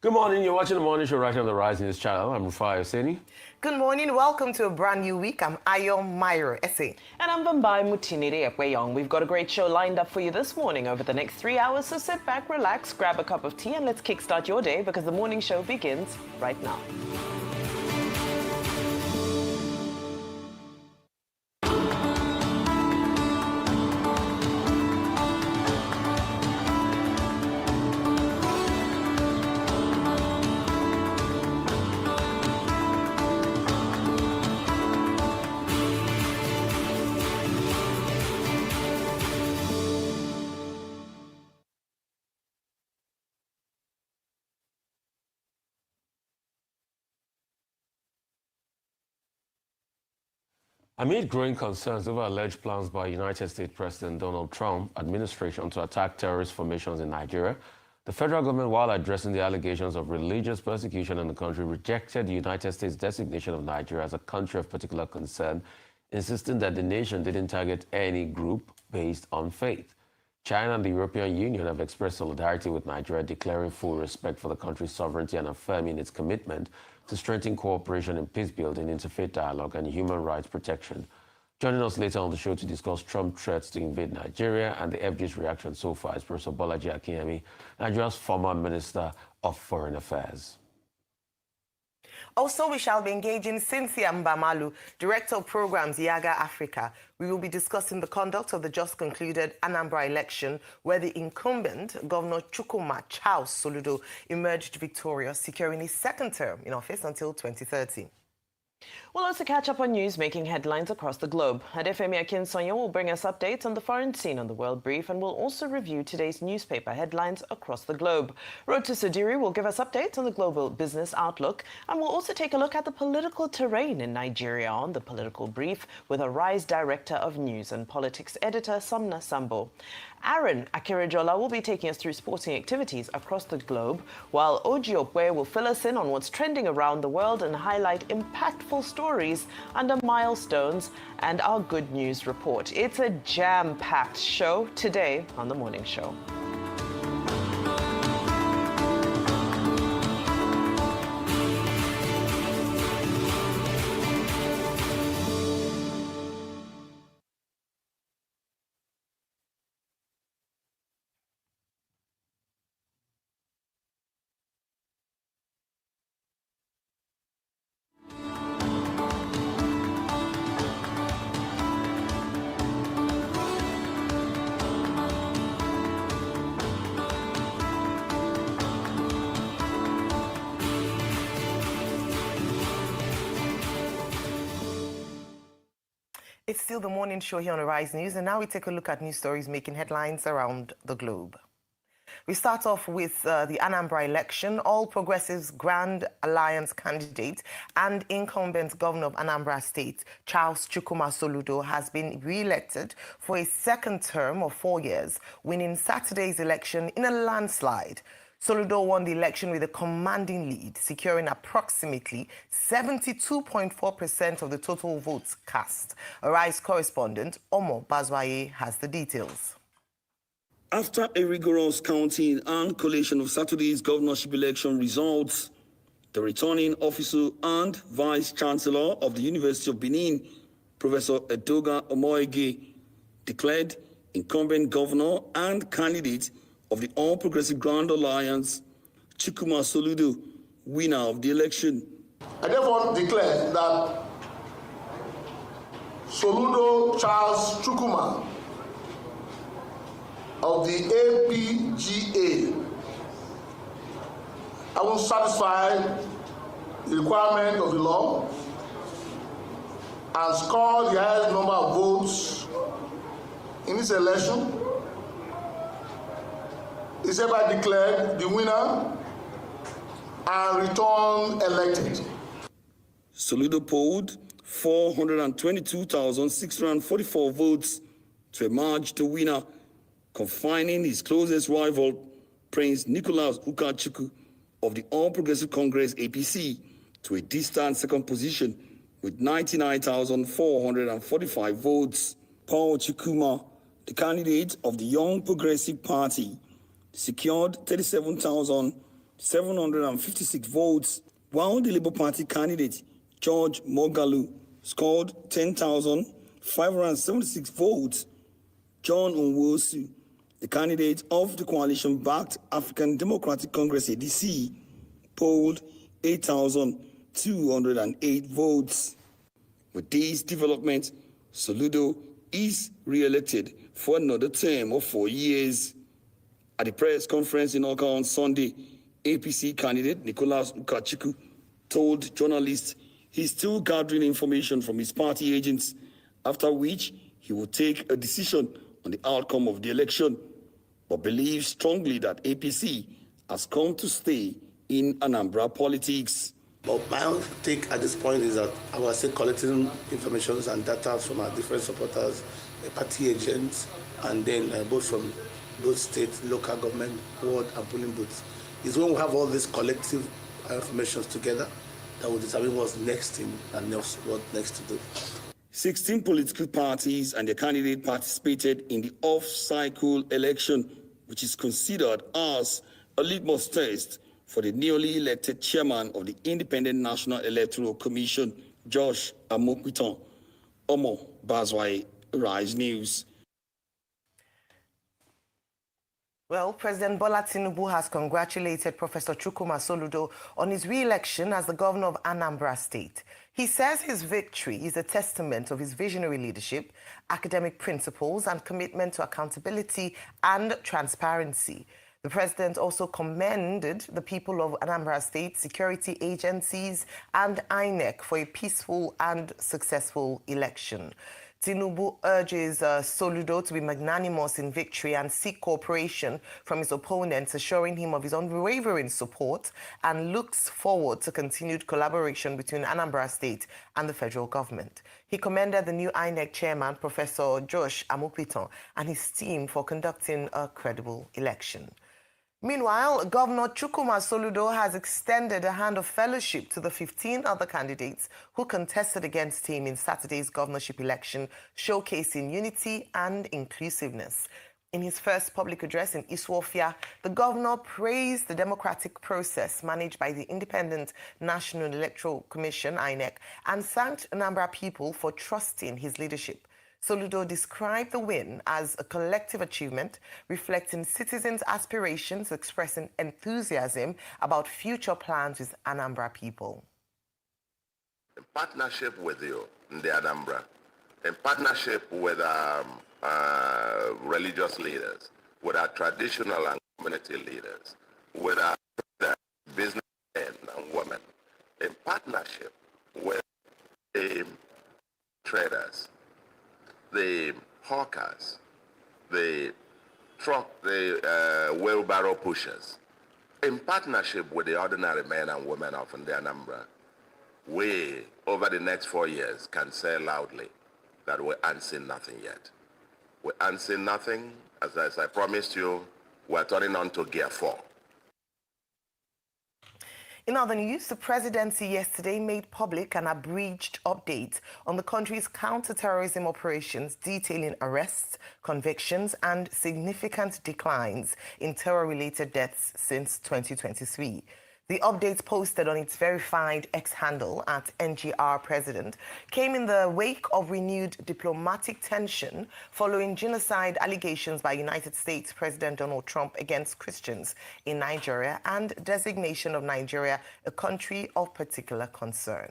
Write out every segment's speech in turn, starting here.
Good morning. You're watching the morning show right here on the Rise News channel. I'm Rufai Oseni. Good morning. Welcome to a brand new week. I'm Ayo Myro Ese. And I'm Vambai Mutiniri Ekweyong. We've got a great show lined up for you this morning over the next 3 hours. So sit back, relax, grab a cup of tea, and let's kickstart your day because the morning show begins right now. Amid growing concerns over alleged plans by United States President Donald Trump administration to attack terrorist formations in Nigeria, the federal government, while addressing the allegations of religious persecution in the country, rejected the United States designation of Nigeria as a country of particular concern, insisting that the nation didn't target any group based on faith. China and the European Union have expressed solidarity with Nigeria, declaring full respect for the country's sovereignty and affirming its commitment to strengthen cooperation in peace-building, interfaith dialogue, and human rights protection. Joining us later on the show to discuss Trump's threats to invade Nigeria and the FG's reaction so far is Professor Bolaji Akinyemi, Nigeria's former Minister of Foreign Affairs. Also, we shall be engaging Cynthia Mbamalu, Director of Programs, Yaga Africa. We will be discussing the conduct of the just concluded Anambra election, where the incumbent, Governor Chukwuma Soludo, emerged victorious, securing his second term in office until 2030. We'll also catch up on news making headlines across the globe. Adefemi Akinsonya will bring us updates on the foreign scene on the World Brief, and we'll also review today's newspaper headlines across the globe. Rota Sudiri will give us updates on the global business outlook, and we'll also take a look at the political terrain in Nigeria on the Political Brief with a RISE Director of News and Politics Editor Somna Sambo. Aaron Akirajola will be taking us through sporting activities across the globe, while Oji Opwe will fill us in on what's trending around the world and highlight impactful stories under milestones and our good news report. It's a jam-packed show today on The Morning Show. It's still the morning show here on the Rise News, and now we take a look at news stories making headlines around the globe. We start off with the Anambra election. All Progressives Grand Alliance candidate and incumbent Governor of Anambra State, Chukwuma Soludo, has been re-elected for a second term of 4 years, winning Saturday's election in a landslide. Soludo won the election with a commanding lead, securing approximately 72.4% of the total votes cast. A RISE correspondent, Omo Bazwaye, has the details. After a rigorous counting and collation of Saturday's governorship election results, the returning officer and vice-chancellor of the University of Benin, Professor Edoga Omoege, declared incumbent governor and candidate of the All Progressive Grand Alliance, Chukwuma Soludo, winner of the election. I therefore declare that Soludo Charles Chukwuma of the APGA, I will satisfy the requirement of the law and score the highest number of votes in this election, is hereby declared the winner and returned elected. Soludo polled 422,644 votes to emerge the winner, confining his closest rival, Prince Nicholas Ukachukwu of the All Progressive Congress APC, to a distant second position with 99,445 votes. Paul Chukwuma, the candidate of the Young Progressive Party, secured 37,000 756 votes, while the Labour Party candidate, George Mogalu, scored 10,576 votes. John Nwosu, the candidate of the coalition-backed African Democratic Congress, ADC, polled 8,208 votes. With these developments, Soludo is re-elected for another term of 4 years. At the press conference in Awka on Sunday, APC candidate Nicholas Ukachukwu told journalists he's still gathering information from his party agents, after which he will take a decision on the outcome of the election, but believes strongly that APC has come to stay in Anambra politics. But my own take at this point is that I will say collecting information and data from our different supporters, party agents, and then both from both state, local government, ward, and polling booths. Is when we have all these collective information together that will determine what's next in and what next to do. 16 political parties and their candidate participated in the off-cycle election, which is considered as a litmus test for the newly elected chairman of the Independent National Electoral Commission, Josh Amokwiton. Omo Bazwai, Rise News. Well, President Bola Tinubu has congratulated Professor Chukwuma Soludo on his re-election as the governor of Anambra State. He says his victory is a testament of his visionary leadership, academic principles, and commitment to accountability and transparency. The president also commended the people of Anambra State, security agencies, and INEC for a peaceful and successful election. Tinubu urges Soludo to be magnanimous in victory and seek cooperation from his opponents, assuring him of his unwavering support, and looks forward to continued collaboration between Anambra State and the federal government. He commended the new INEC chairman, Professor Josh Amokwiton, and his team for conducting a credible election. Meanwhile, Governor Chukwuma Soludo has extended a hand of fellowship to the 15 other candidates who contested against him in Saturday's governorship election, showcasing unity and inclusiveness. In his first public address in Iswafia, the governor praised the democratic process managed by the Independent National Electoral Commission, INEC, and thanked Anambra people for trusting his leadership. Soludo described the win as a collective achievement, reflecting citizens' aspirations, expressing enthusiasm about future plans with Anambra people. In partnership with you, the Anambra, in partnership with religious leaders, with our traditional and community leaders, with our businessmen and women, in partnership with the traders, the hawkers, the wheelbarrow pushers, in partnership with the ordinary men and women of the Anambra, we, over the next 4 years, can say loudly that we ain't seen nothing yet. We ain't seen nothing. As I promised you, we're turning on to gear 4. In other news, the presidency yesterday made public an abridged update on the country's counter-terrorism operations, detailing arrests, convictions, and significant declines in terror-related deaths since 2023. The updates posted on its verified X handle at NGR President came in the wake of renewed diplomatic tension following genocide allegations by United States President Donald Trump against Christians in Nigeria and designation of Nigeria a country of particular concern.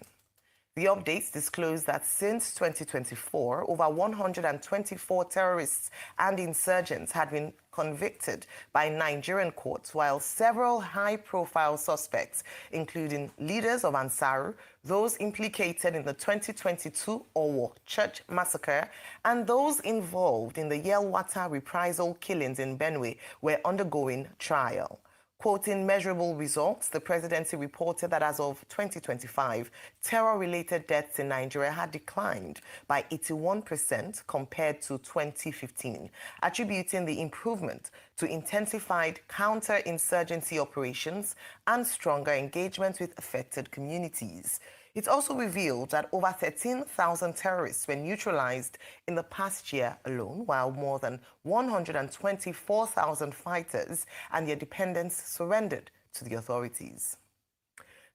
The updates disclosed that since 2024, over 124 terrorists and insurgents had been convicted by Nigerian courts, while several high-profile suspects, including leaders of Ansaru, those implicated in the 2022 Owo Church massacre, and those involved in the Yelwata reprisal killings in Benue, were undergoing trial. Quoting measurable results, the presidency reported that as of 2025, terror-related deaths in Nigeria had declined by 81% compared to 2015, attributing the improvement to intensified counter-insurgency operations and stronger engagement with affected communities. It also revealed that over 13,000 terrorists were neutralized in the past year alone, while more than 124,000 fighters and their dependents surrendered to the authorities.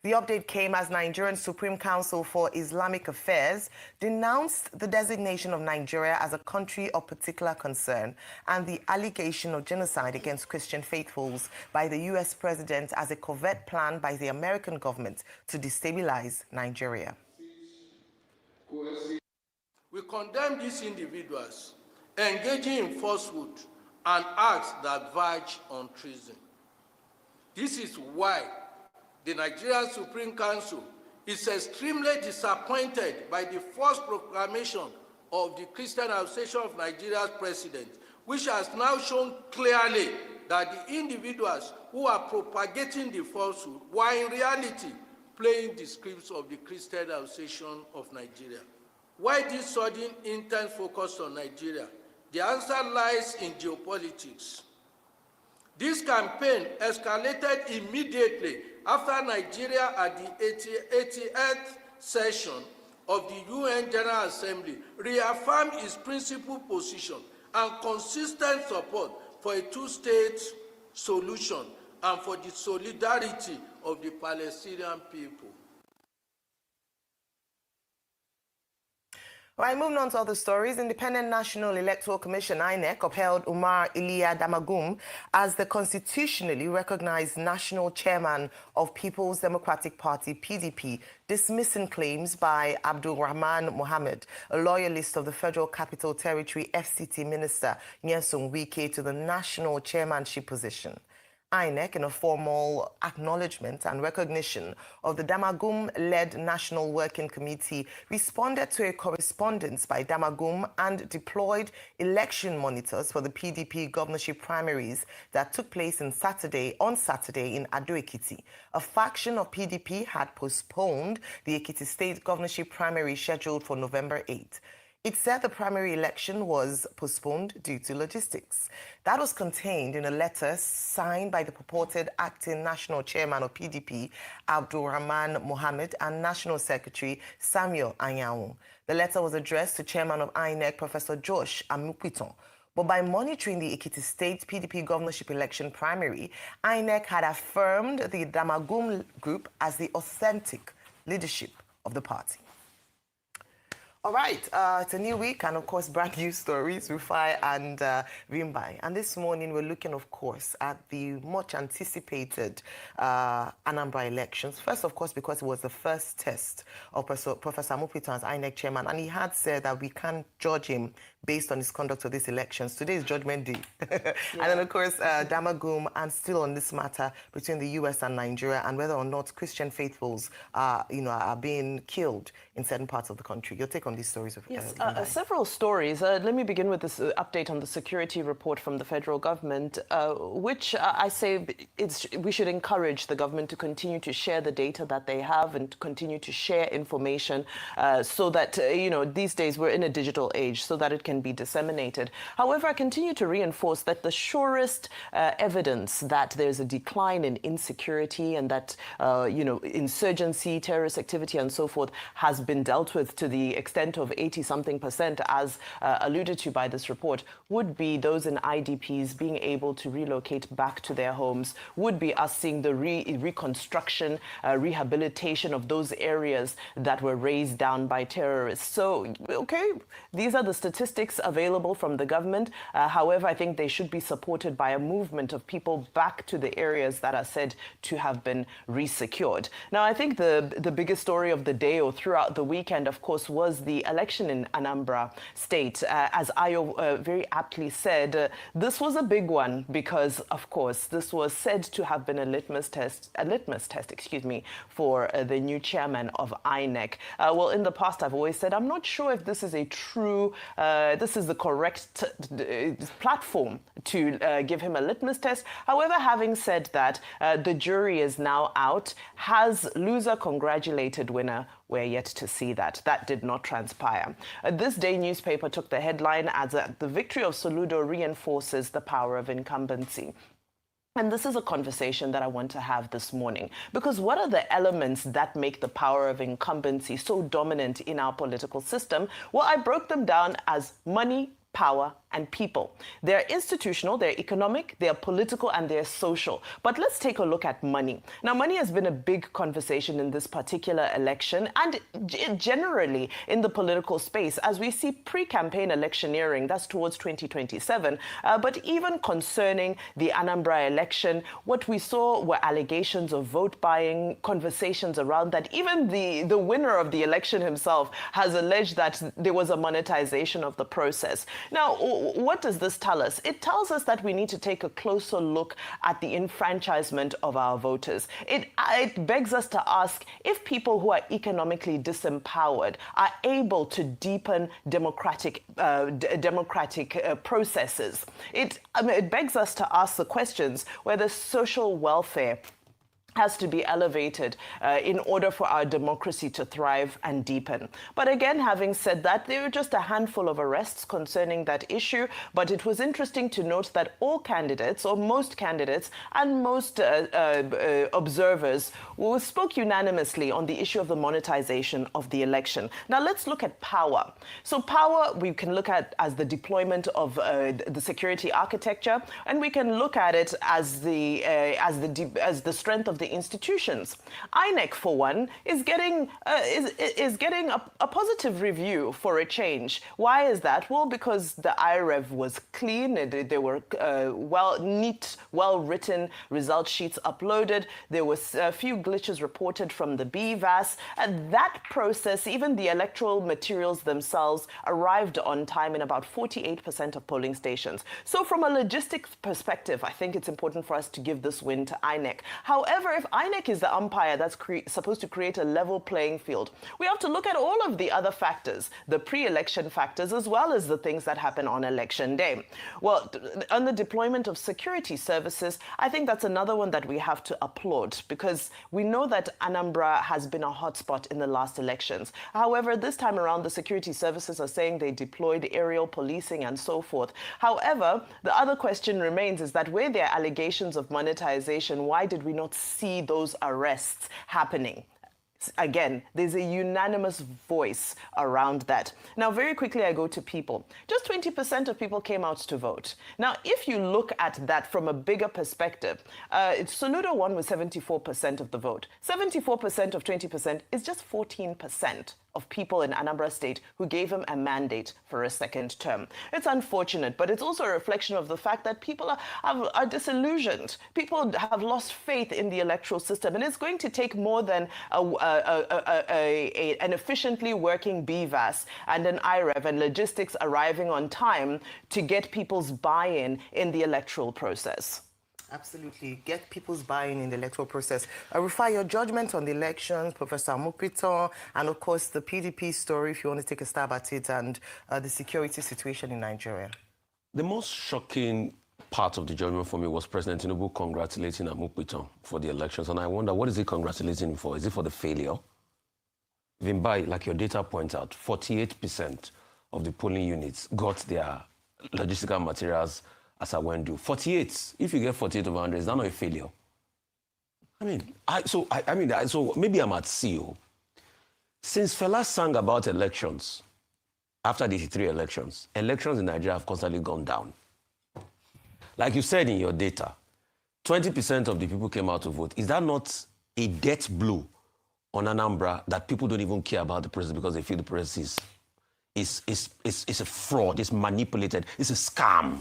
The update came as Nigerian Supreme Council for Islamic Affairs denounced the designation of Nigeria as a country of particular concern and the allegation of genocide against Christian faithfuls by the U.S. president as a covert plan by the American government to destabilize Nigeria. We condemn these individuals engaging in falsehood and acts that verge on treason. This is why the Nigerian Supreme Council is extremely disappointed by the false proclamation of the Christian Association of Nigeria's president, which has now shown clearly that the individuals who are propagating the falsehood were in reality playing the scripts of the Christian Association of Nigeria. Why this sudden intense focus on Nigeria? The answer lies in geopolitics. This campaign escalated immediately after Nigeria at the 88th session of the UN General Assembly reaffirmed its principal position and consistent support for a two-state solution and for the solidarity of the Palestinian people. All right, moving on to other stories. Independent National Electoral Commission, INEC, upheld Umar Iliya Damagum as the constitutionally recognized national chairman of People's Democratic Party, PDP, dismissing claims by Abdul Rahman Mohammed, a loyalist of the Federal Capital Territory FCT Minister Nyesom Wike, to the national chairmanship position. INEC, in a formal acknowledgement and recognition of the Damagum-led National Working Committee, responded to a correspondence by Damagum and deployed election monitors for the PDP governorship primaries that took place on Saturday in Ado-Ekiti. A faction of PDP had postponed the Ekiti State governorship primary scheduled for November 8. It said the primary election was postponed due to logistics. That was contained in a letter signed by the purported acting national chairman of PDP, Abdul Rahman Mohammed, and National Secretary Samuel Anyanwu. The letter was addressed to Chairman of INEC, Professor Josh Amupiton. But by monitoring the Ekiti State PDP governorship election primary, INEC had affirmed the Damagum group as the authentic leadership of the party. All right, it's a new week and, of course, brand new stories, Rufai and Rimbai. And this morning, we're looking, of course, at the much-anticipated Anambra elections. First, of course, because it was the first test of Professor Amupiton as INEC chairman, and he had said that we can't judge him based on his conduct of these elections. Today is Judgment Day. Yeah. And then, of course, Damagum, and still on this matter between the U.S. and Nigeria, and whether or not Christian faithfuls are being killed in certain parts of the country. Your take on these stories? Yes, several stories. Let me begin with this update on the security report from the federal government, which I say we should encourage the government to continue to share the data that they have and continue to share information so that, these days we're in a digital age, so that it can be disseminated. However, I continue to reinforce that the surest evidence that there's a decline in insecurity and that, insurgency, terrorist activity and so forth has been dealt with to the extent of 80-something%, as alluded to by this report, would be those in IDPs being able to relocate back to their homes, would be us seeing the reconstruction, rehabilitation of those areas that were razed down by terrorists. So, okay, these are the statistics available from the government. However, I think they should be supported by a movement of people back to the areas that are said to have been resecured. Now, I think the biggest story of the day or throughout the weekend, of course, was the election in Anambra State. As Ayo very aptly said, this was a big one because, of course, this was said to have been a litmus test, for the new chairman of INEC. Well, in the past, I've always said, I'm not sure if this is a true, this is the correct platform to give him a litmus test. However, having said that, the jury is now out. Has loser congratulated winner? We're yet to see that. That did not transpire. This day newspaper took the headline as the victory of Soludo reinforces the power of incumbency. And this is a conversation that I want to have this morning, because what are the elements that make the power of incumbency so dominant in our political system? Well, I broke them down as money, power, and people. They're institutional, they're economic, they're political, and they're social. But let's take a look at money. Now, money has been a big conversation in this particular election and generally in the political space as we see pre-campaign electioneering, that's towards 2027. But even concerning the Anambra election, what we saw were allegations of vote buying, conversations around that. Even the winner of the election himself has alleged that there was a monetization of the process. Now, what does this tell us? It tells us that we need to take a closer look at the enfranchisement of our voters. It begs us to ask if people who are economically disempowered are able to deepen democratic processes. It begs us to ask the questions whether social welfare has to be elevated in order for our democracy to thrive and deepen. But again, having said that, there were just a handful of arrests concerning that issue, but it was interesting to note that all candidates, or most candidates, and most observers spoke unanimously on the issue of the monetization of the election. Now let's look at power. So power we can look at as the deployment of the security architecture, and we can look at it as the strength of the institutions. INEC, for one, is getting a positive review for a change. Why is that? Well, because the IREV was clean. There were well-written result sheets uploaded. There was a few glitches reported from the BVAS. And that process, even the electoral materials themselves, arrived on time in about 48% of polling stations. So from a logistics perspective, I think it's important for us to give this win to INEC. However, if INEC is the umpire that's supposed to create a level playing field, we have to look at all of the other factors, the pre-election factors, as well as the things that happen on election day. Well, on the deployment of security services, I think that's another one that we have to applaud, because we know that Anambra has been a hotspot in the last elections. However, this time around, the security services are saying they deployed aerial policing and so forth. However, the other question remains is that where there are allegations of monetization, why did we not see those arrests happening? Again, there's a unanimous voice around that. Now, very quickly, I go to people. Just 20% of people came out to vote. Now, if you look at that from a bigger perspective, Soludo won with 74% of the vote. 74% of 20% is just 14% of people in Anambra State who gave him a mandate for a second term. It's unfortunate, but it's also a reflection of the fact that people are disillusioned. People have lost faith in the electoral system, and it's going to take more than an efficiently working BVAS and an IREV and logistics arriving on time to get people's buy-in in the electoral process. Absolutely. Get people's buy-in in the electoral process. Rufai, your judgment on the elections, Professor Amukriton, and of course the PDP story, if you want to take a stab at it, and the security situation in Nigeria. The most shocking part of the judgment for me was President Tinubu congratulating Amukriton for the elections. And I wonder, what is he congratulating him for? Is it for the failure? Vimbai, like your data points out, 48% of the polling units got their logistical materials as I went due. 48. If you get 48 over 100, is that not a failure? So maybe I'm at CEO. Since Fela sang about elections, after the 3 elections in Nigeria have constantly gone down. Like you said in your data, 20% of the people came out to vote. Is that not a death blow on Anambra that people don't even care about the president because they feel the president is a fraud, it's manipulated, it's a scam?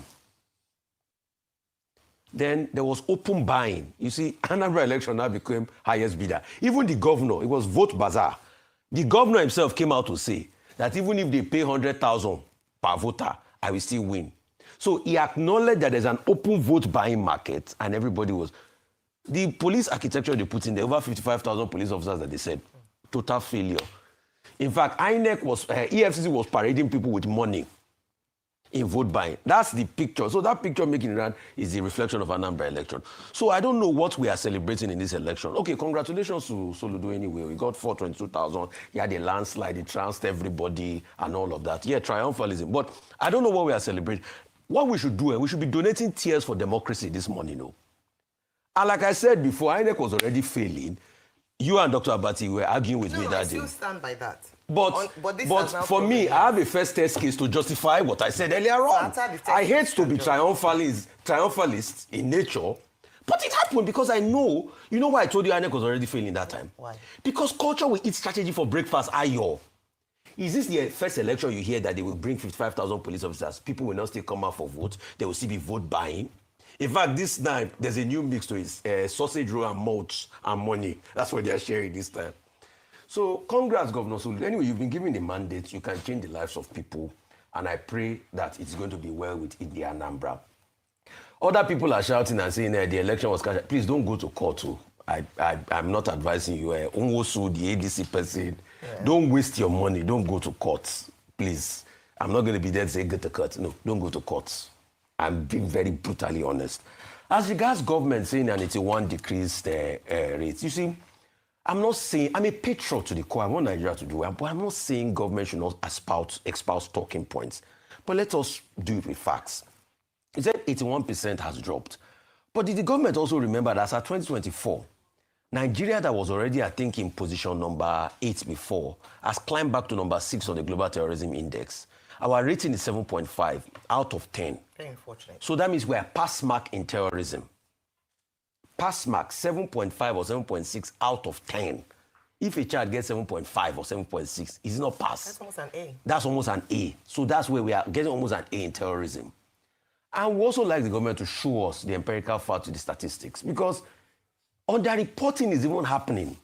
Then there was open buying. You see, Anambra election now became highest bidder. Even the governor, it was vote bazaar. The governor himself came out to say that even if they pay 100,000 per voter, I will still win. So he acknowledged that there's an open vote buying market, and everybody was. The police architecture they put in there, over 55,000 police officers that they said, total failure. In fact, EFCC was parading people with money in vote buying. That's the picture. So that picture making it around is the reflection of Anambra election. So I don't know what we are celebrating in this election. Okay, congratulations to Soludo anyway. We got 422,000. He had a landslide. He trounced everybody and all of that. Yeah, triumphalism. But I don't know what we are celebrating. What we should do, we should be donating tears for democracy this morning, no? And like I said before, INEC was already failing. You and Dr. Abati were arguing with me that day. I still stand by that. But this has now for me, I have a first test case to justify what I said earlier on. I hate to be triumphalist in nature, but it happened because I know. You know why I told you INEC was already failing that time? Why? Because culture will eat strategy for breakfast. Ayo. Is this the first election you hear that they will bring 55,000 police officers? People will not still come out for vote. They will still be vote buying. In fact, this time, there's a new mix to it. Sausage roll and mulch and money. That's what they are sharing this time. So, congrats, Governor Soludo. Anyway, you've been given the mandate. You can change the lives of people. And I pray that it's going to be well with the Anambra. Other people are shouting and saying the election was cancelled. Please don't go to court. Too. I'm not advising you. Unwosu, the ADC person, don't waste your money. Don't go to court. Please. I'm not going to be there to say get to court. No, don't go to court. I'm being very brutally honest. As regards government saying an 81 decreased rates, you see, I'm not saying, I'm a patriot to the core. I want Nigeria to do well, but I'm not saying government should not espouse talking points. But let us do it with facts. He said 81% has dropped. But did the government also remember that as at 2024, Nigeria, that was already, I think, in position number 8 before, has climbed back to number 6 on the Global Terrorism Index. Our rating is 7.5 out of 10. Very unfortunate. So that means we're pass mark in terrorism. Pass mark 7.5 or 7.6 out of 10. If a child gets 7.5 or 7.6, is not pass. That's almost an A. That's almost an A. So that's where we are getting almost an A in terrorism. And we also like the government to show us the empirical facts to the statistics, because underreporting is even happening.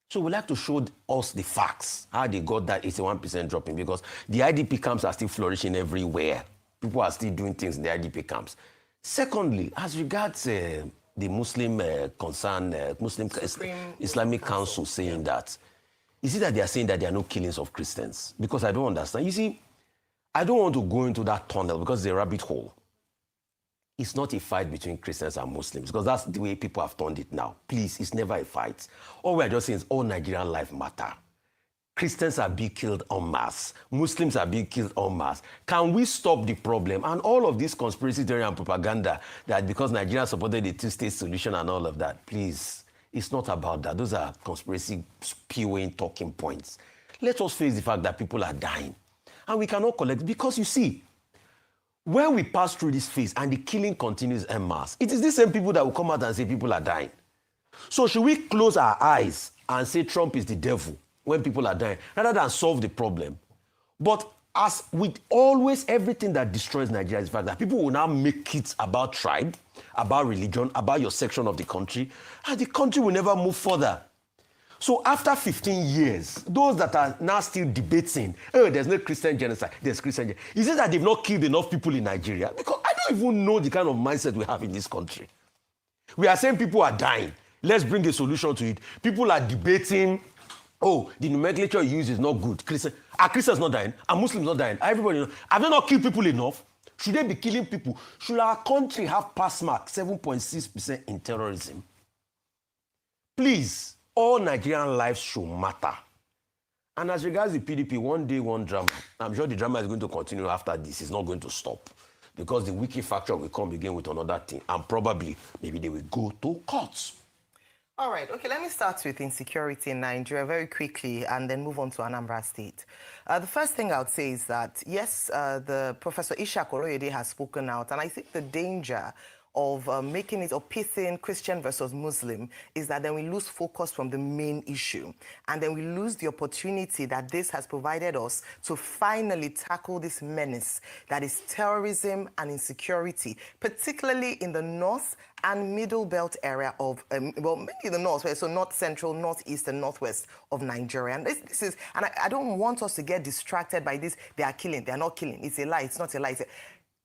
So we like to show us the facts, how they got that 81% dropping, because the IDP camps are still flourishing everywhere. People are still doing things in the IDP camps. Secondly, as regards the Muslim Muslim Islamic Council saying that, is it that they are saying that there are no killings of Christians? Because I don't understand. You see, I don't want to go into that tunnel because it's a rabbit hole. It's not a fight between Christians and Muslims, because that's the way people have turned it now. Please, it's never a fight. All we're just saying is all Nigerian life matter. Christians are being killed en masse. Muslims are being killed en masse. Can we stop the problem? And all of this conspiracy theory and propaganda that because Nigeria supported the two-state solution and all of that, please, it's not about that. Those are conspiracy spewing talking points. Let us face the fact that people are dying. And we cannot collect, because you see, when we pass through this phase and the killing continues en masse, it is the same people that will come out and say people are dying. So should we close our eyes and say Trump is the devil when people are dying, rather than solve the problem? But as with always everything that destroys Nigeria is the fact that people will now make it about tribe, about religion, about your section of the country, and the country will never move further. So after 15 years, those that are now still debating, oh, there's no Christian genocide, there's Christian genocide. Is it that they've not killed enough people in Nigeria? Because I don't even know the kind of mindset we have in this country. We are saying people are dying. Let's bring a solution to it. People are debating, oh, the nomenclature you use is not good. Are Christians not dying? Are Muslims not dying? Everybody knows. Have they not killed people enough? Should they be killing people? Should our country have pass mark 7.6% in terrorism? Please. All Nigerian lives should matter. And as regards the PDP, one day, one drama. I'm sure the drama is going to continue after this. It's not going to stop. Because the wiki factor will come again with another thing. And probably, maybe they will go to courts. All right. Okay, let me start with insecurity in Nigeria very quickly and then move on to Anambra State. The first thing I would say is that, yes, the Professor Ishak Oroyede has spoken out. And I think the danger of making it or pitting Christian versus Muslim is that then we lose focus from the main issue. And then we lose the opportunity that this has provided us to finally tackle this menace that is terrorism and insecurity, particularly in the north and middle belt area of, well, mainly the north, so north central, northeast, and northwest of Nigeria. And this is, and I don't want us to get distracted by this. They are killing, they are not killing. It's a lie, it's not a lie.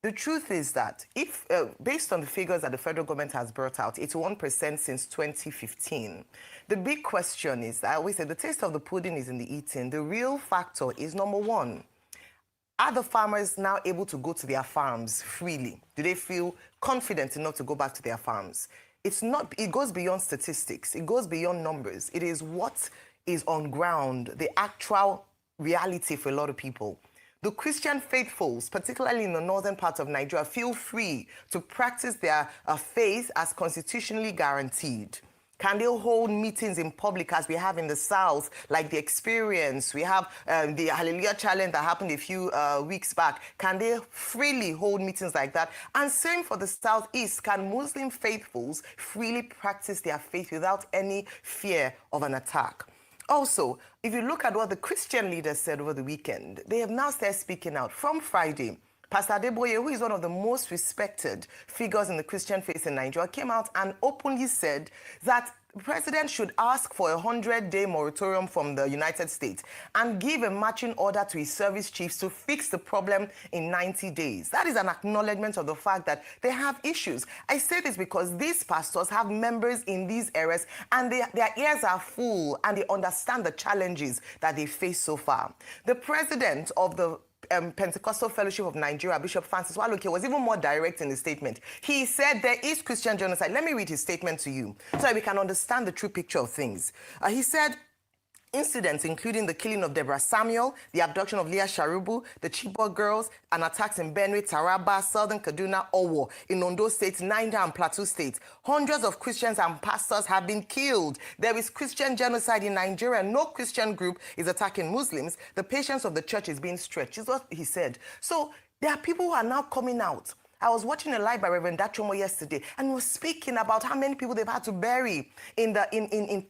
The truth is that if, based on the figures that the federal government has brought out, 81% since 2015, the big question is, I always say, the taste of the pudding is in the eating. The real factor is, number one, are the farmers now able to go to their farms freely? Do they feel confident enough to go back to their farms? It's not, it goes beyond statistics. It goes beyond numbers. It is what is on ground, the actual reality for a lot of people. The Christian faithfuls, particularly in the northern part of Nigeria, feel free to practice their faith as constitutionally guaranteed. Can they hold meetings in public as we have in the South, like the Experience? We have the Hallelujah Challenge that happened a few weeks back. Can they freely hold meetings like that? And same for the Southeast. Can Muslim faithfuls freely practice their faith without any fear of an attack? Also, if you look at what the Christian leaders said over the weekend, they have now started speaking out. From Friday, Pastor Adeboye, who is one of the most respected figures in the Christian faith in Nigeria, came out and openly said that the president should ask for a 100-day moratorium from the United States and give a marching order to his service chiefs to fix the problem in 90 days. That is an acknowledgement of the fact that they have issues. I say this because these pastors have members in these areas and their ears are full and they understand the challenges that they face so far. The president of the Pentecostal Fellowship of Nigeria, Bishop Francis Waloke, was even more direct in his statement. He said there is Christian genocide. Let me read his statement to you so that we can understand the true picture of things. He said, incidents including the killing of Deborah Samuel, the abduction of Leah Sharubu, the Chibok girls, and attacks in Benue, Taraba, Southern Kaduna, Owo, in Ondo State, Niger, and Plateau State. Hundreds of Christians and pastors have been killed. There is Christian genocide in Nigeria. No Christian group is attacking Muslims. The patience of the church is being stretched, is what he said. So there are people who are now coming out. I was watching a live by Reverend Dachomo yesterday, and he was speaking about how many people they've had to bury in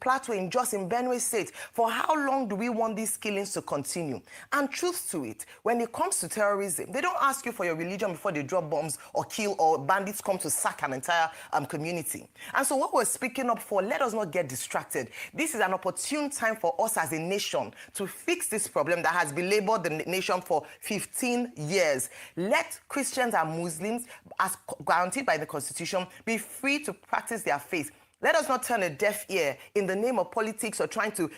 Plateau, in Jos, in Benue State. For how long do we want these killings to continue? And truth to it, when it comes to terrorism, they don't ask you for your religion before they drop bombs or kill, or bandits come to sack an entire community. And so what we're speaking up for, let us not get distracted. This is an opportune time for us as a nation to fix this problem that has belabored the nation for 15 years. Let Christians and Muslims, as guaranteed by the Constitution, be free to practice their faith. Let us not turn a deaf ear in the name of politics or trying to,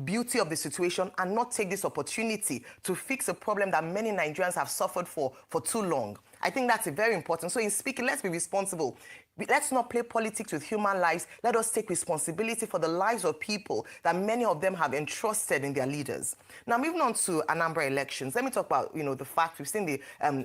beauty of the situation, and not take this opportunity to fix a problem that many Nigerians have suffered for too long. I think that's very important. So in speaking, let's be responsible. Let's not play politics with human lives. Let us take responsibility for the lives of people that many of them have entrusted in their leaders. Now, moving on to Anambra elections, let me talk about, the fact we've seen the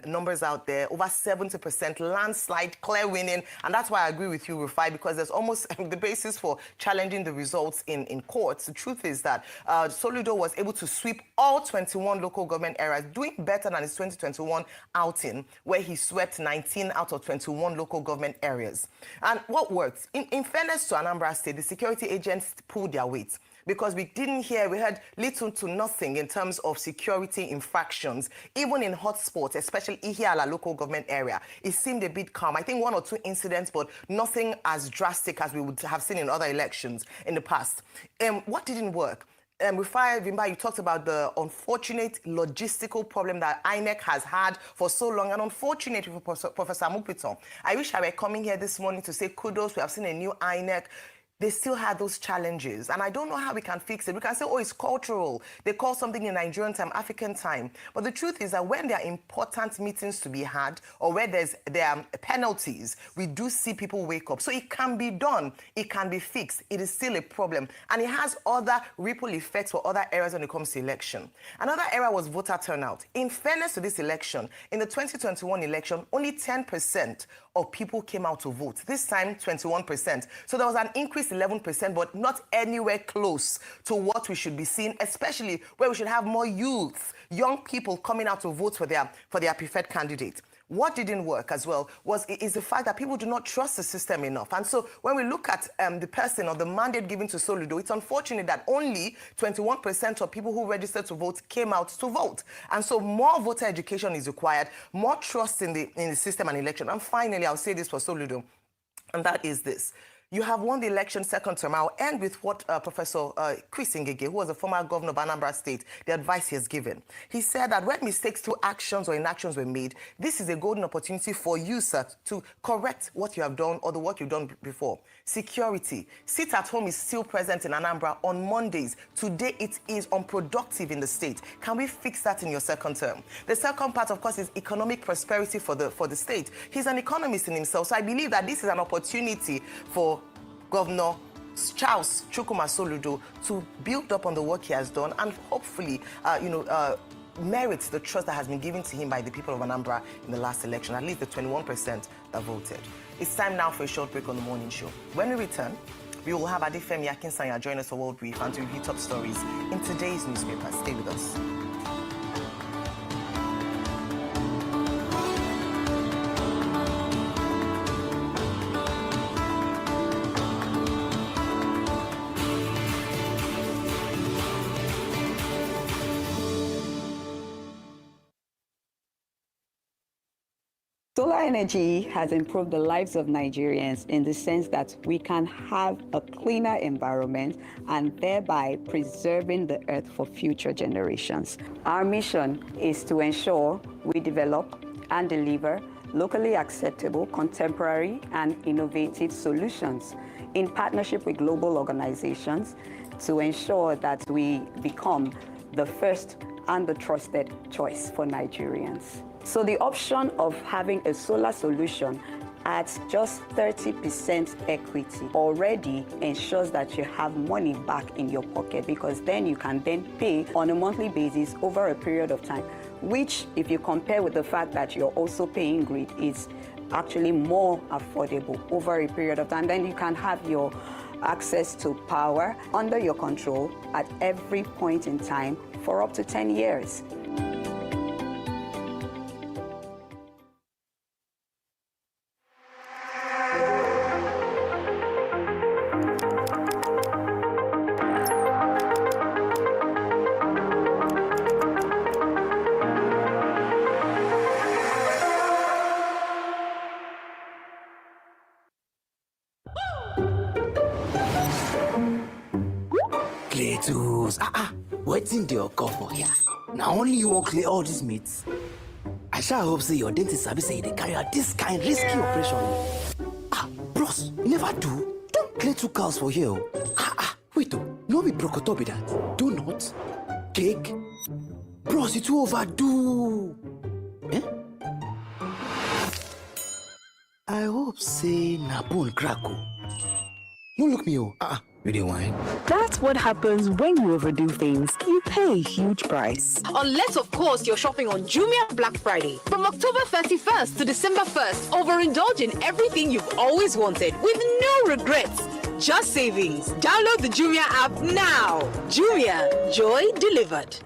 numbers out there, over 70% landslide, clear winning. And that's why I agree with you, Rufai, because there's almost the basis for challenging the results in courts. The truth is that Soludo was able to sweep all 21 local government areas, doing better than his 2021 outing, where he swept 19 out of 21 local government areas. And what worked? In fairness to Anambra State, the security agents pulled their weight, because we heard little to nothing in terms of security infractions, even in hotspots, especially Ihiala local government area. It seemed a bit calm. I think 1 or 2 incidents, but nothing as drastic as we would have seen in other elections in the past. What didn't work? Rufai Vimba, you talked about the unfortunate logistical problem that INEC has had for so long, and unfortunately for Professor Mupiton. I wish I were coming here this morning to say kudos. We have seen a new INEC. They still had those challenges, and I don't know how we can fix it. We can say, oh, it's cultural. They call something in Nigerian time African time. But the truth is that when there are important meetings to be had, or where there are penalties, we do see people wake up. So it can be done. It can be fixed. It is still a problem. And it has other ripple effects for other areas when it comes to election. Another area was voter turnout. In fairness to this election, in the 2021 election, only 10% of people came out to vote. This time, 21%. So there was an increase 11%, but not anywhere close to what we should be seeing, especially where we should have more youth, young people coming out to vote for their preferred candidate. What didn't work as well is the fact that people do not trust the system enough. And so when we look at the person or the mandate given to Soludo, it's unfortunate that only 21% of people who registered to vote came out to vote. And so more voter education is required, more trust in the system and election. And finally, I'll say this for Soludo, and that is this. You have won the election second term. I'll end with what Professor Chris Ngige, who was the former governor of Anambra State, the advice he has given. He said that when mistakes through actions or inactions were made, this is a golden opportunity for you, sir, to correct what you have done or the work you've done before. Security. Sit at home is still present in Anambra on Mondays. Today it is unproductive in the state. Can we fix that in your second term? The second part, of course, is economic prosperity for the state. He's an economist in himself, so I believe that this is an opportunity for Governor Charles Chukwuma Soludo to build up on the work he has done and hopefully, merits the trust that has been given to him by the people of Anambra in the last election, at least the 21% that voted. It's time now for a short break on the morning show. When we return, We will have Adefemi Akinsanya join us for World Brief and to review top stories in today's newspaper. Stay with us. Solar energy has improved the lives of Nigerians in the sense that we can have a cleaner environment and thereby preserving the earth for future generations. Our mission is to ensure we develop and deliver locally acceptable, contemporary, and innovative solutions in partnership with global organizations to ensure that we become the first and the trusted choice for Nigerians. So the option of having a solar solution at just 30% equity already ensures that you have money back in your pocket, because then you can then pay on a monthly basis over a period of time, which, if you compare with the fact that you're also paying grid, is actually more affordable over a period of time. Then you can have your access to power under your control at every point in time for up to 10 years. Wetin dey occur for here? Now only you won't clear all these meats. I shall hope say your dentist sabi say they carry out this kind risky operation. Bros, you never do. Don't clear 2 cows for here. Wait, no be brokoto be that. Do not. Cake. Bros, you too overdo. Eh? I hope say na bone crack. No look me, video wine. That's what happens when you overdo things. You pay a huge price. Unless, of course, you're shopping on Jumia Black Friday. From October 31st to December 1st, overindulge in everything you've always wanted with no regrets. Just savings. Download the Jumia app now. Jumia, joy delivered.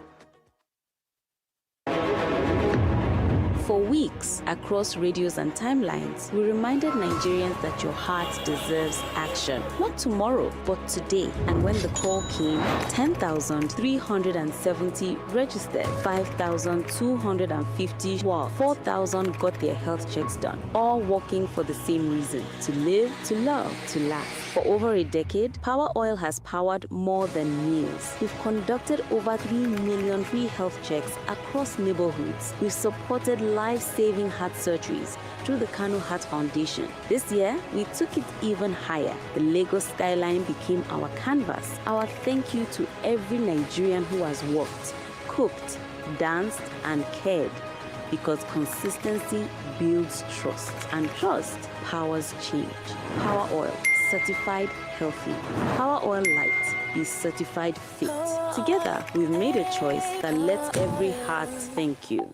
For weeks, across radios and timelines, we reminded Nigerians that your heart deserves action. Not tomorrow, but today. And when the call came, 10,370 registered, 5,250 wow, 4,000 got their health checks done, all working for the same reason: to live, to love, to laugh. For over a decade, Power Oil has powered more than meals. We've conducted over 3 million free health checks across neighborhoods. We've supported life-saving heart surgeries through the Kano Heart Foundation. This year, we took it even higher. The Lagos skyline became our canvas, our thank you to every Nigerian who has worked, cooked, danced, and cared. Because consistency builds trust, and trust powers change. Power Oil, certified healthy. Power Oil Light is certified fit. Together, we've made a choice that lets every heart thank you.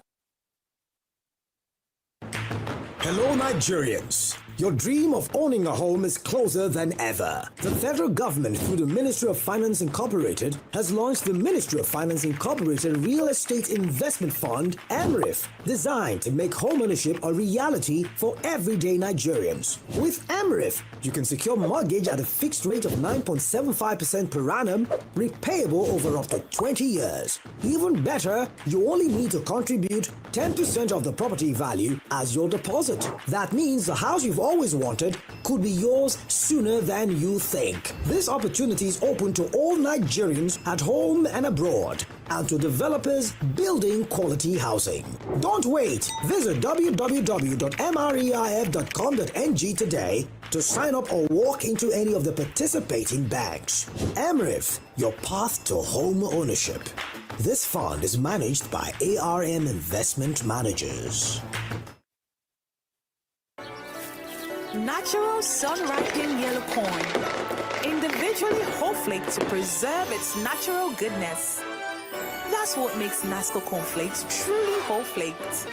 Hello, Nigerians. Your dream of owning a home is closer than ever. The federal government, through the Ministry of Finance Incorporated, has launched the Ministry of Finance Incorporated Real Estate Investment Fund, MRIF, designed to make homeownership a reality for everyday Nigerians. With MRIF, you can secure mortgage at a fixed rate of 9.75% per annum, repayable over up to 20 years. Even better, you only need to contribute 10% of the property value as your deposit. That means the house you've always wanted could be yours sooner than you think. This opportunity is open to all Nigerians at home and abroad, and to developers building quality housing. Don't wait. Visit www.mreif.com.ng today to sign up or walk into any of the participating banks. MRIF, your path to home ownership. This fund is managed by ARM Investment Managers. Natural sun-ripened yellow corn, individually whole-flaked to preserve its natural goodness. That's what makes Nasco cornflakes truly whole-flaked.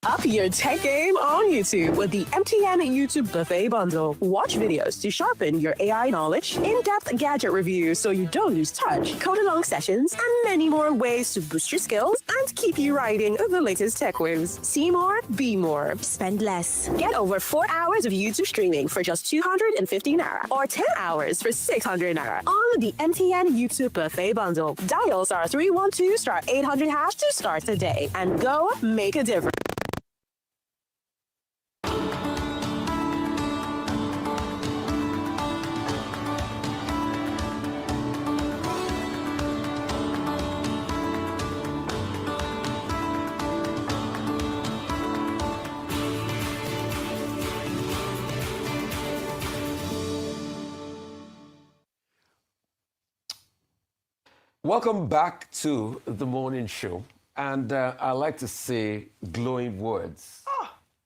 Up your tech game on YouTube with the MTN YouTube Buffet Bundle. Watch videos to sharpen your AI knowledge, in-depth gadget reviews so you don't lose touch, code-along sessions, and many more ways to boost your skills and keep you riding the latest tech waves. See more, be more, spend less. Get over 4 hours of YouTube streaming for just 250 Naira or 10 hours for 600 Naira on the MTN YouTube Buffet Bundle. Dial *312 *800 hash to start today and go make a difference. Welcome back to the morning show. And I like to say glowing words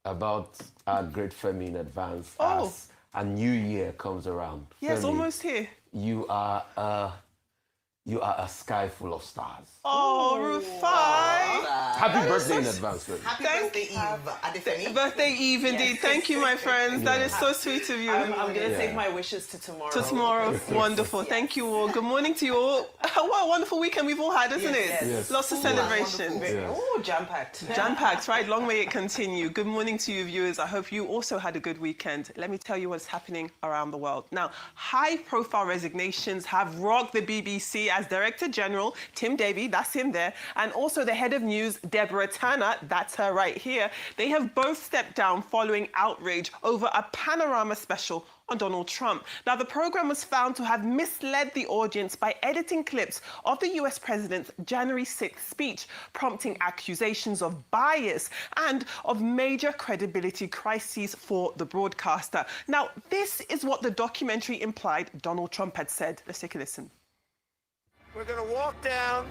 about our great Femi in advance as a new year comes around. Yes, Femi, almost here. You are a sky full of stars. Oh, Rufai. Happy birthday in advance, Femi. Happy birthday, Eve. Adefemi. Birthday Eve, indeed. Yes. Thank you, my friends. That is so sweet of you. I'm going to save my wishes to tomorrow. To tomorrow. Wonderful. Thank you all. Good morning to you all. What a wonderful weekend we've all had, isn't it? Yes. Lots of celebrations. Oh, jam-packed. Jam-packed, right? Long may it continue. Good morning to you, viewers. I hope you also had a good weekend. Let me tell you what's happening around the world. Now, high-profile resignations have rocked the BBC as Director General Tim Davie, that's him there, and also the head of news, Deborah Turner, that's her right here. They have both stepped down following outrage over a Panorama special on Donald Trump. Now, the program was found to have misled the audience by editing clips of the US president's January 6th speech, prompting accusations of bias and of major credibility crises for the broadcaster. Now, this is what the documentary implied Donald Trump had said. Let's take a listen. We're going to walk down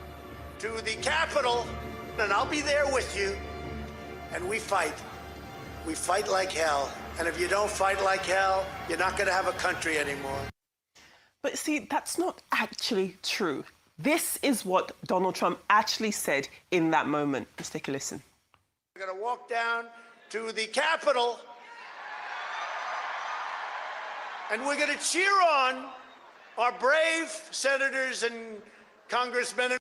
to the Capitol, and I'll be there with you, and we fight. We fight like hell. And if you don't fight like hell, you're not going to have a country anymore. But see, that's not actually true. This is what Donald Trump actually said in that moment. Let's take a listen. We're going to walk down to the Capitol, and we're going to cheer on our brave senators and congressmen.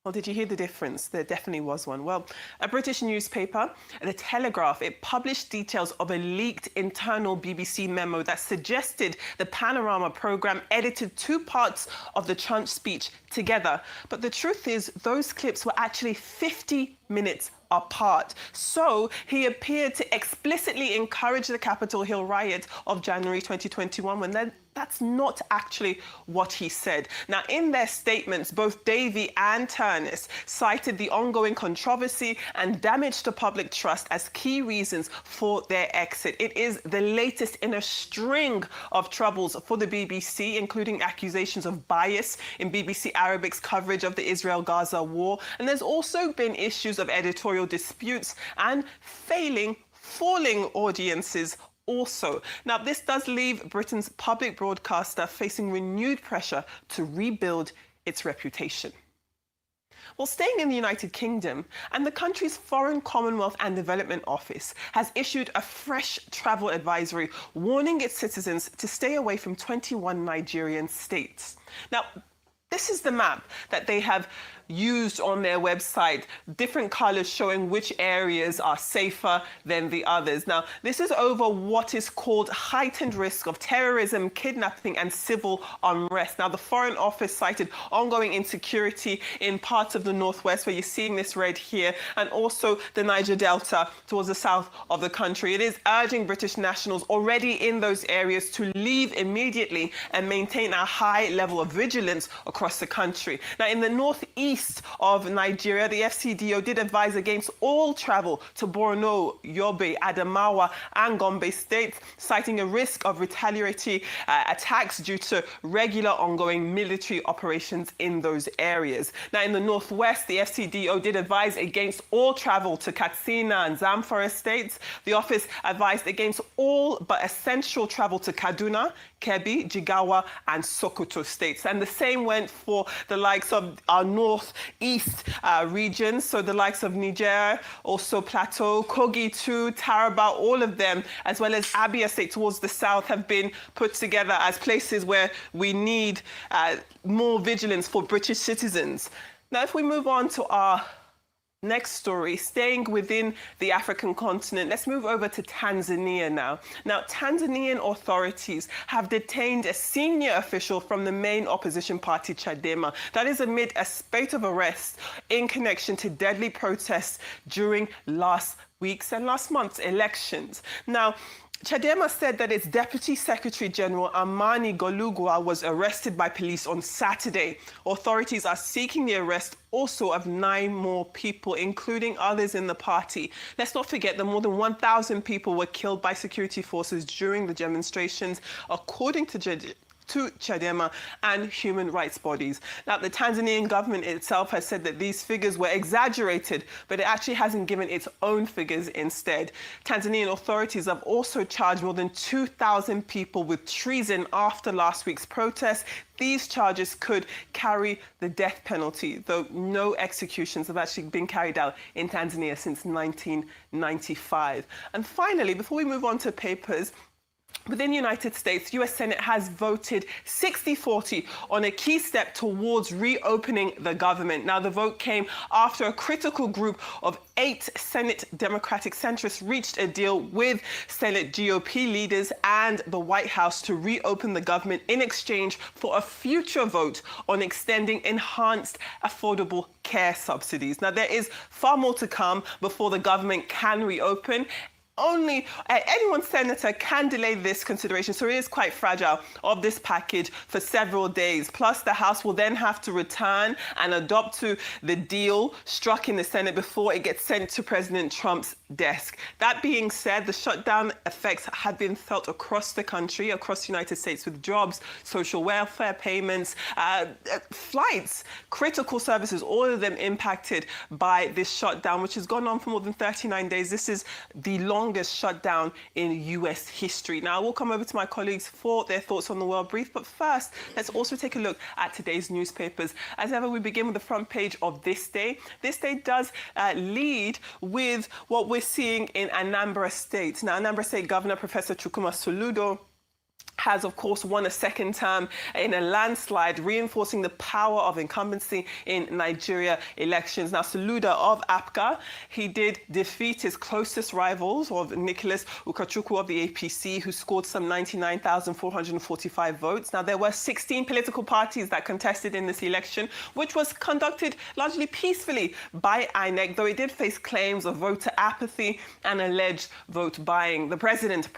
Well, did you hear the difference? There definitely was one. Well, a British newspaper, The Telegraph, it published details of a leaked internal BBC memo that suggested the Panorama programme edited two parts of the Trump speech together. But the truth is, those clips were actually 50 minutes apart. So he appeared to explicitly encourage the Capitol Hill riot of January 2021 when that's not actually what he said. Now, in their statements, both Davie and Turness cited the ongoing controversy and damage to public trust as key reasons for their exit. It is the latest in a string of troubles for the BBC, including accusations of bias in BBC Arabic's coverage of the Israel-Gaza war. And there's also been issues of editorial disputes and falling audiences also. Now, this does leave Britain's public broadcaster facing renewed pressure to rebuild its reputation. Well, staying in the United Kingdom, and the country's Foreign, Commonwealth and Development Office has issued a fresh travel advisory warning its citizens to stay away from 21 Nigerian states. Now, this is the map that they have used on their website, different colors showing which areas are safer than the others. Now, this is over what is called heightened risk of terrorism, kidnapping and civil unrest. Now, the Foreign Office cited ongoing insecurity in parts of the northwest, where you're seeing this red here, and also the Niger Delta towards the south of the country. It is urging British nationals already in those areas to leave immediately and maintain a high level of vigilance across the country. Now, in the northeast of Nigeria, the FCDO did advise against all travel to Borno, Yobe, Adamawa and Gombe states, citing a risk of retaliatory attacks due to regular ongoing military operations in those areas. Now, in the northwest, the FCDO did advise against all travel to Katsina and Zamfara states. The office advised against all but essential travel to Kaduna, Kebbi, Jigawa and Sokoto states. And the same went meant for the likes of our northeast regions, so the likes of Niger, also Plateau, Kogi too, Taraba, all of them, as well as Abia State towards the south, have been put together as places where we need more vigilance for British citizens. Now, if we move on to our next story, staying within the African continent, let's move over to Tanzania now. Now, Tanzanian authorities have detained a senior official from the main opposition party, Chadema. That is amid a spate of arrests in connection to deadly protests during last week's and last month's elections. Now, Chadema said that its Deputy Secretary General Amani Golugwa was arrested by police on Saturday. Authorities are seeking the arrest also of 9 more people, including others in the party. Let's not forget that more than 1,000 people were killed by security forces during the demonstrations, according to Chadema and human rights bodies. Now, the Tanzanian government itself has said that these figures were exaggerated, but it actually hasn't given its own figures instead. Tanzanian authorities have also charged more than 2,000 people with treason after last week's protests. These charges could carry the death penalty, though no executions have actually been carried out in Tanzania since 1995. And finally, before we move on to papers, within the United States, U.S. Senate has voted 60-40 on a key step towards reopening the government. Now, the vote came after a critical group of 8 Senate Democratic centrists reached a deal with Senate GOP leaders and the White House to reopen the government in exchange for a future vote on extending enhanced affordable care subsidies. Now, there is far more to come before the government can reopen. Only any one senator can delay this consideration, so it is quite fragile, of this package for several days. Plus, the House will then have to return and adopt to the deal struck in the Senate before it gets sent to President Trump's desk. That being said, the shutdown effects have been felt across the country, across the United States, with jobs, social welfare payments, flights, critical services, all of them impacted by this shutdown, which has gone on for more than 39 days. This is the longest shutdown in U.S. history. Now, I will come over to my colleagues for their thoughts on the World Brief, but first, let's also take a look at today's newspapers. As ever, we begin with the front page of This Day. This Day does lead with what we're seeing in Anambra State. Now, Anambra State Governor Professor Chukwuma Soludo has, of course, won a second term in a landslide, reinforcing the power of incumbency in Nigeria elections. Now, Soludo of APGA, he did defeat his closest rivals, of Nicholas Ukachukwu of the APC, who scored some 99,445 votes. Now, there were 16 political parties that contested in this election, which was conducted largely peacefully by INEC, though it did face claims of voter apathy and alleged vote buying. The President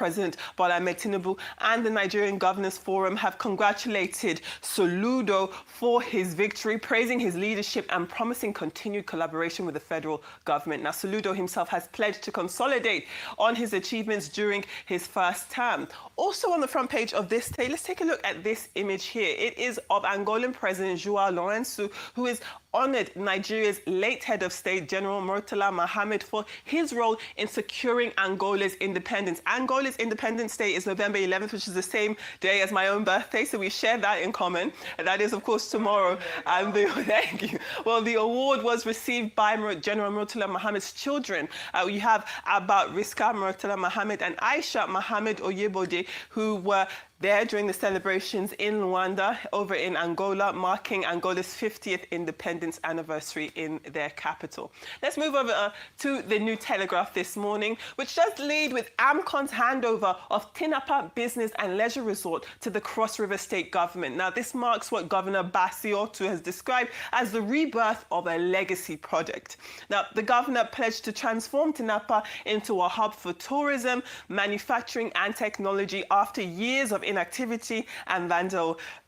Bola Ahmed Tinubu, and the Nigerian Governors Forum have congratulated Soludo for his victory, praising his leadership and promising continued collaboration with the federal government. Now, Soludo himself has pledged to consolidate on his achievements during his first term. Also on the front page of This Day, let's take a look at this image here. It is of Angolan President João Lourenço, who is honored Nigeria's late head of state, General Murtala Mohammed, for his role in securing Angola's independence. Angola's Independence Day is November 11th, which is the same day as my own birthday, so we share that in common. And that is, of course, tomorrow. And thank you. Well, the award was received by General Murtala Mohammed's children. You have Abba Riska Murtala Mohammed and Aisha Mohammed Oyebode, who were there during the celebrations in Luanda, over in Angola, marking Angola's 50th independence anniversary in their capital. Let's move over to the New Telegraph this morning, which does lead with AMCON's handover of Tinapa Business and Leisure Resort to the Cross River State government. Now, this marks what Governor Basiotu has described as the rebirth of a legacy project. Now, the governor pledged to transform Tinapa into a hub for tourism, manufacturing and technology after years of inactivity and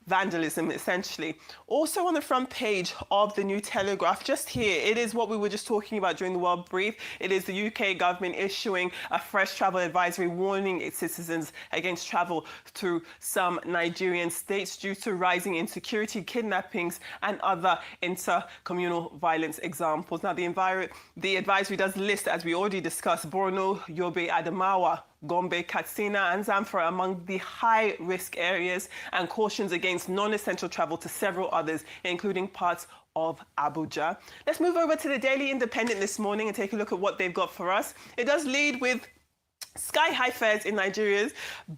vandalism, essentially. Also on the front page of the New Telegraph, just here, it is what we were just talking about during the World Brief. It is the UK government issuing a fresh travel advisory warning its citizens against travel through some Nigerian states due to rising insecurity, kidnappings, and other inter-communal violence examples. Now, the advisory does list, as we already discussed, Borno, Yobe, Adamawa, Gombe, Katsina, and Zamfara among the high-risk areas, and cautions against non-essential travel to several others, including parts of Abuja. Let's move over to the Daily Independent this morning and take a look at what they've got for us. It does lead with sky-high fares in Nigeria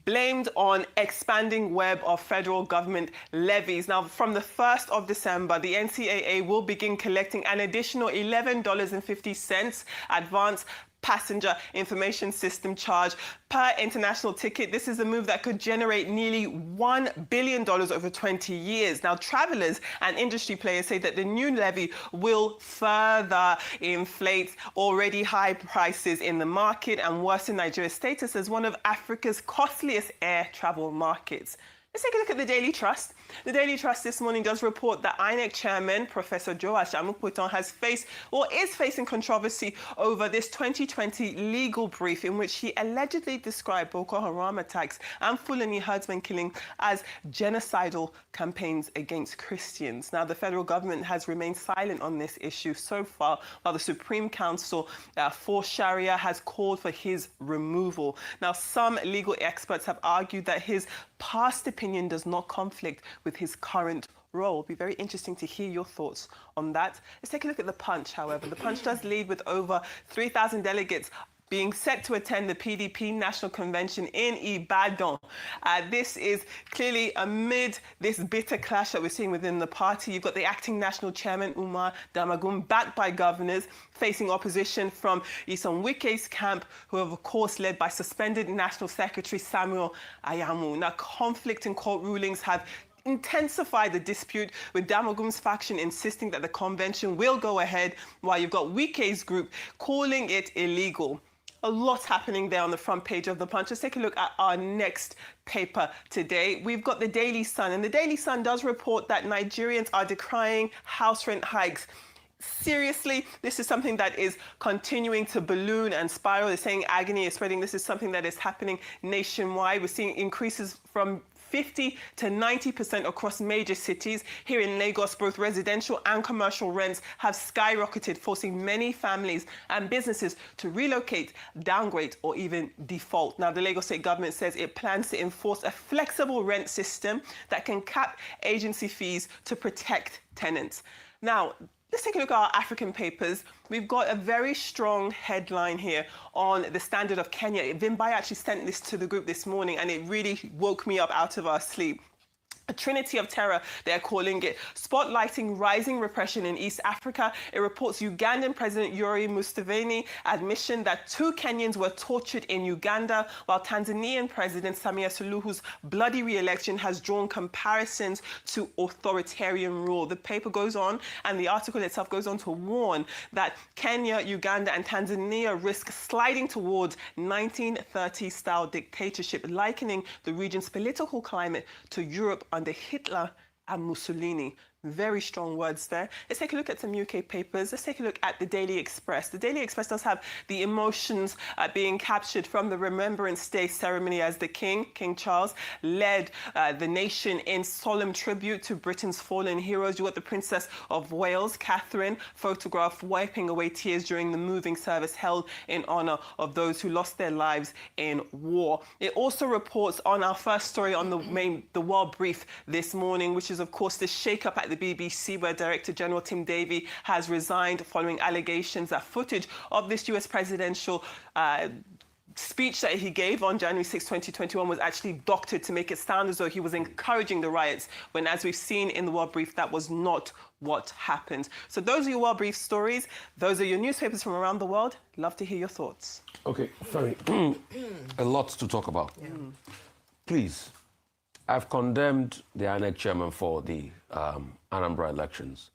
blamed on expanding web of federal government levies. Now, from the 1st of December, the NCAA will begin collecting an additional $11.50 advance passenger information system charge per international ticket. This is a move that could generate nearly $1 billion over 20 years. Now, travelers and industry players say that the new levy will further inflate already high prices in the market and worsen Nigeria's status as one of Africa's costliest air travel markets. Let's take a look at the Daily Trust. The Daily Trust this morning does report that INEC chairman, Professor Joash Amukutan, has faced or is facing controversy over this 2020 legal brief in which he allegedly described Boko Haram attacks and Fulani herdsmen killing as genocidal campaigns against Christians. Now, the federal government has remained silent on this issue so far, while the Supreme Council for Sharia has called for his removal. Now, some legal experts have argued that his past opinion does not conflict with his current role. It'll be very interesting to hear your thoughts on that. Let's take a look at the Punch, however. The Punch does lead with over 3,000 delegates being set to attend the PDP National Convention in Ibadan. This is clearly amid this bitter clash that we're seeing within the party. You've got the acting national chairman, Umar Damagum, backed by governors, facing opposition from Isom Wike's camp, who are, of course, led by suspended National Secretary Samuel Ayamu. Now, conflict and court rulings have intensify the dispute, with Damagum's faction insisting that the convention will go ahead, while you've got Wike's group calling it illegal. A lot happening there on the front page of the Punch. Let's take a look at our next paper today. We've got the Daily Sun, and the Daily Sun does report that Nigerians are decrying house rent hikes. Seriously, this is something that is continuing to balloon and spiral. They're saying agony is spreading. This is something that is happening nationwide. We're seeing increases from 50 to 90% across major cities. Here in Lagos, both residential and commercial rents have skyrocketed, forcing many families and businesses to relocate, downgrade, or even default. Now, the Lagos State government says it plans to enforce a flexible rent system that can cap agency fees to protect tenants. Now, let's take a look at our African papers. We've got a very strong headline here on the standard of Kenya. Vimbai actually sent this to the group this morning, and it really woke me up out of our sleep. A trinity of terror, they're calling it, spotlighting rising repression in East Africa. It reports Ugandan President Yoweri Museveni admission that 2 Kenyans were tortured in Uganda, while Tanzanian President Samia Suluhu's bloody re-election has drawn comparisons to authoritarian rule. The paper goes on, and the article itself goes on to warn that Kenya, Uganda, and Tanzania risk sliding towards 1930-style dictatorship, likening the region's political climate to Europe under Hitler and Mussolini. Very strong words there. Let's take a look at some UK papers. Let's take a look at the Daily Express. The Daily Express does have the emotions being captured from the Remembrance Day ceremony as the King Charles, led the nation in solemn tribute to Britain's fallen heroes. You got the Princess of Wales, Catherine, photographed wiping away tears during the moving service held in honour of those who lost their lives in war. It also reports on our first story on the World Brief this morning, which is, of course, the shake-up at the BBC, where Director General Tim Davie has resigned following allegations that footage of this US presidential speech that he gave on January 6, 2021 was actually doctored to make it sound as though he was encouraging the riots, when, as we've seen in the World Brief, that was not what happened. So those are your World Brief stories. Those are your newspapers from around the world. Love to hear your thoughts. Okay, sorry. A lot to talk about. Yeah. Please, I've condemned the INEC chairman for the Anambra elections.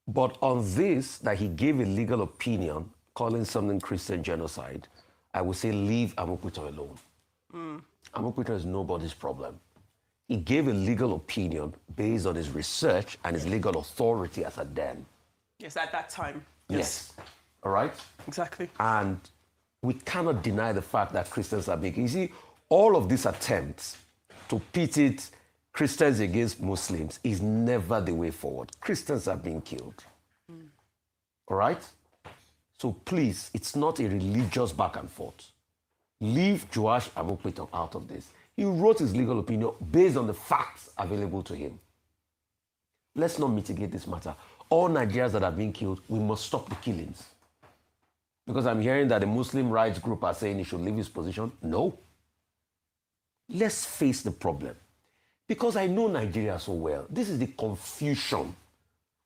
But on this, that he gave a legal opinion calling something Christian genocide, I would say leave Amukutan alone. Amukutan is nobody's problem. He gave a legal opinion based on his research and his legal authority as at then. Yes, at that time. Yes. All right? Exactly. And we cannot deny the fact that Christians are big. You see, all of these attempts to pit it Christians against Muslims is never the way forward. Christians are being killed. All right? So please, it's not a religious back and forth. Leave Joash Amokpetom out of this. He wrote his legal opinion based on the facts available to him. Let's not mitigate this matter. All Nigerians that have been killed, we must stop the killings. Because I'm hearing that the Muslim rights group are saying he should leave his position. No. Let's face the problem. Because I know Nigeria so well. This is the confusion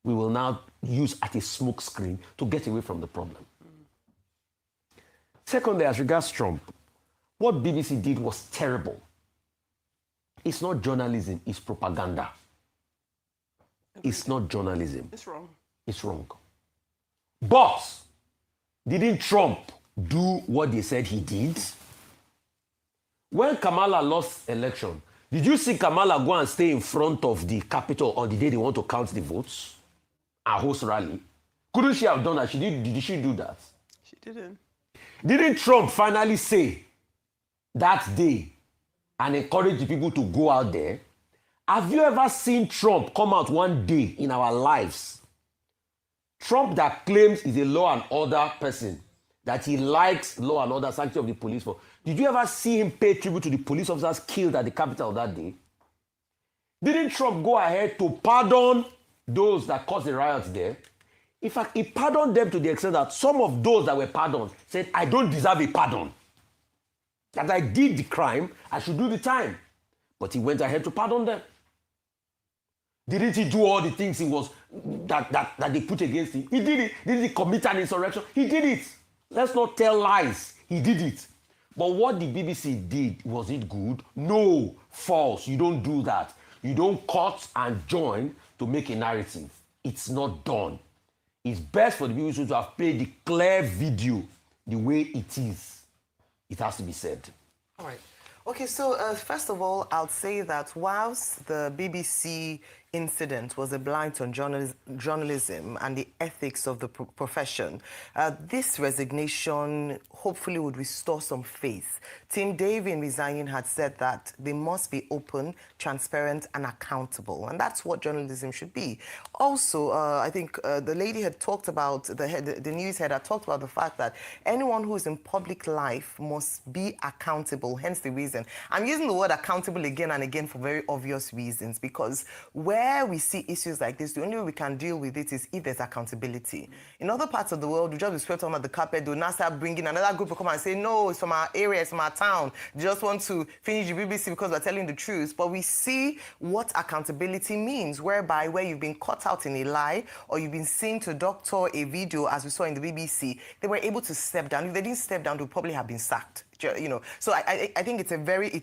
we will now use at a smoke screen to get away from the problem. Secondly, as regards Trump, what BBC did was terrible. It's not journalism, it's propaganda. It's not journalism. It's wrong. It's wrong. But didn't Trump do what they said he did? When Kamala lost election, did you see Kamala go and stay in front of the Capitol on the day they want to count the votes and host rally? Couldn't she have done that? Did she do that? She didn't. Didn't Trump finally say that day and encourage the people to go out there? Have you ever seen Trump come out one day in our lives? Trump that claims he's a law and order person, that he likes law and order, sanctity of the police for. Did you ever see him pay tribute to the police officers killed at the Capitol that day? Didn't Trump go ahead to pardon those that caused the riots there? In fact, he pardoned them to the extent that some of those that were pardoned said, I don't deserve a pardon. That I did the crime, I should do the time. But he went ahead to pardon them. Didn't he do all the things he was that they put against him? He did it. Didn't he commit an insurrection? He did it. Let's not tell lies. He did it. But what the BBC did, was it good? No, false. You don't do that. You don't cut and join to make a narrative. It's not done. It's best for the BBC to have played the clear video the way it is. It has to be said. All right. Okay, so first of all, I'll say that whilst the BBC incident was a blight on journalism and the ethics of the profession, this resignation hopefully would restore some faith. Tim Davie, in resigning, had said that they must be open, transparent, and accountable, and that's what journalism should be. Also, I think the lady had talked about, the news head had talked about the fact that anyone who is in public life must be accountable, hence the reason. I'm using the word accountable again and again for very obvious reasons, because where we see issues like this, the only way we can deal with it is if there's accountability. In other parts of the world, we just be swept under the carpet, they'll now start bringing another group to come and say, no, it's from our area, it's from our town. They just want to finish the BBC because we're telling the truth. But we see what accountability means, whereby where you've been caught out in a lie or you've been seen to doctor a video, as we saw in the BBC, they were able to step down. If they didn't step down, they would probably have been sacked. You know, so I think it's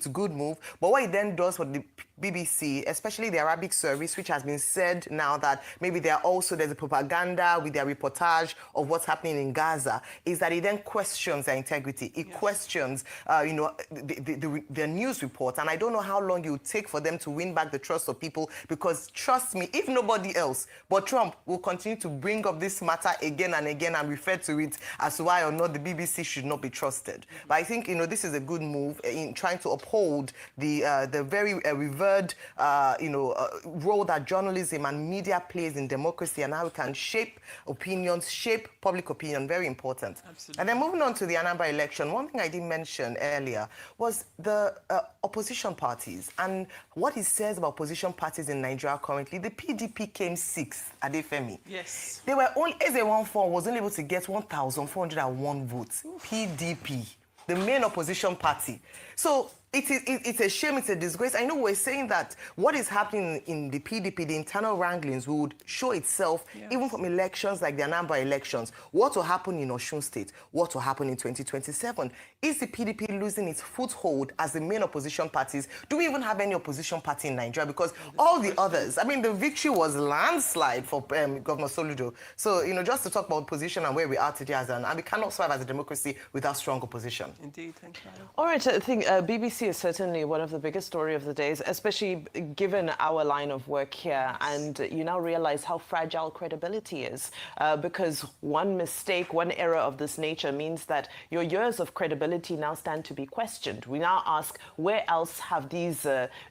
a good move. But what it then does for the BBC, especially the Arabic service, which has been said now that maybe there's a propaganda with their reportage of what's happening in Gaza, is that it then questions their integrity. It questions, the news report. And I don't know how long it will take for them to win back the trust of people, because trust me, if nobody else, but Trump will continue to bring up this matter again and again and refer to it as to why or not the BBC should not be trusted. But I think, this is a good move in trying to uphold the very revered, role that journalism and media plays in democracy, and how it can shape opinions, shape public opinion. Very important. Absolutely. And then moving on to the Anambra election, one thing I didn't mention earlier was the opposition parties and what it says about opposition parties in Nigeria currently. The PDP came 6th at FME. Yes. They were only, Eze-Nwafor was only able to get 1,401 votes. PDP. The main opposition party. So it's a shame, it's a disgrace. I know we're saying that what is happening in the PDP, the internal wranglings, would show itself even from elections like the Anambra elections. What will happen in Osun State? What will happen in 2027? Is the PDP losing its foothold as the main opposition parties? Do we even have any opposition party in Nigeria? Because all the others, I mean, the victory was landslide for Governor Soludo. So, just to talk about opposition and where we are today and we cannot survive as a democracy without strong opposition. Indeed, thank you. All right, I think BBC BBC is certainly one of the biggest story of the days, especially given our line of work here. And you now realize how fragile credibility is, because one mistake, one error of this nature means that your years of credibility now stand to be questioned. We now ask, where else have these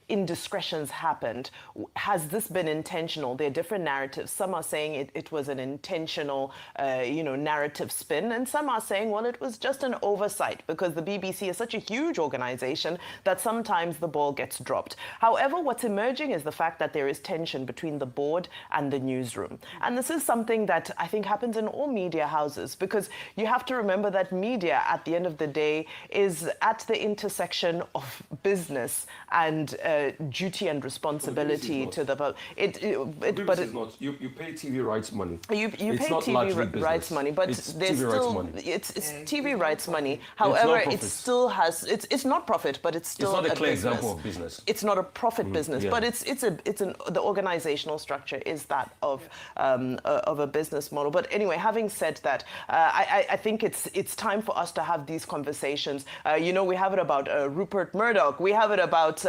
indiscretions happened? Has this been intentional? There are different narratives. Some are saying it was an intentional, narrative spin, and some are saying, well, it was just an oversight, because the BBC is such a huge organization that sometimes the ball gets dropped. However, what's emerging is the fact that there is tension between the board and the newsroom. And this is something that I think happens in all media houses, because you have to remember that media, at the end of the day, is at the intersection of business and duty and responsibility to the public. You pay TV rights money. You pay TV rights money, but it's TV rights money. However, it still has it's not profit, but it's still not a clear business. example of business. It's not a profit business, but the organizational structure is that of a business model. But anyway, having said that, I think it's time for us to have these conversations. We have it about Rupert Murdoch. We have it about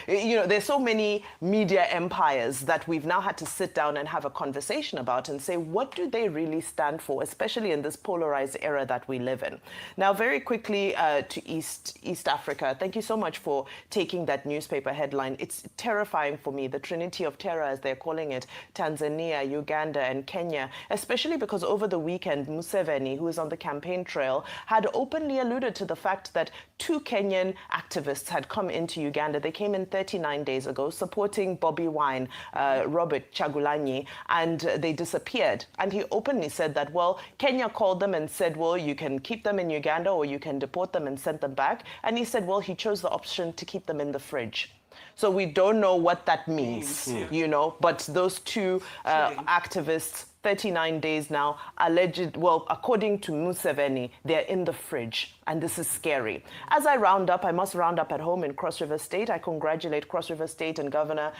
there's so many media empires that we've now had to sit down and have a conversation about and say, what do they really stand for, especially in this polarized era that we live in. Now, very quickly to East Africa. Thank you so much for taking that newspaper headline. It's terrifying for me, the trinity of terror, as they're calling it, Tanzania, Uganda, and Kenya, especially because over the weekend, Museveni, who is on the campaign trail, had openly alluded to the fact that 2 Kenyan activists had come into Uganda. They came in 39 days ago, supporting Bobby Wine, Robert Chagulanyi, and they disappeared. And he openly said that, well, Kenya called them and said, well, you can keep them in Uganda or you can deport them and send them back. And he said, well, he chose the option to keep them in the fridge. So we don't know what that means, but those 2 activists, 39 days now, according to Museveni, they're in the fridge, and this is scary. As I must round up at home in Cross River State. I congratulate Cross River State and Governor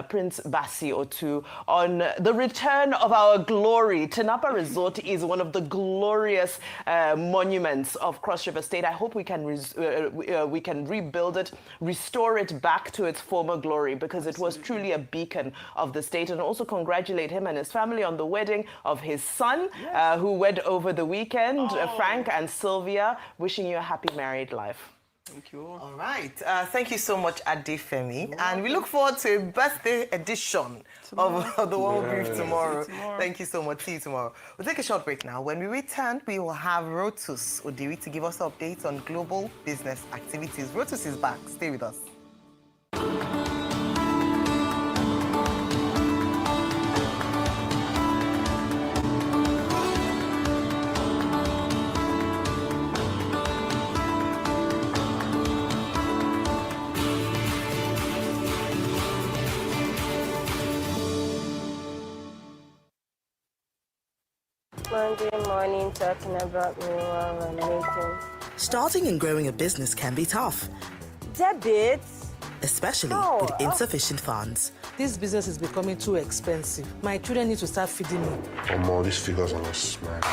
Prince Bassi Otu on the return of our glory. Tinapa Resort is one of the glorious monuments of Cross River State. I hope we can rebuild it, restore it back to its former glory, because it was truly a beacon of the state. And also congratulate him and his family on the wedding of his son, who wed over the weekend, Frank and Sylvia. Wishing you a happy married life. Thank you. All right. Thank you so much, Adefemi. And we look forward to a birthday edition of the World Brief tomorrow. Thank you so much. See you tomorrow. We'll take a short break now. When we return, we will have Rotus Odiri to give us updates on global business activities. Rotus is back. Stay with us. Monday morning talking about me while I'm making. Starting and growing a business can be tough. Debits? Especially with insufficient funds. This business is becoming too expensive. My children need to start feeding me. These figures are not smart.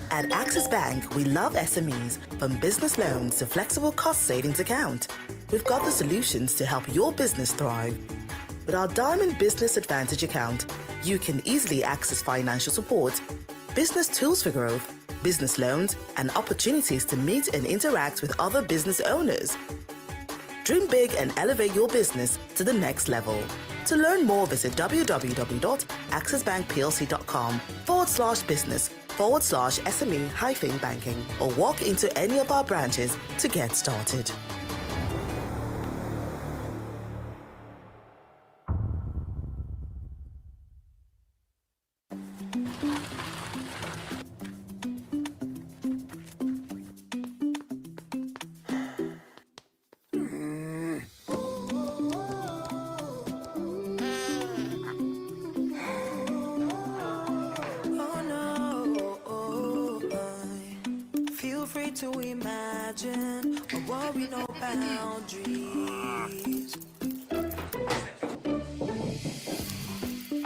At Access Bank, we love SMEs, from business loans to flexible cost savings account. We've got the solutions to help your business thrive. With our Diamond Business Advantage account, you can easily access financial support, business tools for growth, business loans, and opportunities to meet and interact with other business owners. Dream big and elevate your business to the next level. To learn more, visit www.accessbankplc.com/business/SME-banking or walk into any of our branches to get started. To imagine a world with no boundaries.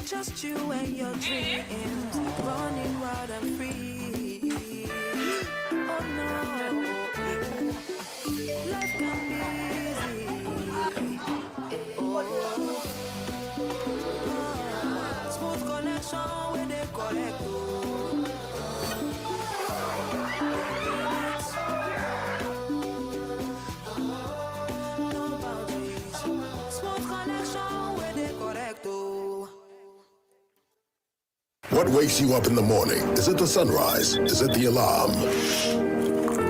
Just you and your dreams, running wild and free. Oh no, life can be easy. What wakes you up in the morning? Is it the sunrise? Is it the alarm?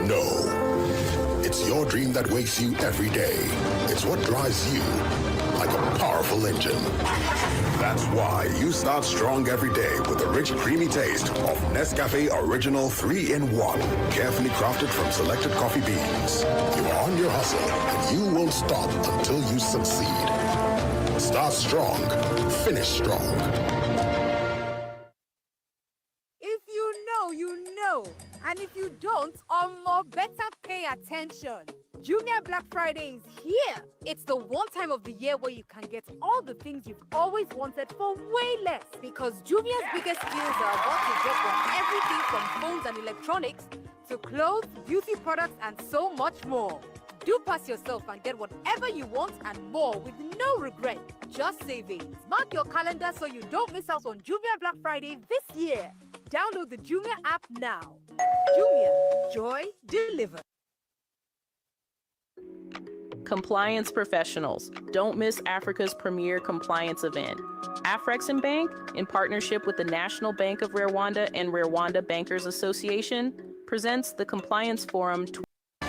No. It's your dream that wakes you every day. It's what drives you like a powerful engine. That's why you start strong every day with the rich, creamy taste of Nescafe Original 3-in-1. Carefully crafted from selected coffee beans. You are on your hustle, and you won't stop until you succeed. Start strong. Finish strong. If you know, you know. And if you don't, better pay attention. Jumia Black Friday is here. It's the one time of the year where you can get all the things you've always wanted for way less. Because Jumia's biggest deals are about to drop on everything from phones and electronics to clothes, beauty products, and so much more. Do pass yourself and get whatever you want and more with no regret. Just savings. Mark your calendar so you don't miss out on Jumia Black Friday this year. Download the Jumia app now. Jumia, joy delivered. Compliance professionals, don't miss Africa's premier compliance event. Afrexim Bank, in partnership with the National Bank of Rwanda and Rwanda Bankers Association, presents the Compliance Forum.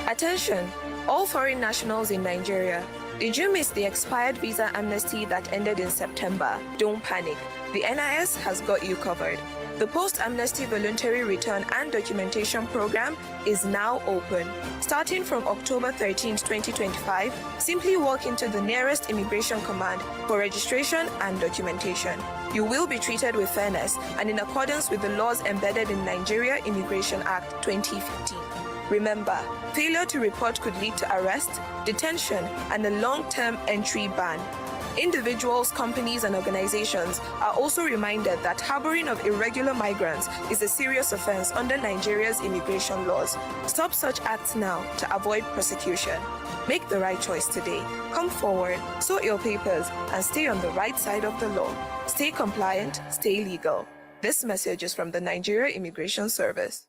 Attention, all foreign nationals in Nigeria. Did you miss the expired visa amnesty that ended in September? Don't panic. The NIS has got you covered. The Post-Amnesty Voluntary Return and Documentation Program is now open. Starting from October 13, 2025, simply walk into the nearest immigration command for registration and documentation. You will be treated with fairness and in accordance with the laws embedded in Nigeria Immigration Act 2015. Remember, failure to report could lead to arrest, detention, and a long-term entry ban. Individuals, companies, and organizations are also reminded that harboring of irregular migrants is a serious offense under Nigeria's immigration laws. Stop such acts now to avoid prosecution. Make the right choice today. Come forward, sort your papers, and stay on the right side of the law. Stay compliant, stay legal. This message is from the Nigeria Immigration Service.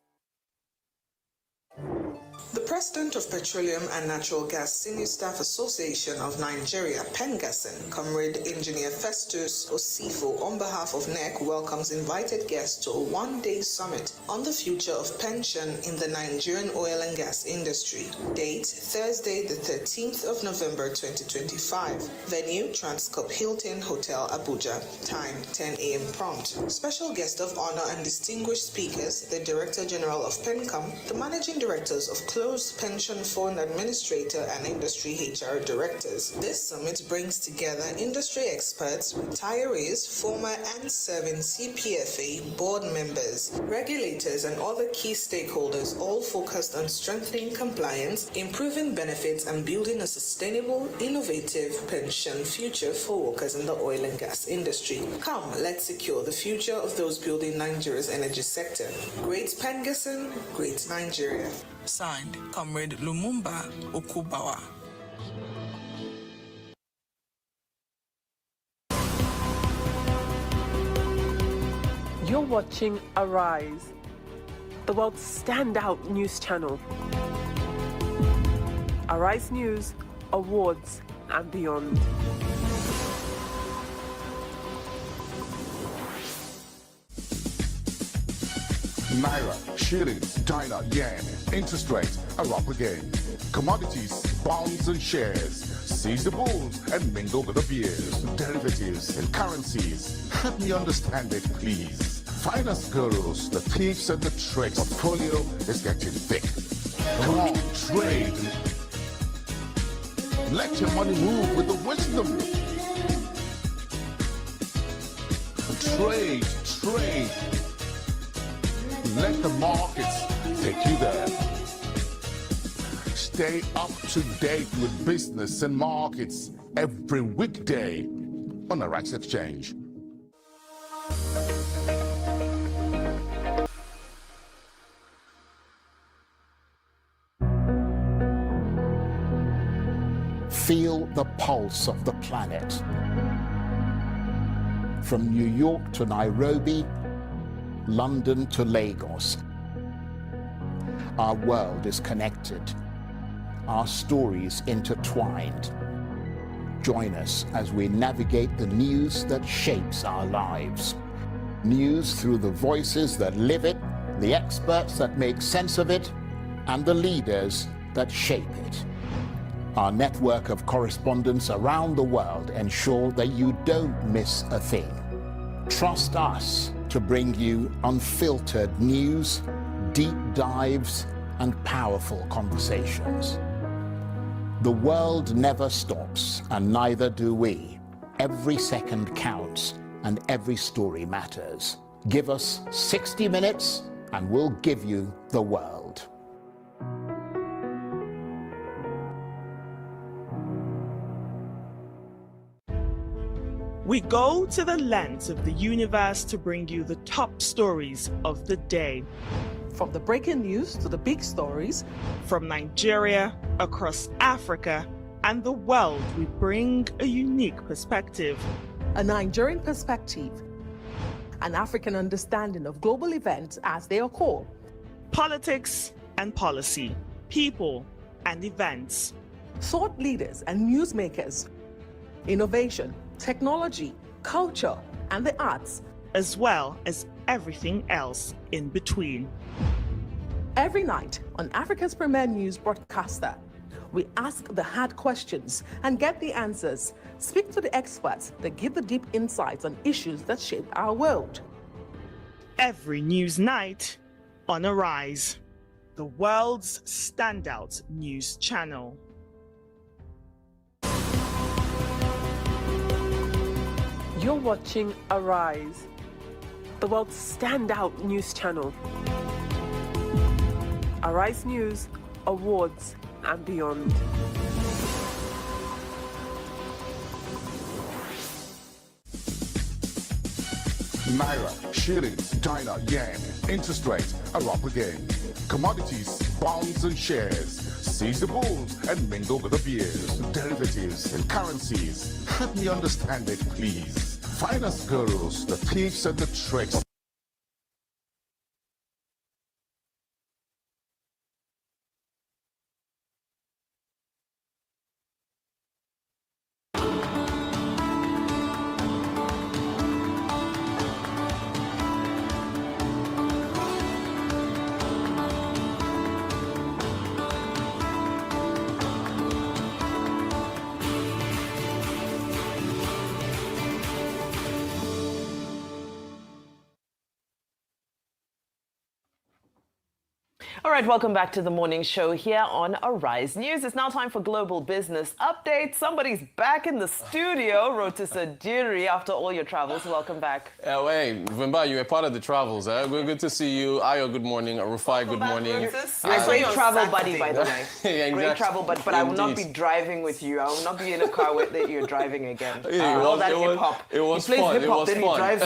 The President of Petroleum and Natural Gas Senior Staff Association of Nigeria, PENGASN, Comrade Engineer Festus Osifo, on behalf of NEC, welcomes invited guests to a one-day summit on the future of pension in the Nigerian oil and gas industry. Date, Thursday, the 13th of November, 2025. Venue, Transcorp Hilton Hotel, Abuja. Time, 10 a.m. prompt. Special guest of honor and distinguished speakers, the Director General of PENCOM, the Managing Directors of Closed Pension Fund Administrator and Industry HR Directors. This summit brings together industry experts, retirees, former and serving CPFA board members, regulators, and other key stakeholders, all focused on strengthening compliance, improving benefits, and building a sustainable, innovative pension future for workers in the oil and gas industry. Come, let's secure the future of those building Nigeria's energy sector. Great PENGASN, great Nigeria. Signed, Comrade Lumumba Okubawa. You're watching Arise, the world's standout news channel. Arise News, awards and beyond. Naira, shillings, China, yen, interest rates are up again. Commodities, bonds and shares. Seize the bulls and mingle with the beers, derivatives and currencies. Help me understand it, please. Finance gurus, the tips and the tricks. Portfolio is getting thick. Come on, trade. Let your money move with the wisdom. Trade, trade. Let the markets take you there. Stay up to date with business and markets every weekday on the Rice Exchange. Feel the pulse of the planet. From New York to Nairobi, London to Lagos. Our world is connected. Our stories intertwined. Join us as we navigate the news that shapes our lives. News through the voices that live it, the experts that make sense of it, and the leaders that shape it. Our network of correspondents around the world ensure that you don't miss a thing. Trust us to bring you unfiltered news, deep dives, and powerful conversations. The world never stops, and neither do we. Every second counts, and every story matters. Give us 60 minutes, and we'll give you the world. We go to the lengths of the universe to bring you the top stories of the day. From the breaking news to the big stories, from Nigeria, across Africa, and the world, we bring a unique perspective. A Nigerian perspective, an African understanding of global events as they occur. Politics and policy, people and events. Thought leaders and newsmakers, innovation, technology, culture, and the arts, as well as everything else in between. Every night on Africa's premier news broadcaster, we ask the hard questions and get the answers. Speak to the experts that give the deep insights on issues that shape our world. Every news night on Arise, the world's standout news channel. You're watching Arise, the world's standout news channel. Arise News, awards, and beyond. Naira, shillings, China, yen, interest rates are up again. Commodities, bonds and shares. Seize the bulls and mingle with the beers, derivatives and currencies. Help me understand it, please. Finance gurus, the thieves and the tricks. All right, welcome back to the morning show here on Arise News. It's now time for Global Business Update. Somebody's back in the studio. Rotisa Diri, after all your travels, welcome back. Wait, Vimba, you were part of the travels, eh? Good to see you. Ayo, good morning. Rufai, good morning. You're a great travel buddy, by the way. Yeah, exactly. Great travel buddy, but I will not be driving with you. I will not be in a car that you're driving again. All that hip-hop. It was he plays fun. hip-hop, It was then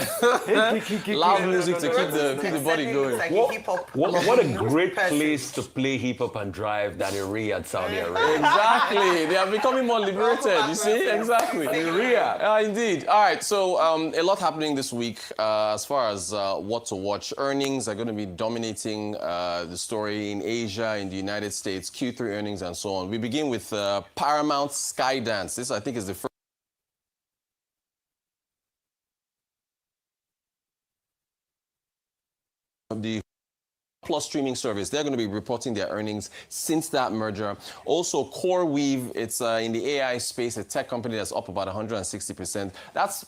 fun. he drives. Loud music to keep the body going. What a great place to play hip hop and drive than in Riyadh, Saudi Arabia. Exactly. They are becoming more liberated, you see? Exactly. In Riyadh. Indeed. All right, so a lot happening this week as far as what to watch. Earnings are going to be dominating the story in Asia, in the United States, Q3 earnings and so on. We begin with Paramount Skydance. This, I think, is the first the Plus streaming service. They're going to be reporting their earnings since that merger. Also, CoreWeave, it's in the AI space, a tech company that's up about 160%. That's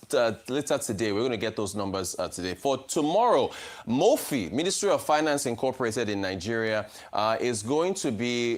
later today. We're going to get those numbers today. For tomorrow, MOFI, Ministry of Finance Incorporated in Nigeria, is going to be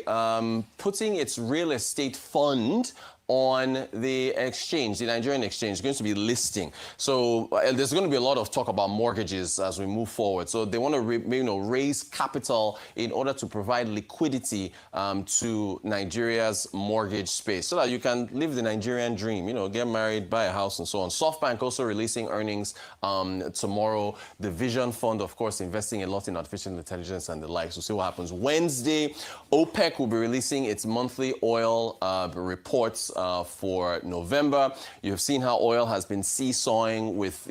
putting its real estate fund on the exchange, the Nigerian exchange. It's going to be listing. So there's going to be a lot of talk about mortgages as we move forward. So they want to raise capital in order to provide liquidity to Nigeria's mortgage space so that you can live the Nigerian dream, get married, buy a house and so on. SoftBank also releasing earnings tomorrow. The Vision Fund, of course, investing a lot in artificial intelligence and the like. So see what happens. Wednesday, OPEC will be releasing its monthly oil reports for November. You've seen how oil has been seesawing with,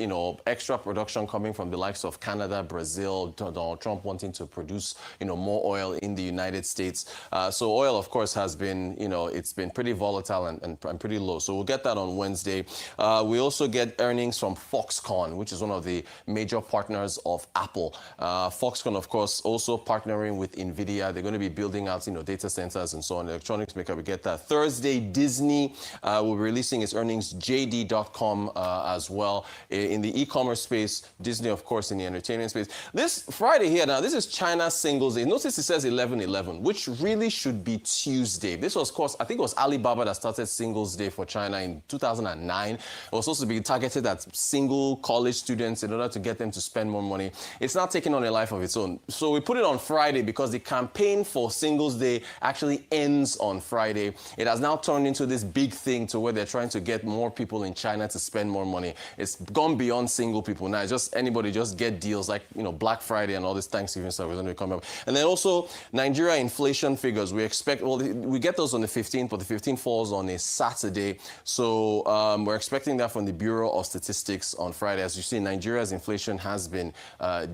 extra production coming from the likes of Canada, Brazil, Donald Trump wanting to produce, more oil in the United States. So oil, of course, has been, it's been pretty volatile and pretty low. So we'll get that on Wednesday. We also get earnings from Foxconn, which is one of the major partners of Apple. Foxconn, of course, also partnering with NVIDIA. They're going to be building out, data centers and so on. Electronics maker, we get that. Thursday, Disney will be releasing its earnings, JD.com as well. In the e-commerce space, Disney, of course, in the entertainment space. This Friday here now, this is China Singles Day. Notice it says 11/11, which really should be Tuesday. This was, of course, I think it was Alibaba that started Singles Day for China in 2009. It was supposed to be targeted at single college students in order to get them to spend more money. It's now taking on a life of its own. So we put it on Friday because the campaign for Singles Day actually ends on Friday. It has now turned into this big thing to where they're trying to get more people in China to spend more money. It's gone beyond single people now. It's just anybody just get deals like, Black Friday and all this Thanksgiving stuff is going to come up. And then also Nigeria inflation figures. We expect, we get those on the 15th, but the 15th falls on a Saturday. So we're expecting that from the Bureau of Statistics on Friday. As you see, Nigeria's inflation has been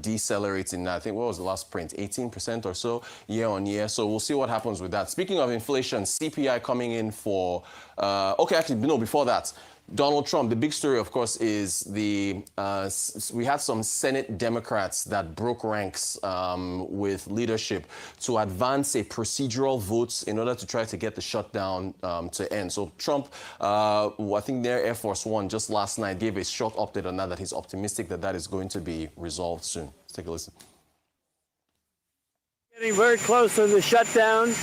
decelerating now. I think, what was the last print? 18% or so year on year. So we'll see what happens with that. Speaking of inflation, CPI coming in for, before that, Donald Trump, the big story, of course, is we had some Senate Democrats that broke ranks with leadership to advance a procedural vote in order to try to get the shutdown to end. So Trump, I think their Air Force One just last night gave a short update on that he's optimistic that is going to be resolved soon. Let's take a listen. Getting very close to the shutdown.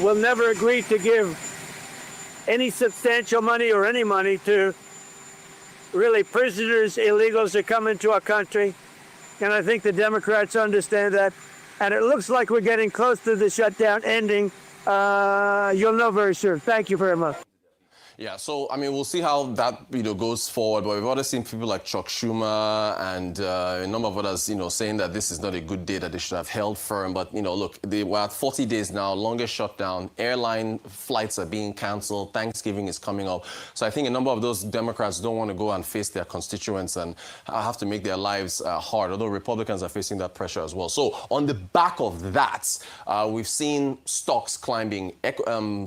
We'll never agree to give any substantial money or any money to really prisoners, illegals that come into our country. And I think the Democrats understand that. And it looks like we're getting close to the shutdown ending. You'll know very soon. Thank you very much. Yeah, so, we'll see how that, goes forward. But we've already seen people like Chuck Schumer and a number of others, saying that this is not a good day, that they should have held firm. But, look, we're at 40 days now, longest shutdown. Airline flights are being canceled. Thanksgiving is coming up. So I think a number of those Democrats don't want to go and face their constituents and have to make their lives hard, although Republicans are facing that pressure as well. So on the back of that, we've seen stocks climbing.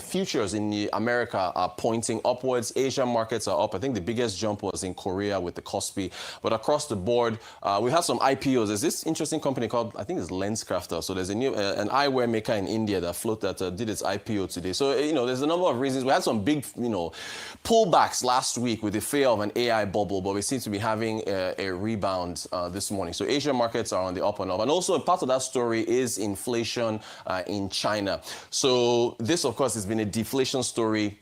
Futures in America are pointing upwards. Asian markets are up. I think the biggest jump was in Korea with the Kospi. But across the board, we have some IPOs. There's this interesting company called, I think it's LensCrafter. So there's a new, an eyewear maker in India that did its IPO today. So, there's a number of reasons. We had some big, pullbacks last week with the fear of an AI bubble, but we seem to be having a rebound this morning. So Asian markets are on the up and up. And also part of that story is inflation in China. So this, of course, has been a deflation story.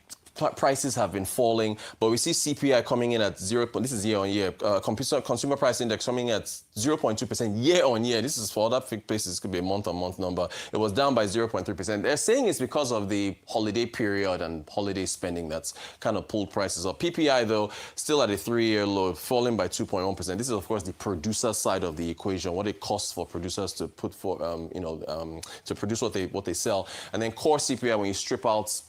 Prices have been falling, but we see CPI coming in at 0. This is year on year. Consumer price index coming at 0.2% year on year. This is for other fake places. This could be a month-on-month number. It was down by 0.3%. They're saying it's because of the holiday period and holiday spending that's kind of pulled prices up. PPI, though, still at a 3-year low, falling by 2.1%. This is, of course, the producer side of the equation. What it costs for producers to put for, to produce what they sell, and then core CPI when you strip out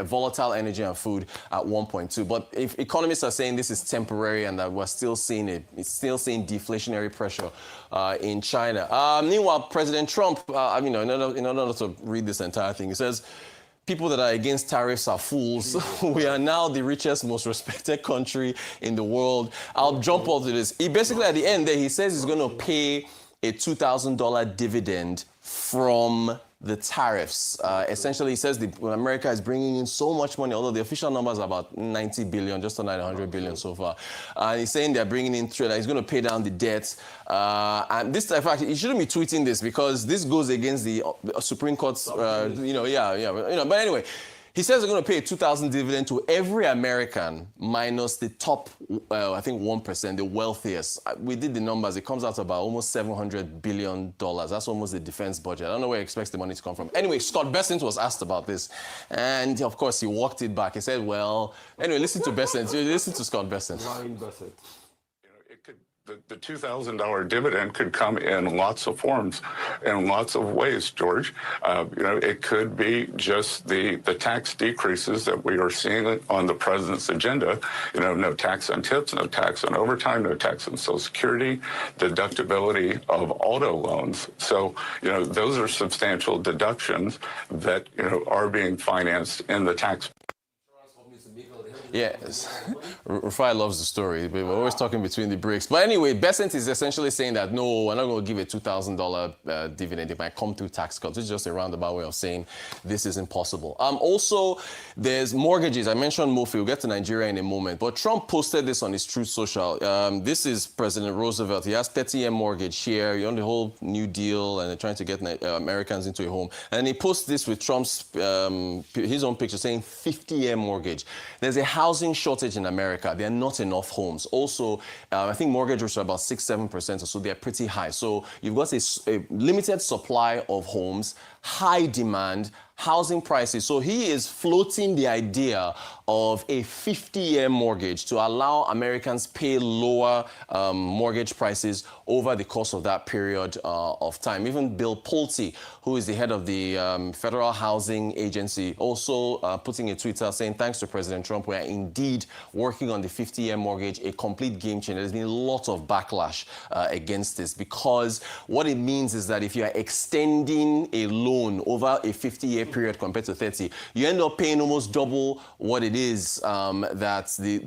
volatile energy and food at 1.2. But if economists are saying this is temporary and that we're still seeing deflationary pressure in China. Meanwhile, President Trump, in order to read this entire thing, he says, people that are against tariffs are fools. We are now the richest, most respected country in the world. I'll jump off to this. He basically, at the end there, he says he's going to pay a $2,000 dividend from the tariffs. Essentially, he says America is bringing in so much money, although the official number is about 90 billion, just under 100 billion so far. And he's saying they're bringing in that he's going to pay down the debt. And this, in fact, he shouldn't be tweeting this because this goes against the Supreme Court's, But anyway, he says they're going to pay a $2,000 dividend to every American minus the top, I think 1%, the wealthiest. We did the numbers. It comes out to about almost $700 billion. That's almost the defense budget. I don't know where he expects the money to come from. Anyway, Scott Bessent was asked about this. And, of course, he walked it back. He said, well, anyway, listen to Bessent. Listen to Scott Bessent. Ryan Bessent. The $2,000 dividend could come in lots of forms, in lots of ways, George. It could be just the tax decreases that we are seeing on the president's agenda. No tax on tips, no tax on overtime, no tax on Social Security, deductibility of auto loans. So, those are substantial deductions that, are being financed in the tax. Yes, Rufai loves the story, but we're always talking between the breaks. But anyway, Besant is essentially saying that, no, we're not going to give a $2,000 dividend. It might come through tax cuts. It's just a roundabout way of saying this is impossible. Also, there's mortgages. I mentioned Mofi. We'll get to Nigeria in a moment. But Trump posted this on his Truth Social. This is President Roosevelt. He has 30-year mortgage here. You're on the whole New Deal, and they're trying to get Americans into a home. And he posts this with Trump's, his own picture saying 50-year mortgage. There's a housing shortage in America. There are not enough homes. Also, I think mortgage rates are about 6-7% or so. They're pretty high. So you've got a limited supply of homes, high demand, housing prices. So he is floating the idea of a 50-year mortgage to allow Americans pay lower mortgage prices over the course of that period of time. Even Bill Pulte, who is the head of the Federal Housing Agency, also putting a Twitter saying, thanks to President Trump, we are indeed working on the 50-year mortgage, a complete game changer. There's been a lot of backlash against this, because what it means is that if you are extending a loan over a 50-year period compared to 30, you end up paying almost double what it is that the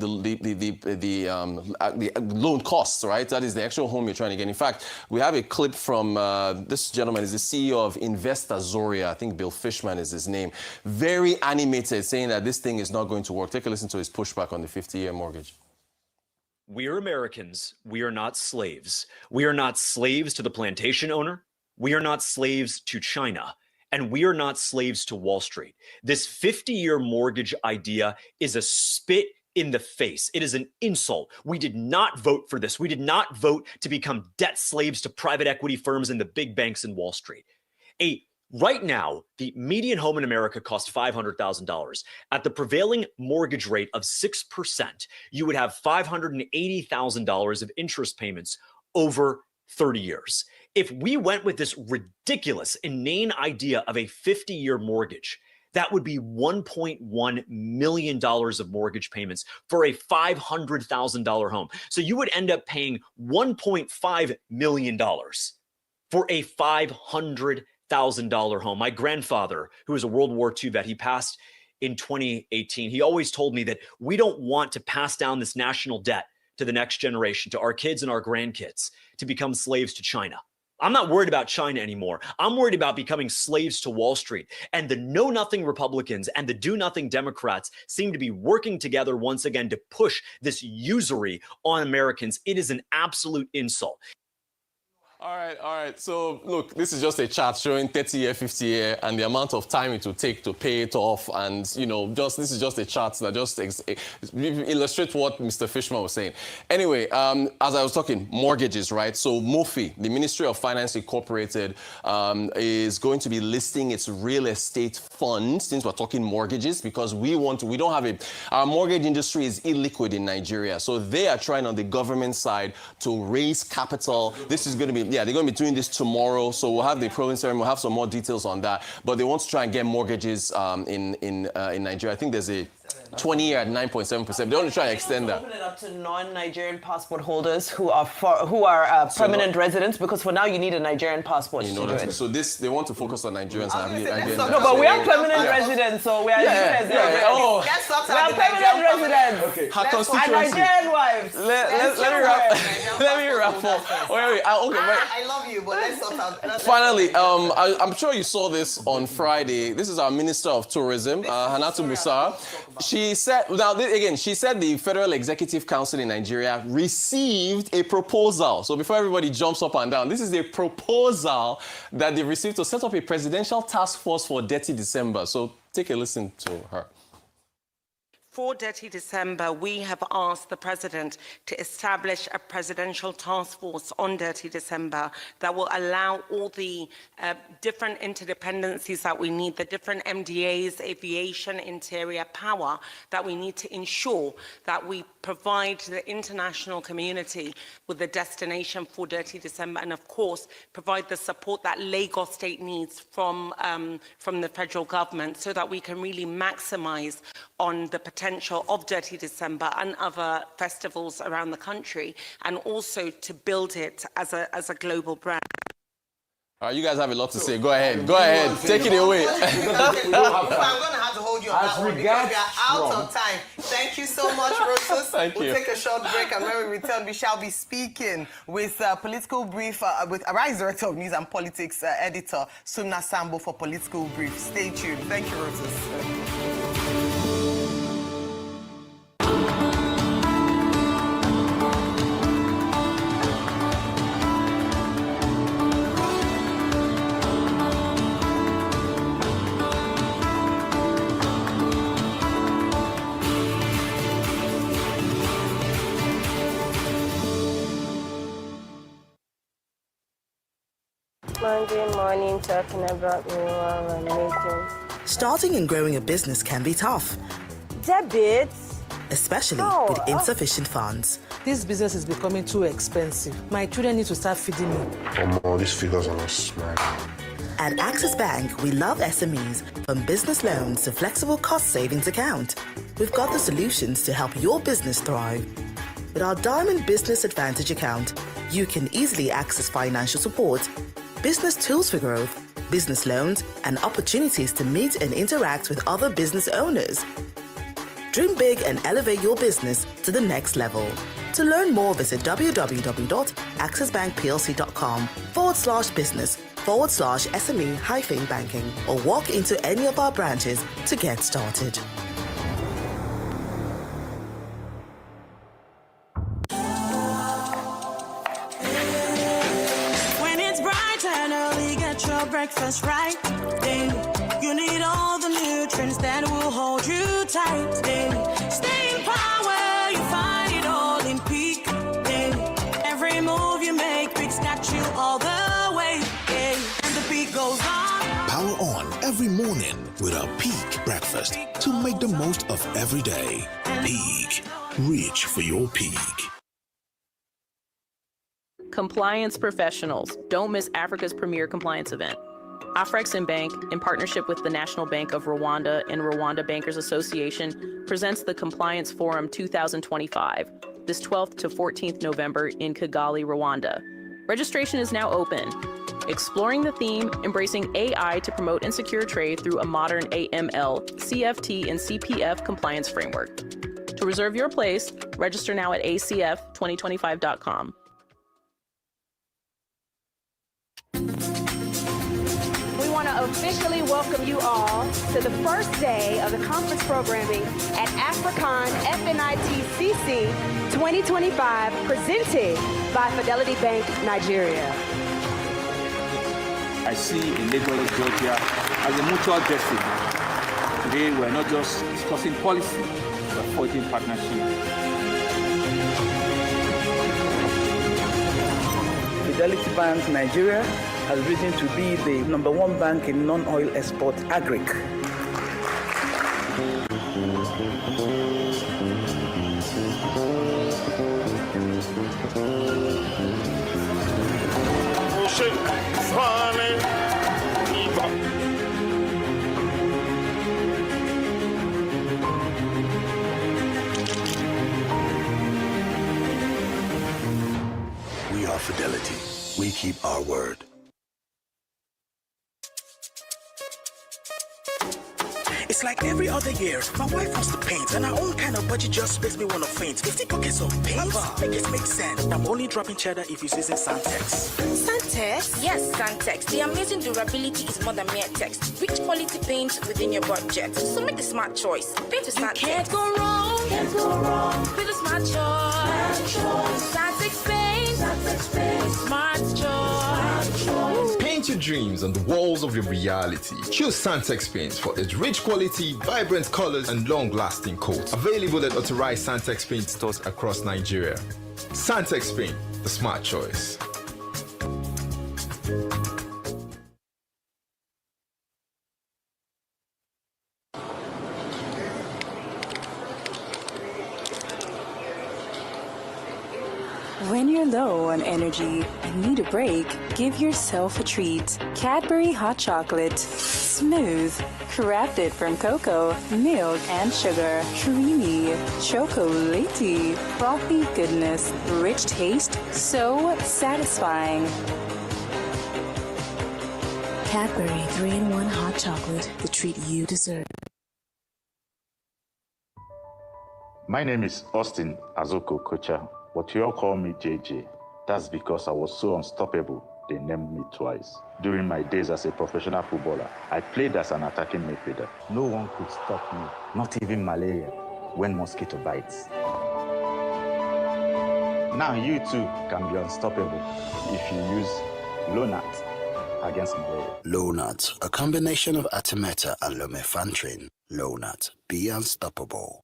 loan costs, right? That is the actual home you're trying to get. In fact, we have a clip from this gentleman, is the CEO of Investa Zoria. I think Bill Fishman is his name. Very animated, saying that this thing is not going to work. Take a listen to his pushback on the 50-year mortgage. We are Americans. We are not slaves. We are not slaves to the plantation owner. We are not slaves to China. And we are not slaves to Wall Street. This 50-year mortgage idea is a spit in the face. It is an insult. We did not vote for this. We did not vote to become debt slaves to private equity firms and the big banks in Wall Street. Right now, the median home in America costs $500,000. At the prevailing mortgage rate of 6%, you would have $580,000 of interest payments over 30 years. If we went with this ridiculous, inane idea of a 50-year mortgage, that would be $1.1 million of mortgage payments for a $500,000 home. So you would end up paying $1.5 million for a $500,000 home. My grandfather, who was a World War II vet, he passed in 2018. He always told me that we don't want to pass down this national debt to the next generation, to our kids and our grandkids, to become slaves to China. I'm not worried about China anymore. I'm worried about becoming slaves to Wall Street. And the know-nothing Republicans and the do-nothing Democrats seem to be working together once again to push this usury on Americans. It is an absolute insult. All right. So, look, this is just a chart showing 30-year, 50-year, and the amount of time it will take to pay it off. And, this is just a chart that just illustrates what Mr. Fishman was saying. Anyway, as I was talking, mortgages, right? So, MOFI, the Ministry of Finance Incorporated, is going to be listing its real estate fund, since we're talking mortgages, because our mortgage industry is illiquid in Nigeria. So, they are trying on the government side to raise capital. This is going to be they're going to be doing this tomorrow, so we'll have the province ceremony. We'll have some more details on that. But they want to try and get mortgages in Nigeria. I think there's a 20-year at 9.7%. They want to try and extend that. Open it up to non-Nigerian passport holders who are permanent residents, because for now you need a Nigerian passport to do it. So they want to focus on Nigerians. No, but we are permanent residents, so we are permanent residents. Okay. And Nigerian wives. Let me wrap up. Wait. I love you, but let's sort out. Finally, I'm sure you saw this on Friday. This is our Minister of Tourism, Hannatu Musa. She said the Federal Executive Council in Nigeria received a proposal. So before everybody jumps up and down, this is a proposal that they received to set up a presidential task force for Dirty December. So take a listen to her. For Dirty December, we have asked the President to establish a presidential task force on Dirty December that will allow all the different interdependencies that we need, the different MDAs, aviation, interior, power, that we need to ensure that we provide the international community with the destination for Dirty December, and of course, provide the support that Lagos State needs from the federal government so that we can really maximize on the potential of Dirty December and other festivals around the country, and also to build it as a global brand. All right, you guys have a lot to say. Go ahead. Go ahead. Take it away. I'm going to have to hold you on that one because we are out of time. Thank you so much, Rosus. We'll take a short break, and when we return, we shall be speaking with Political Brief, with Arise Director of News and Politics Editor Sumna Sambo for Political Brief. Stay tuned. Thank you, Rosus. Monday morning talking about renewal and meetings. Starting and growing a business can be tough. Debits? Especially with insufficient funds. This business is becoming too expensive. My children need to start feeding me. Oh, these figures are not smart. At Access Bank, we love SMEs, from business loans to flexible cost savings account. We've got the solutions to help your business thrive. With our Diamond Business Advantage account, you can easily access financial support, business tools for growth, business loans, and opportunities to meet and interact with other business owners. Dream big and elevate your business to the next level. To learn more, visit www.accessbankplc.com/business/SME-banking or walk into any of our branches to get started. Breakfast right daily. You need all the nutrients that will hold you tight daily. Stay in power, you find it all in Peak daily. Every move you make, Peak's got you all the way, yeah. And the beat goes on. Power on every morning with our Peak breakfast to make the most of every day. Peak, reach for your peak. Compliance professionals, don't miss Africa's premier compliance event. Afrexim Bank, in partnership with the National Bank of Rwanda and Rwanda Bankers Association, presents the Compliance Forum 2025, this 12th to 14th November in Kigali, Rwanda. Registration is now open. Exploring the theme, embracing AI to promote and secure trade through a modern AML, CFT, and CPF compliance framework. To reserve your place, register now at acf2025.com. We want to officially welcome you all to the first day of the conference programming at African FNITCC 2025, presented by Fidelity Bank, Nigeria. I see in Lagos, Georgia, as a mutual destiny. Today, we're not just discussing policy, we're forging partnership. Fidelity Bank, Nigeria, has risen to be the #1 bank in non-oil export agric. We are Fidelity. We keep our word. It's like every other year, my wife wants to paint, and our own kind of budget just makes me want to faint. 50 buckets of paint? Make it make sense. I'm only dropping cheddar if it's using Santex. Santex? Yes, Santex. The amazing durability is more than mere text. Rich quality paint within your budget. So make the smart choice. Paint with Santex. Can't go wrong. Can't go wrong. With a smart choice. Santex paint. Santex paint. Smart choice. Paint Paint your dreams on the walls of your reality. Choose Santex paints for its rich quality, vibrant colors, and long-lasting coats. Available at authorized Santex paint stores across Nigeria. Santex paint, the smart choice. When you're low on energy and need a break, give yourself a treat. Cadbury Hot Chocolate. Smooth. Crafted from cocoa, milk, and sugar. Creamy. Chocolatey. Frothy goodness. Rich taste. So satisfying. Cadbury 3-in-1 Hot Chocolate. The treat you deserve. My name is Austin Azoko Kocha, but you all call me JJ. That's because I was so unstoppable, they named me twice. During my days as a professional footballer, I played as an attacking midfielder. No one could stop me, not even malaria, when mosquito bites. Now you too can be unstoppable if you use Lonat against malaria. Lonat, a combination of Artemether and lumefantrine. Lonat, be unstoppable.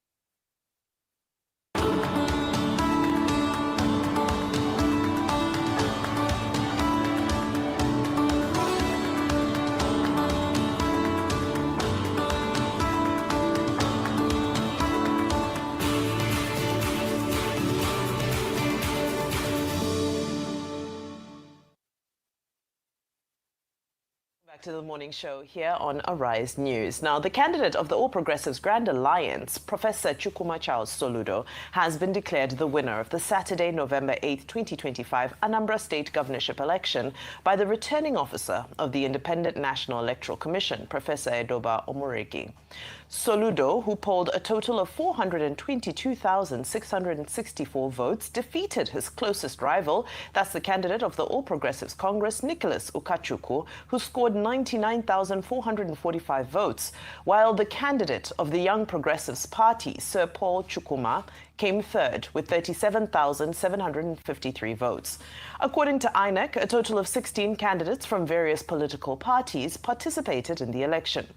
Back to the morning show here on Arise News. Now, the candidate of the All Progressives Grand Alliance, Professor Chukwuma Soludo, has been declared the winner of the Saturday, November 8, 2025 Anambra State governorship election by the returning officer of the Independent National Electoral Commission, Professor Edoba Omoregi. Soludo, who polled a total of 422,664 votes, defeated his closest rival, that's the candidate of the All Progressives Congress, Nicholas Ukachukwu, who scored 99,445 votes, while the candidate of the Young Progressives Party, Sir Paul Chukwuma, came third with 37,753 votes. According to INEC, a total of 16 candidates from various political parties participated in the election.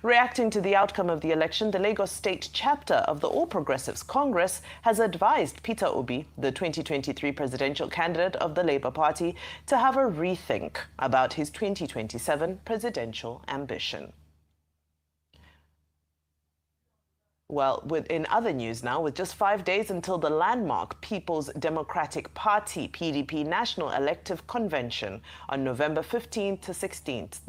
Reacting to the outcome of the election, the Lagos State chapter of the All Progressives Congress has advised Peter Obi, the 2023 presidential candidate of the Labour Party, to have a rethink about his 2027 presidential ambition. Well, in other news now, with just 5 days until the landmark People's Democratic Party, PDP, National Elective Convention on November 15th to 16th,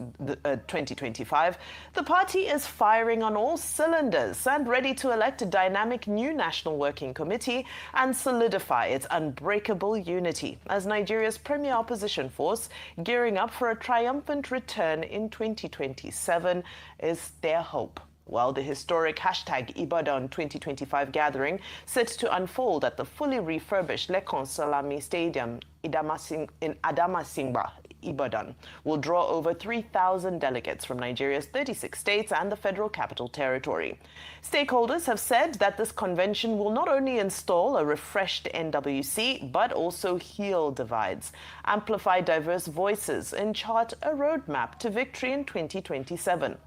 2025, the party is firing on all cylinders and ready to elect a dynamic new National Working Committee and solidify its unbreakable unity as Nigeria's premier opposition force, gearing up for a triumphant return in 2027 is their hope. While the historic #Ibadan 2025 gathering set to unfold at the fully refurbished Lekan Salami Stadium in Adamasingba, Ibadan, will draw over 3,000 delegates from Nigeria's 36 states and the Federal Capital Territory. Stakeholders have said that this convention will not only install a refreshed NWC, but also heal divides, amplify diverse voices, and chart a roadmap to victory in 2027.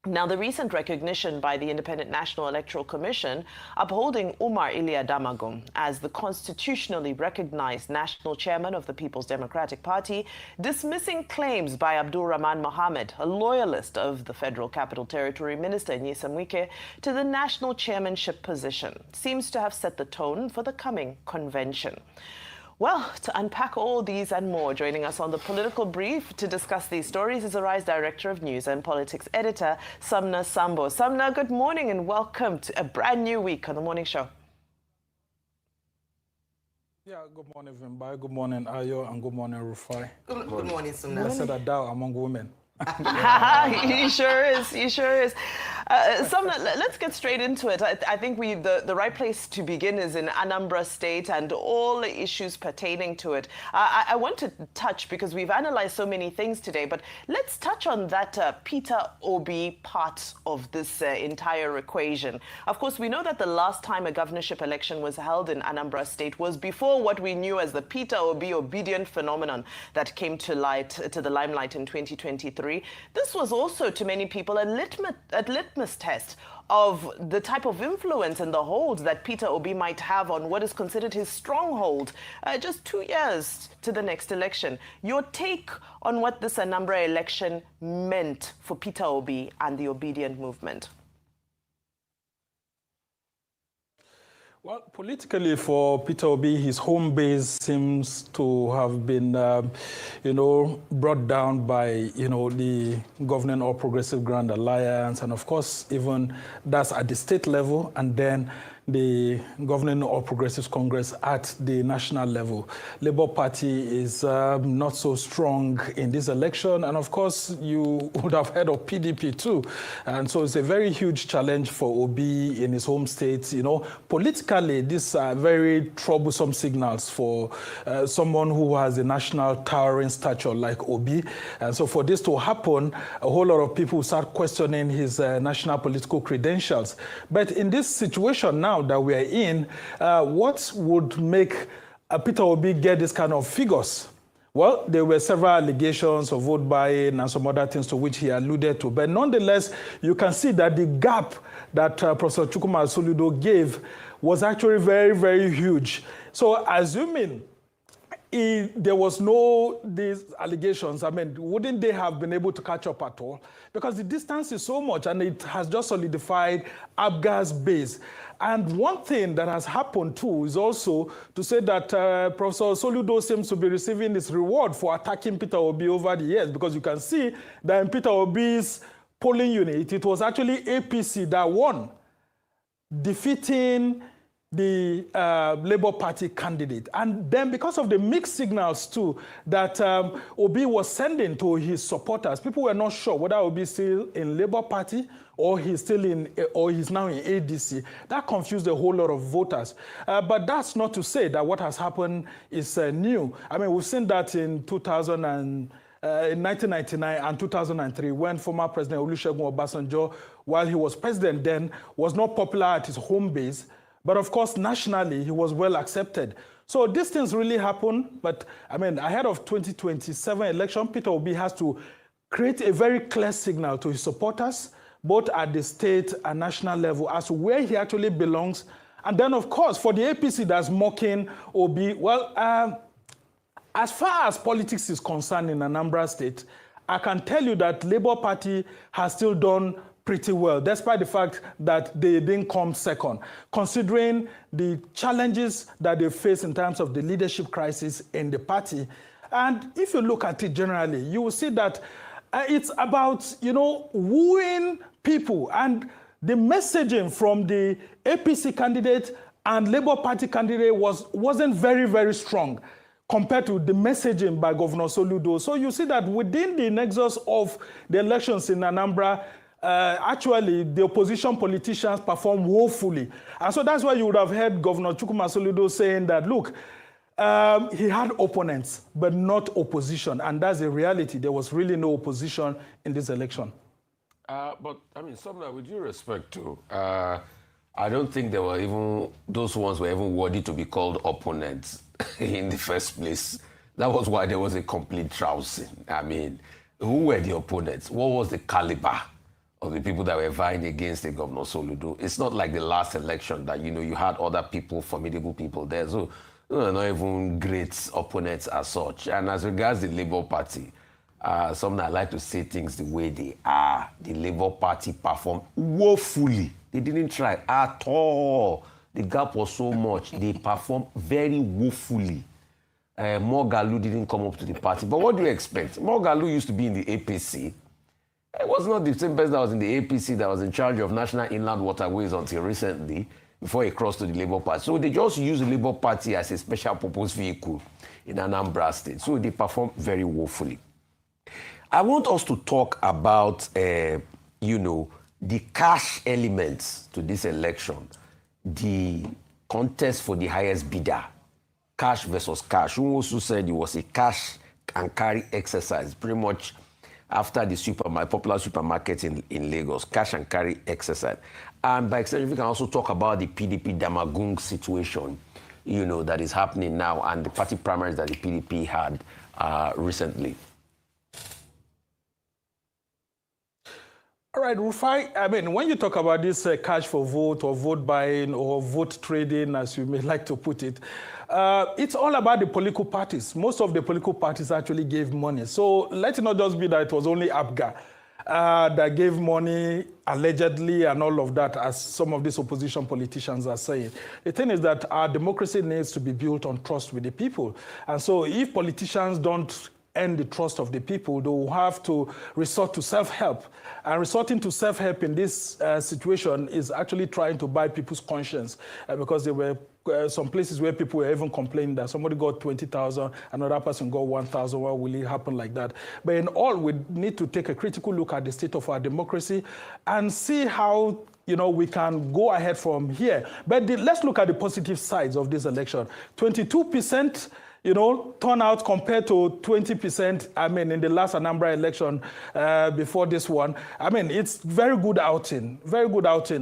Now, the recent recognition by the Independent National Electoral Commission upholding Umar Iliya Damagum as the constitutionally recognized national chairman of the People's Democratic Party, dismissing claims by Abdul Rahman Mohammed, a loyalist of the Federal Capital Territory Minister Nyesom Wike, to the national chairmanship position, seems to have set the tone for the coming convention. Well, to unpack all these and more, joining us on the Political Brief to discuss these stories is Arise Director of News and Politics Editor, Sumna Sambo. Sumna, good morning and welcome to a brand new week on The Morning Show. Yeah, good morning, Vimbai. Good morning, Ayo, and good morning, Rufai. Good morning, Sumna. I said a Dow among women. He sure is. He sure is. Let's get straight into it. I think the right place to begin is in Anambra State and all the issues pertaining to it. I want to touch, because we've analyzed so many things today, but let's touch on that Peter Obi part of this entire equation. Of course, we know that the last time a governorship election was held in Anambra State was before what we knew as the Peter Obi obedient phenomenon that came to the limelight in 2023. This was also, to many people, a litmus test of the type of influence and the hold that Peter Obi might have on what is considered his stronghold just 2 years to the next election. Your take on what this Anambra election meant for Peter Obi and the obedient movement? Well, politically for Peter Obi, his home base seems to have been, brought down by, the Governing All Progressive Grand Alliance. And of course, even that's at the state level, and then the Governing All Progressives Congress at the national level. Labour Party is not so strong in this election. And of course, you would have heard of PDP too. And so it's a very huge challenge for Obi in his home state. Politically, these are very troublesome signals for someone who has a national towering stature like Obi. And so for this to happen, a whole lot of people start questioning his national political credentials. But in this situation now that we are in, what would make Peter Obi get this kind of figures? Well, there were several allegations of vote buying and some other things to which he alluded to. But nonetheless, you can see that the gap that Professor Chukwuma Soludo gave was actually very, very huge. So assuming there was these allegations, wouldn't they have been able to catch up at all? Because the distance is so much, and it has just solidified Abga's base. And one thing that has happened too is also to say that Professor Soludo seems to be receiving his reward for attacking Peter Obi over the years, because you can see that in Peter Obi's polling unit, it was actually APC that won, defeating the Labour Party candidate. And then because of the mixed signals too that Obi was sending to his supporters, people were not sure whether Obi is still in Labour Party or he's now in ADC. That confused a whole lot of voters. But that's not to say that what has happened is new. We've seen that in 1999 and 2003, when former President Olusegun Obasanjo, while he was president then, was not popular at his home base. But of course, nationally, he was well accepted. So these things really happen. But ahead of 2027 election, Peter Obi has to create a very clear signal to his supporters, both at the state and national level, as to where he actually belongs. And then, of course, for the APC that's mocking Obi, well, as far as politics is concerned in Anambra State, I can tell you that Labour Party has still done pretty well, despite the fact that they didn't come second, considering the challenges that they face in terms of the leadership crisis in the party. And if you look at it generally, you will see that it's about, wooing people. And the messaging from the APC candidate and Labour Party candidate wasn't very, very strong compared to the messaging by Governor Soludo. So you see that within the nexus of the elections in Anambra, actually, the opposition politicians perform woefully. And so that's why you would have heard Governor Chukwuma Soludo saying that, look, he had opponents, but not opposition. And that's the reality. There was really no opposition in this election. But, Somna, with due respect to, I don't think there were even, those ones were even worthy to be called opponents in the first place. That was why there was a complete trouncing. Who were the opponents? What was the caliber of the people that were vying against the Governor Soludo? It's not like the last election that, you had other people, formidable people there. So, not even great opponents as such. And as regards the Labour Party, something I like to say things the way they are. The Labour Party performed woefully. They didn't try at all. The gap was so much. They performed very woefully. Mogalu didn't come up to the party. But what do you expect? Mogalu used to be in the APC. It was not the same person that was in the APC that was in charge of National Inland Waterways until recently, before he crossed to the Labour Party. So they just used the Labour Party as a special purpose vehicle in Anambra State. So they performed very woefully. I want us to talk about, the cash elements to this election, the contest for the highest bidder, cash versus cash. Who also said it was a cash and carry exercise, pretty much after the popular supermarket in Lagos, cash and carry exercise. And by extension, we can also talk about the PDP Damagung situation, you know, that is happening now, and the party primaries that the PDP had recently. All right, Rufai, I mean, when you talk about this cash for vote or vote buying or vote trading, as you may like to put it, it's all about the political parties. Most of the political parties actually gave money. So let it not just be that it was only APGA that gave money allegedly and all of that, as some of these opposition politicians are saying. The thing is that our democracy needs to be built on trust with the people. And so if politicians don't earn the trust of the people, they will have to resort to self-help. And resorting to self-help in this situation is actually trying to buy people's conscience, because there were some places where people were even complaining that somebody got 20,000, another person got 1,000. Why will it happen like that? But in all, we need to take a critical look at the state of our democracy and see how, you know, we can go ahead from here. But let's look at the positive sides of this election. 22%, you know, turnout compared to 20%, I mean, in the last Anambra election before this one. I mean, it's very good outing,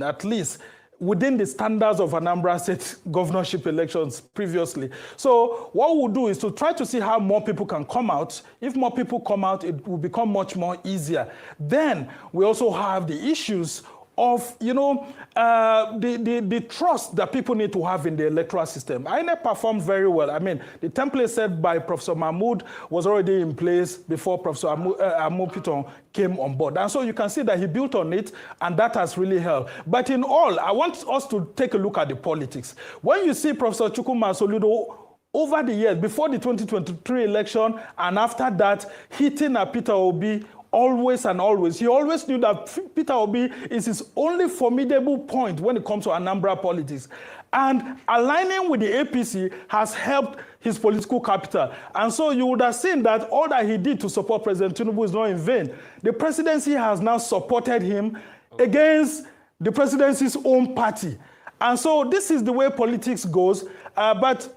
at least within the standards of Anambra State governorship elections previously. So what we'll do is to try to see how more people can come out. If more people come out, it will become much more easier. Then we also have the issues of, you know, the trust that people need to have in the electoral system. INEC performed very well. I mean, the template set by Professor Mahmoud was already in place before Professor Amu Piton came on board. And so you can see that he built on it, and that has really helped. But in all, I want us to take a look at the politics. When you see Professor Chukwuma Soludo over the years, before the 2023 election and after that, hitting at Peter Obi, always and always. He always knew that Peter Obi is his only formidable point when it comes to Anambra politics. And aligning with the APC has helped his political capital. And so you would have seen that all that he did to support President Tinubu is not in vain. The presidency has now supported him against the presidency's own party. And so this is the way politics goes. But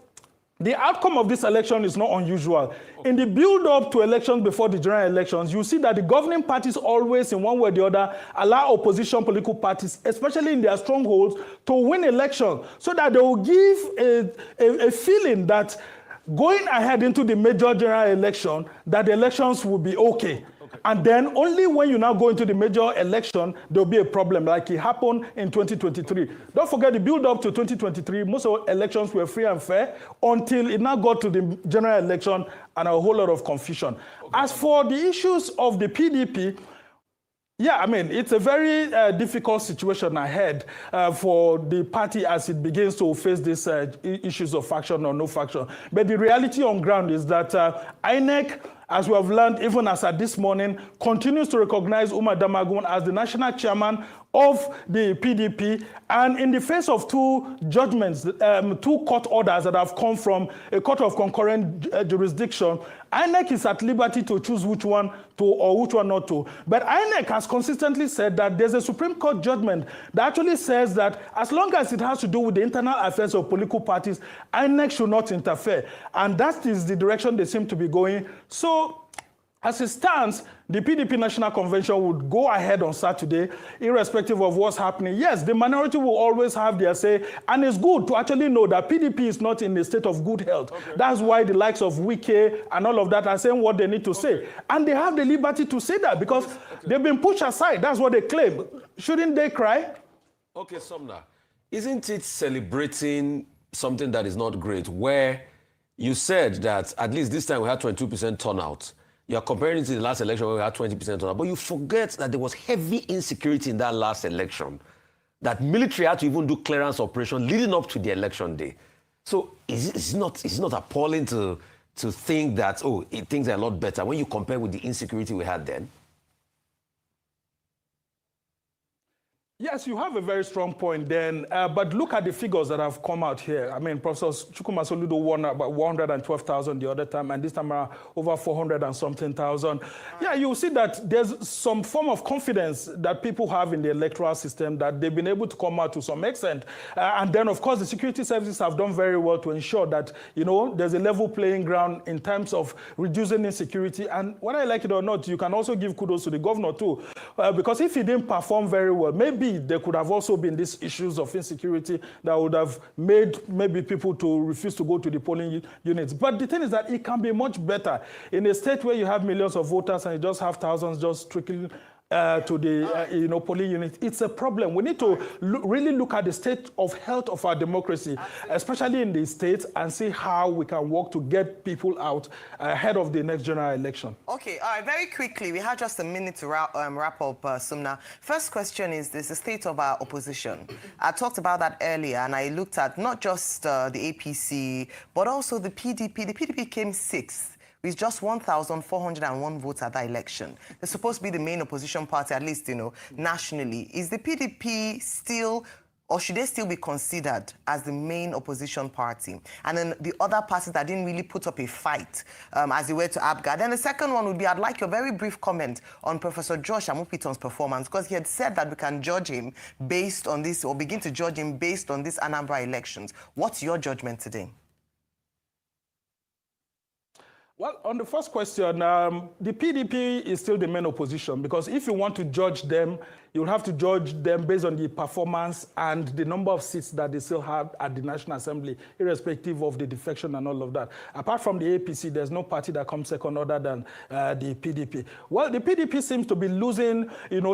the outcome of this election is not unusual. In the build-up to elections before the general elections, you see that the governing parties always, in one way or the other, allow opposition political parties, especially in their strongholds, to win elections, so that they will give a feeling that going ahead into the major general election, that the elections will be okay. And then only when you now go into the major election, there'll be a problem, like it happened in 2023. Don't forget the build-up to 2023, most of elections were free and fair until it now got to the general election and a whole lot of confusion. As for the issues of the PDP, yeah, I mean, it's a very difficult situation ahead for the party as it begins to face these issues of faction or no faction. But the reality on ground is that INEC, as we have learned even as at this morning, continues to recognize Umar Damagun as the national chairman of the PDP. And in the face of two judgments, two court orders that have come from a court of concurrent jurisdiction, INEC is at liberty to choose which one to or which one not to. But INEC has consistently said that there's a Supreme Court judgment that actually says that as long as it has to do with the internal affairs of political parties, INEC should not interfere. And that is the direction they seem to be going. So, as it stands, the PDP National Convention would go ahead on Saturday, irrespective of what's happening. Yes, the minority will always have their say, and it's good to actually know that PDP is not in a state of good health. Okay. That's why the likes of Wike and all of that are saying what they need to say. And they have the liberty to say that because they've been pushed aside. That's what they claim. Shouldn't they cry? Okay, Sumner, isn't it celebrating something that is not great, where you said that at least this time we had 22% turnout? You're comparing it to the last election where we had 20% turnout, but you forget that there was heavy insecurity in that last election, that military had to even do clearance operation leading up to the election day. So is it not appalling to think that, things are a lot better when you compare with the insecurity we had then? Yes, you have a very strong point then, but look at the figures that have come out here. I mean, Professor Chukwuma Soludo won about 112,000 the other time, and this time around over 400 and something thousand. Yeah, you see that there's some form of confidence that people have in the electoral system that they've been able to come out to some extent. And then, of course, the security services have done very well to ensure that, you know, there's a level playing ground in terms of reducing insecurity. And whether I like it or not, you can also give kudos to the governor too, because if he didn't perform very well, maybe there could have also been these issues of insecurity that would have made maybe people to refuse to go to the polling units. But the thing is that it can be much better. In a state where you have millions of voters and you just have thousands just trickling to the polling unit, it's a problem. We need to really look at the state of health of our democracy, especially in the states, and see how we can work to get people out ahead of the next general election. Okay, all right, very quickly, we have just a minute to wrap up, Sumna. First question is the state of our opposition. I talked about that earlier, and I looked at not just the APC, but also the PDP. The PDP came sixth with just 1,401 votes at that election. They're supposed to be the main opposition party, at least, you know, nationally. Is the PDP still, or should they still be considered as the main opposition party? And then the other parties that didn't really put up a fight as they were to APGA. Then the second one would be, I'd like your very brief comment on Professor Josh Amupitan's performance, because he had said that we can judge him based on this, or begin to judge him based on these Anambra elections. What's your judgment today? Well, on the first question, the PDP is still the main opposition, because if you want to judge them, you'll have to judge them based on the performance and the number of seats that they still have at the National Assembly, irrespective of the defection and all of that. Apart from the APC, there's no party that comes second other than the PDP. Well, the PDP seems to be losing,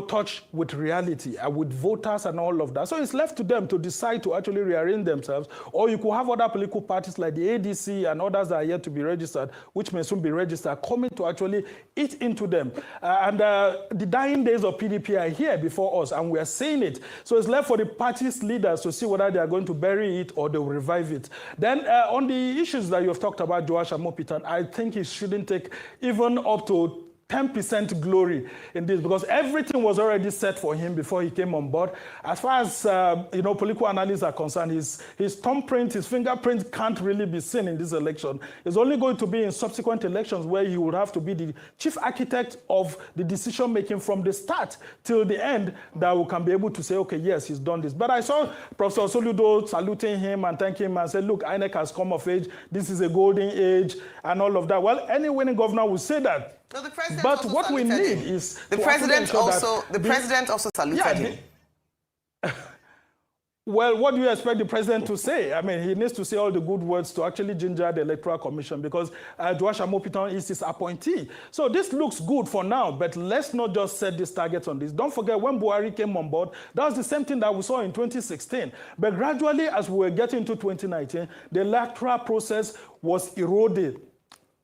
touch with reality, with voters and all of that. So it's left to them to decide to actually rearrange themselves, or you could have other political parties like the ADC and others that are yet to be registered, which may soon be registered, coming to actually eat into them. The dying days of PDP are here before us, and we are seeing it. So it's left for the party's leaders to see whether they are going to bury it or they will revive it. Then on the issues that you have talked about, Joash Amopitan, I think he shouldn't take even up to 10% glory in this, because everything was already set for him before he came on board. As far as political analysts are concerned, his thumbprint, his fingerprint can't really be seen in this election. It's only going to be in subsequent elections where he would have to be the chief architect of the decision making from the start till the end, that we can be able to say, okay, yes, he's done this. But I saw Professor Soludo saluting him and thanking him and said, look, INEC has come of age. This is a golden age and all of that. Well, any winning governor will say that. No, the president but what we need is the president also saluted him. Well, what do you expect the president to say? I mean, he needs to say all the good words to actually ginger the Electoral Commission, because Joash Amopitan is his appointee. So this looks good for now, but let's not just set these targets on this. Don't forget, when Buhari came on board, that was the same thing that we saw in 2016. But gradually, as we were getting into 2019, the electoral process was eroded.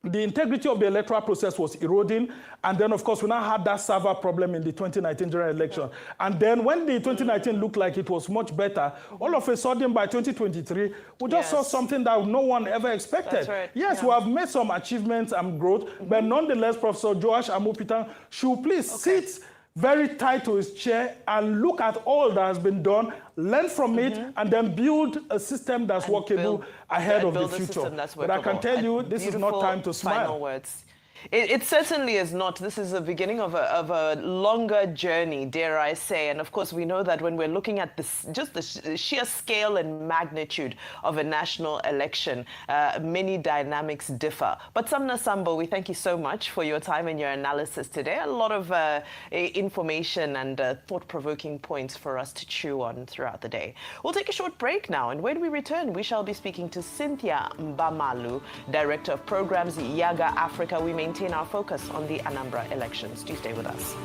The integrity of the electoral process was eroding, and then, of course, we now had that server problem in the 2019 general election. And then when the 2019 looked like it was much better, all of a sudden, by 2023, we just saw something that no one ever expected. That's right. Yes, we have made some achievements and growth, but nonetheless, Professor Joash Amopitan should please sit very tight to his chair and look at all that has been done, learn from it, and then build a system that's workable ahead of the future. But I can tell you, this is not time to smile. Final words. It certainly is not. This is the beginning of a longer journey, dare I say. And of course, we know that when we're looking at this, just the sheer scale and magnitude of a national election, many dynamics differ. But Sumna Sambo, we thank you so much for your time and your analysis today. A lot of information and thought-provoking points for us to chew on throughout the day. We'll take a short break now, and when we return, we shall be speaking to Cynthia Mbamalu, Director of Programs, Yaga Africa. We maintain our focus on the Anambra elections. Do stay with us.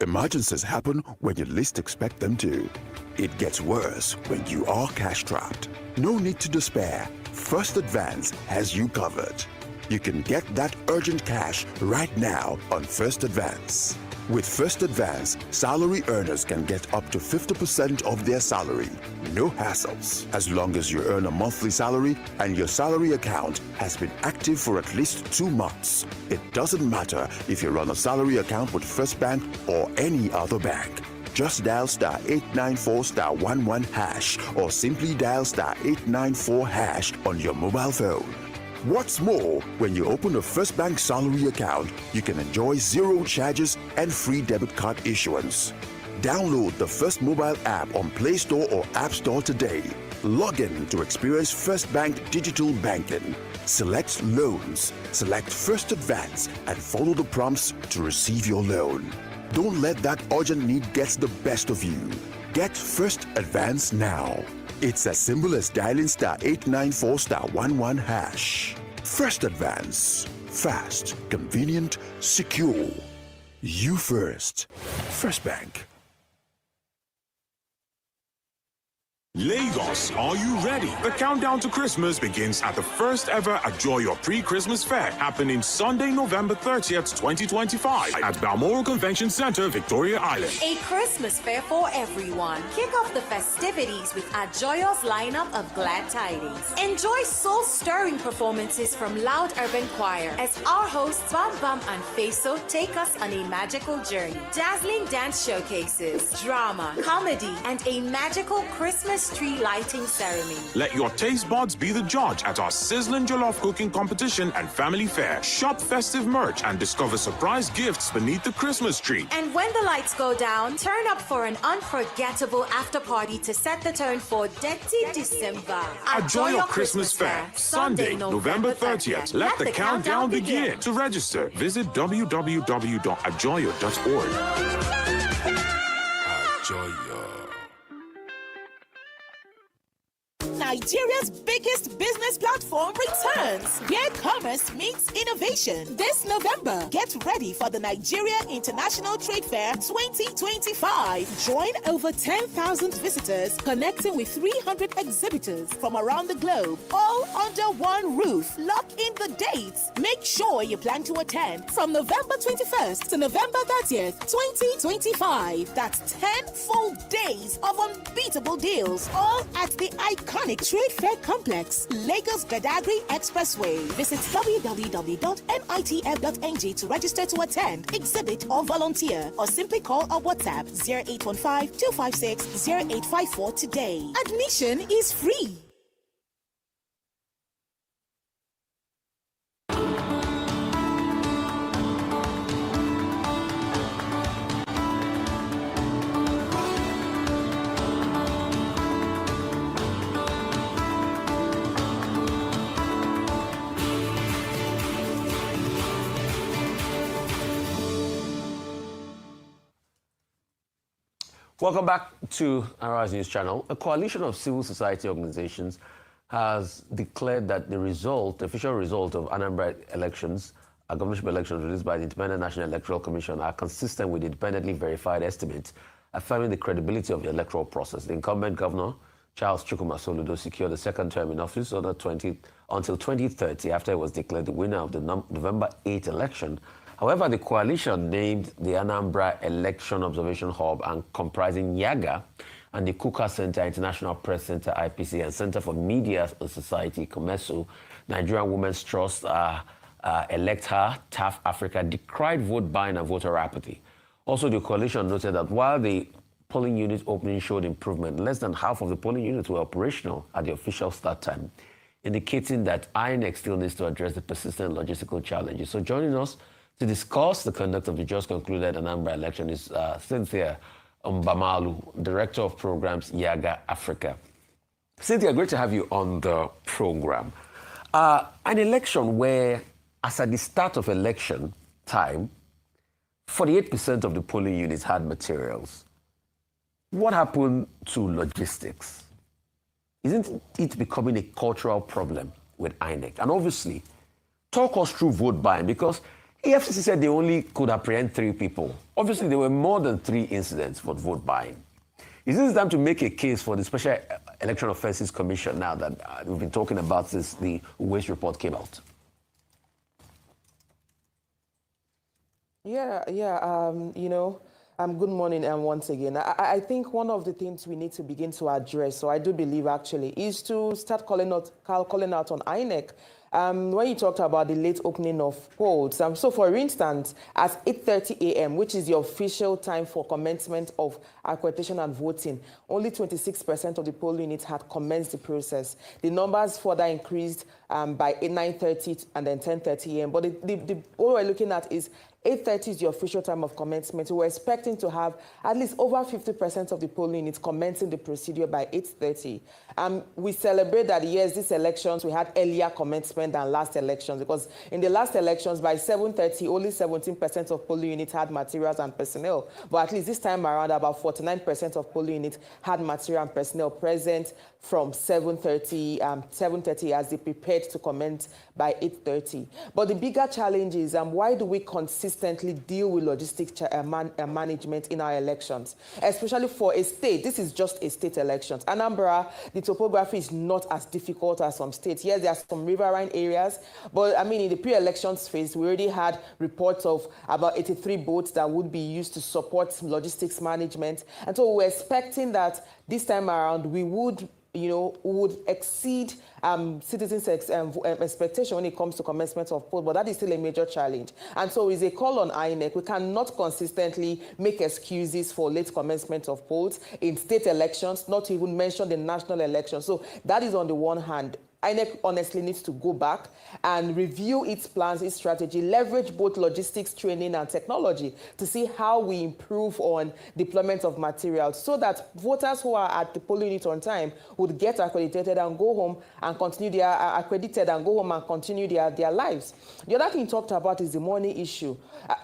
Emergencies happen when you least expect them to. It gets worse when you are cash-strapped. No need to despair. First Advance has you covered. You can get that urgent cash right now on First Advance. With First Advance, salary earners can get up to 50% of their salary. No hassles. As long as you earn a monthly salary and your salary account has been active for at least 2 months. It doesn't matter if you run a salary account with First Bank or any other bank. Just dial *894*11# or simply dial *894# on your mobile phone. What's more, when you open a First Bank salary account, you can enjoy 0 charges and free debit card issuance. Download the First mobile app on Play Store or App Store today. Log in to experience First Bank digital banking. Select loans, select First Advance, and follow the prompts to receive your loan. Don't let that urgent need get the best of you. Get First Advance now. It's as simple as dialing *894*11#. First Advance. Fast, convenient, secure. You first. First Bank. Lagos, are you ready? The countdown to Christmas begins at the first ever Ajoyo Pre-Christmas Fair, happening Sunday, November 30th, 2025 at Balmoral Convention Center, Victoria Island. A Christmas fair for everyone. Kick off the festivities with Ajoyo's lineup of glad tidings. Enjoy soul-stirring performances from Loud Urban Choir as our hosts Bam Bam and Feso take us on a magical journey. Dazzling dance showcases, drama, comedy, and a magical Christmas tree lighting ceremony. Let your taste buds be the judge at our sizzling jollof cooking competition and family fair. Shop festive merch and discover surprise gifts beneath the Christmas tree. And when the lights go down, turn up for an unforgettable after party to set the tone for Dirty December. Ajoyo Christmas Fair, Sunday, November 30th. Let the countdown begin. To register, visit www.ajoyo.org. Ajoyo. Nigeria's biggest business platform returns, where commerce meets innovation. This November, get ready for the Nigeria International Trade Fair 2025. Join over 10,000 visitors, connecting with 300 exhibitors from around the globe, all under one roof. Lock in the dates. Make sure you plan to attend from November 21st to November 30th, 2025. That's 10 full days of unbeatable deals, all at the iconic Trade Fair Complex, Lagos Badagry Expressway. Visit www.nitf.ng to register to attend, exhibit, or volunteer, or simply call or WhatsApp 0815-256-0854 today. Admission is free. Welcome back to Arise News Channel. A coalition of civil society organizations has declared that the official result of Anambra elections, governorship elections released by the Independent National Electoral Commission, are consistent with independently verified estimates, affirming the credibility of the electoral process. The incumbent governor, Charles Chukwuma Soludo, secured a second term in office until 2030 after he was declared the winner of the November 8 election. However, the coalition named the Anambra Election Observation Hub, and comprising YAGA and the Kuka Center, International Press Center, IPC, and Center for Media and Society, COMESO, Nigerian Women's Trust, Elect Her, TAF Africa, decried vote buying and voter apathy. Also, the coalition noted that while the polling unit opening showed improvement, less than half of the polling units were operational at the official start time, indicating that INEC still needs to address the persistent logistical challenges. So joining us to discuss the conduct of the just concluded Anambra election is Cynthia Mbamalu, Director of Programs, YAGA Africa. Cynthia, great to have you on the program. An election where, as at the start of election time, 48% of the polling units had materials. What happened to logistics? Isn't it becoming a cultural problem with INEC? And obviously, talk us through vote buying, because EFCC said they only could apprehend 3 people. Obviously, there were more than 3 incidents for vote buying. Is this time to make a case for the Special Election Offences Commission now that we've been talking about since the Waste report came out? Good morning, once again. I think one of the things we need to begin to address, so I do believe actually, is to start calling out on INEC. When you talked about the late opening of polls, so for instance, at 8:30 a.m., which is the official time for commencement of accreditation and voting, only 26% of the polling units had commenced the process. The numbers further increased by 9:30 and then 10:30 a.m. But what we're looking at is 8:30 is the official time of commencement. We're expecting to have at least over 50% of the polling units commencing the procedure by 8:30. We celebrate that, yes, these elections, we had earlier commencement than last elections, because in the last elections, by 7:30, only 17% of polling units had materials and personnel. But at least this time around, about 49% of polling units had material and personnel present from 7:30 as they prepared to commence by 8:30. But the bigger challenge is why do we consistently deal with logistics management in our elections, especially for a state? This is just a state elections. Anambra, the topography is not as difficult as some states. Yes, there are some riverine areas, but I mean, in the pre-elections phase, we already had reports of about 83 boats that would be used to support logistics management. And so we're expecting that this time around, we would exceed citizens' expectation when it comes to commencement of polls, but that is still a major challenge. And so it's a call on INEC. We cannot consistently make excuses for late commencement of polls in state elections, not to even mention the national elections. So that is on the one hand. INEC honestly needs to go back and review its plans, its strategy, leverage both logistics, training, and technology to see how we improve on deployment of materials so that voters who are at the polling unit on time would get accredited and go home and continue their lives. The other thing you talked about is the money issue.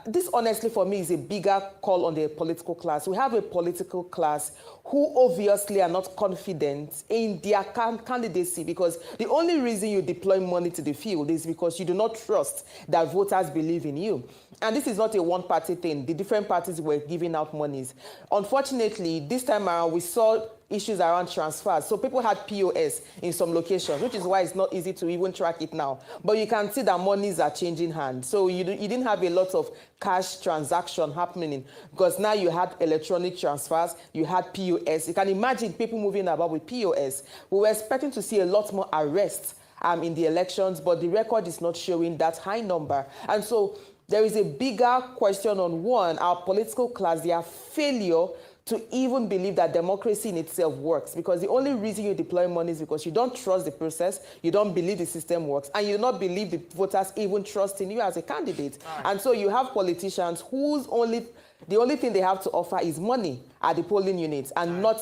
This honestly for me is a bigger call on the political class. We have a political class who obviously are not confident in their candidacy, because the only reason you deploy money to the field is because you do not trust that voters believe in you. And this is not a one-party thing. The different parties were giving out monies. Unfortunately, this time around, we saw issues around transfers. So people had POS in some locations, which is why it's not easy to even track it now. But you can see that monies are changing hands. So you didn't have a lot of cash transaction happening, because now you had electronic transfers, you had POS. You can imagine people moving about with POS. We were expecting to see a lot more arrests in the elections, but the record is not showing that high number. And so there is a bigger question on, one, our political class, their failure to even believe that democracy in itself works, because the only reason you deploy money is because you don't trust the process, you don't believe the system works, and you do not believe the voters even trust in you as a candidate. Right. And so you have politicians whose the only thing they have to offer is money at the polling units, and not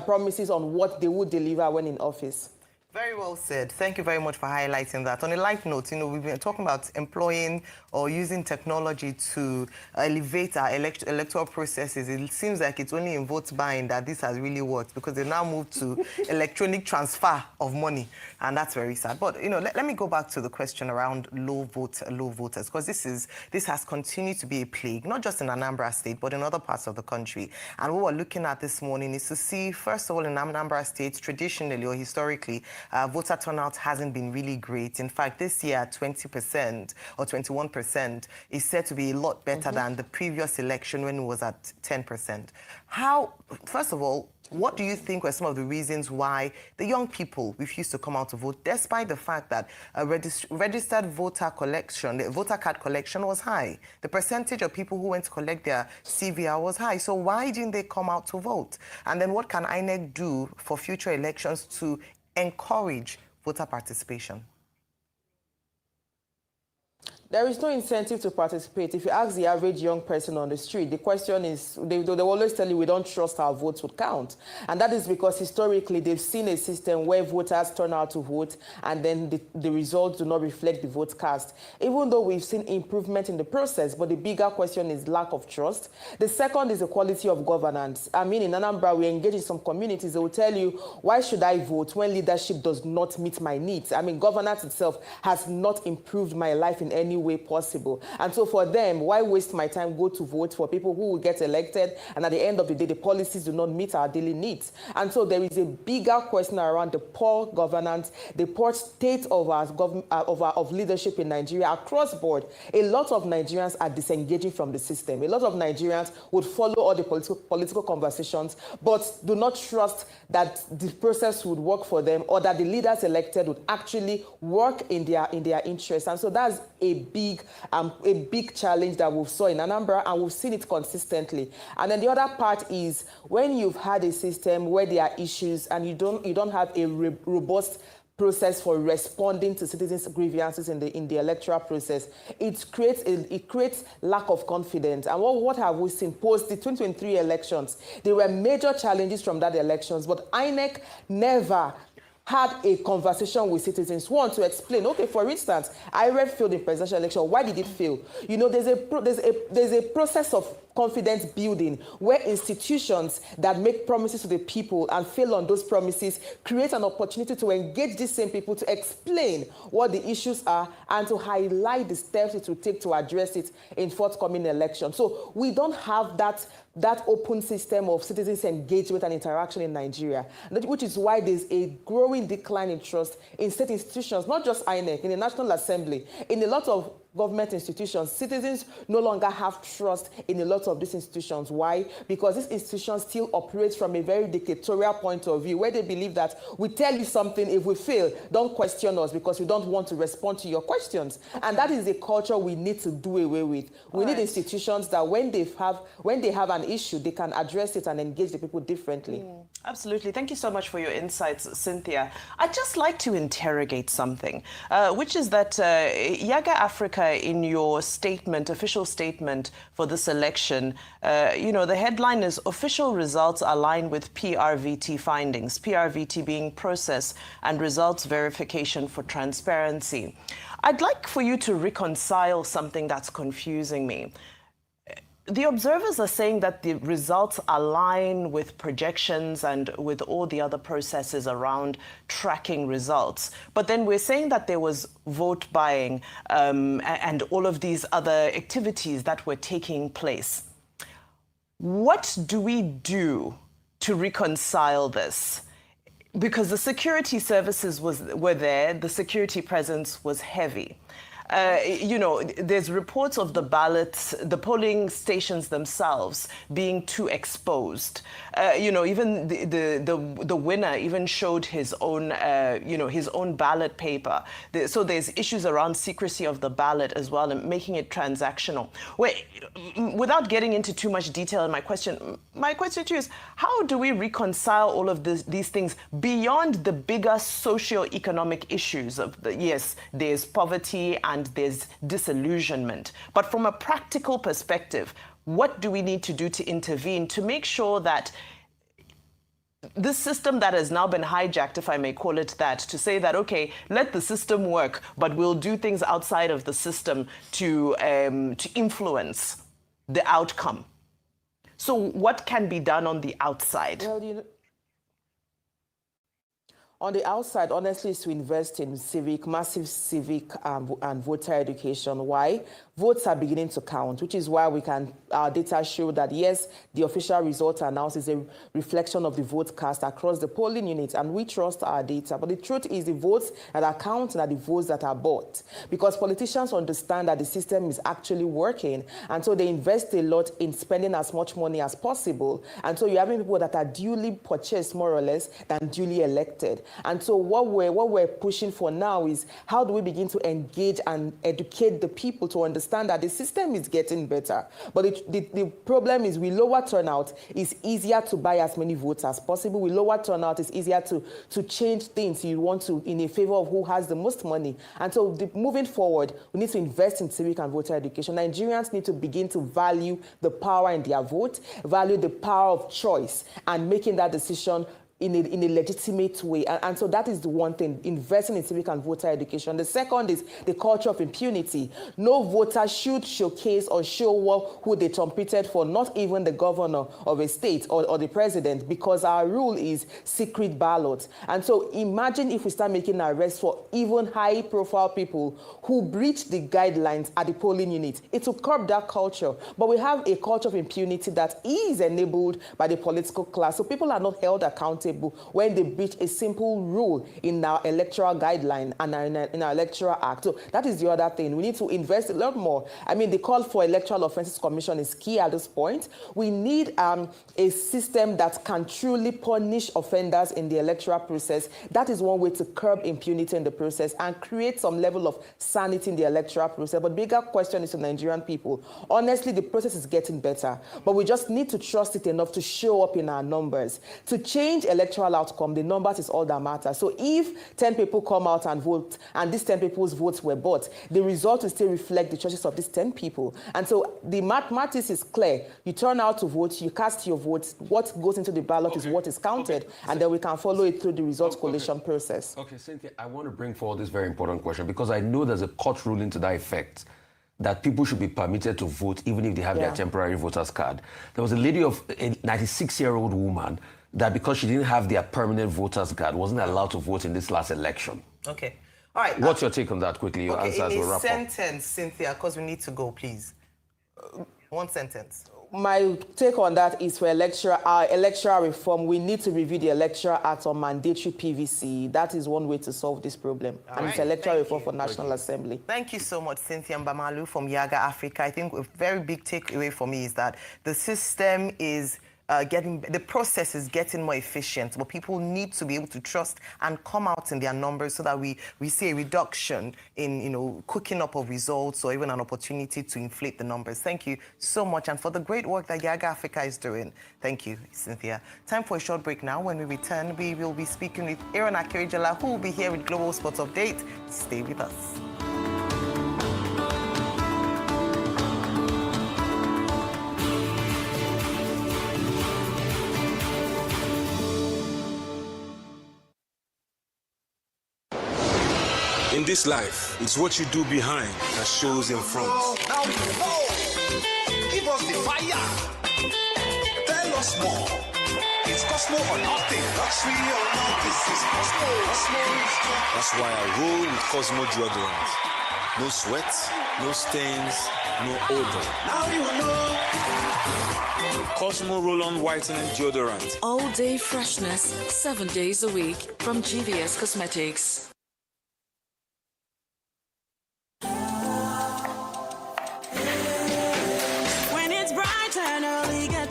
promises on what they would deliver when in office. Very well said. Thank you very much for highlighting that. On a light note, we've been talking about employing or using technology to elevate our electoral processes. It seems like it's only in vote buying that this has really worked, because they now moved to electronic transfer of money, and that's very sad. But let me go back to the question around low voters, because this has continued to be a plague, not just in Anambra State, but in other parts of the country. And what we're looking at this morning is to see, first of all, in Anambra State, traditionally or historically, voter turnout hasn't been really great. In fact, this year, 20% or 21% is said to be a lot better than the previous election when it was at 10%. First of all, what do you think were some of the reasons why the young people refused to come out to vote, despite the fact that a registered voter collection, the voter card collection was high? The percentage of people who went to collect their CVR was high. So why didn't they come out to vote? And then what can INEC do for future elections to encourage voter participation? There is no incentive to participate. If you ask the average young person on the street, the question is, they will always tell you, we don't trust our votes would count. And that is because historically they've seen a system where voters turn out to vote and then the results do not reflect the vote cast. Even though we've seen improvement in the process, but the bigger question is lack of trust. The second is the quality of governance. I mean, in Anambra, we engage in some communities, they will tell you, why should I vote when leadership does not meet my needs? I mean, governance itself has not improved my life in any way possible. And so for them, why waste my time go to vote for people who will get elected, and at the end of the day, the policies do not meet our daily needs? And so there is a bigger question around the poor governance, the poor state of of leadership in Nigeria across board. A lot of Nigerians are disengaging from the system. A lot of Nigerians would follow all the political conversations, but do not trust that the process would work for them, or that the leaders elected would actually work in their interests. And so that's a big challenge that we've saw in Anambra, and we've seen it consistently. And then the other part is when you've had a system where there are issues and you don't have a robust process for responding to citizens' grievances in the electoral process, it creates lack of confidence. And what have we seen post the 2023 elections? There were major challenges from that elections, but INEC never had a conversation with citizens. One, to explain, okay, for instance, IREF failed in presidential election. Why did it fail? You know, there's a process of confidence building where institutions that make promises to the people and fail on those promises create an opportunity to engage these same people to explain what the issues are and to highlight the steps it will take to address it in forthcoming elections. So we don't have that open system of citizens' engagement and interaction in Nigeria, which is why there's a growing decline in trust in state institutions, not just INEC, in the National Assembly, in a lot of government institutions. Citizens no longer have trust in a lot of these institutions. Why? Because these institutions still operate from a very dictatorial point of view, where they believe that we tell you something, if we fail, don't question us because we don't want to respond to your questions. And that is a culture we need to do away with. We need institutions that when they have an issue, they can address it and engage the people differently. Absolutely. Thank you so much for your insights, Cynthia. I'd just like to interrogate something, which is that Yaga Africa, in your statement, official statement for this election, the headline is official results align with PRVT findings, PRVT being process and results verification for transparency. I'd like for you to reconcile something that's confusing me. The observers are saying that the results align with projections and with all the other processes around tracking results. But then we're saying that there was vote buying and all of these other activities that were taking place. What do we do to reconcile this? Because the security services were there, the security presence was heavy. There's reports of the ballots, the polling stations themselves being too exposed. Even the winner even showed his own ballot paper. So there's issues around secrecy of the ballot as well and making it transactional. Without getting into too much detail in my question to you is, how do we reconcile all of these things beyond the bigger socio-economic issues of yes, there's poverty and there's disillusionment. But from a practical perspective, what do we need to do to intervene to make sure that this system that has now been hijacked, if I may call it that, to say that, okay, let the system work, but we'll do things outside of the system to influence the outcome. So what can be done on the outside? Well, on the outside, honestly, is to invest in massive civic and voter education. Why? Votes are beginning to count, which is why our data show that, yes, the official results announced is a reflection of the vote cast across the polling units, and we trust our data. But the truth is the votes that are counted are the votes that are bought, because politicians understand that the system is actually working, and so they invest a lot in spending as much money as possible. And so you're having people that are duly purchased, more or less, than duly elected. And so what we're pushing for now is, how do we begin to engage and educate the people to understand that the system is getting better? But the problem is, with lower turnout, it's easier to buy as many votes as possible. With lower turnout, it's easier to change things you want to in a favor of who has the most money. And so moving forward, we need to invest in civic and voter education. Nigerians need to begin to value the power in their vote, value the power of choice, and making that decision in a legitimate way. And so that is the one thing, investing in civic and voter education. The second is the culture of impunity. No voter should showcase or show who they trumpeted for, not even the governor of a state or the president, because our rule is secret ballot. And so imagine if we start making arrests for even high-profile people who breach the guidelines at the polling unit. It will curb that culture. But we have a culture of impunity that is enabled by the political class. So people are not held accountable when they breach a simple rule in our electoral guideline and in our electoral act. So that is the other thing. We need to invest a lot more. I mean, the call for Electoral Offences Commission is key at this point. We need a system that can truly punish offenders in the electoral process. That is one way to curb impunity in the process and create some level of sanity in the electoral process. But bigger question is to Nigerian people. Honestly, the process is getting better, but we just need to trust it enough to show up in our numbers. To change electoral outcome, the numbers is all that matters. So if 10 people come out and vote, and these 10 people's votes were bought, the result will still reflect the choices of these 10 people. And so the mathematics is clear. You turn out to vote, you cast your votes, what goes into the ballot is what is counted, and then we can follow it through the results collation process. Okay, Cynthia, I want to bring forward this very important question because I know there's a court ruling to that effect that people should be permitted to vote even if they have their temporary voter's card. There was a lady of a 96-year-old woman that because she didn't have their permanent voter's card wasn't allowed to vote in this last election. Okay. All right. What's your take on that quickly? Your answer as we wrap up. Sentence, Cynthia, because we need to go, please. One sentence. My take on that is for electoral reform, we need to review the Electoral Act on mandatory PVC. That is one way to solve this problem. And it's electoral reform for National Assembly. Thank you so much, Cynthia Mbamalu from Yaga Africa. I think a very big takeaway for me is that the system is the process is getting more efficient, but people need to be able to trust and come out in their numbers so that we see a reduction in, cooking up of results or even an opportunity to inflate the numbers. Thank you so much, and for the great work that Yaga Africa is doing. Thank you, Cynthia. Time for a short break now. When we return, we will be speaking with Aaron Akirijala, who will be here with Global Sports Update. Stay with us. In this life, it's what you do behind that shows in front. Now we go. Give us the fire. Tell us more. It's Cosmo or nothing. Luxury or not, this is Cosmo. That's why I roll with Cosmo deodorant. No sweat, no stains, no odor. Now you know. Cosmo Roll-On Whitening Deodorant. All day freshness, 7 days a week from GVS Cosmetics.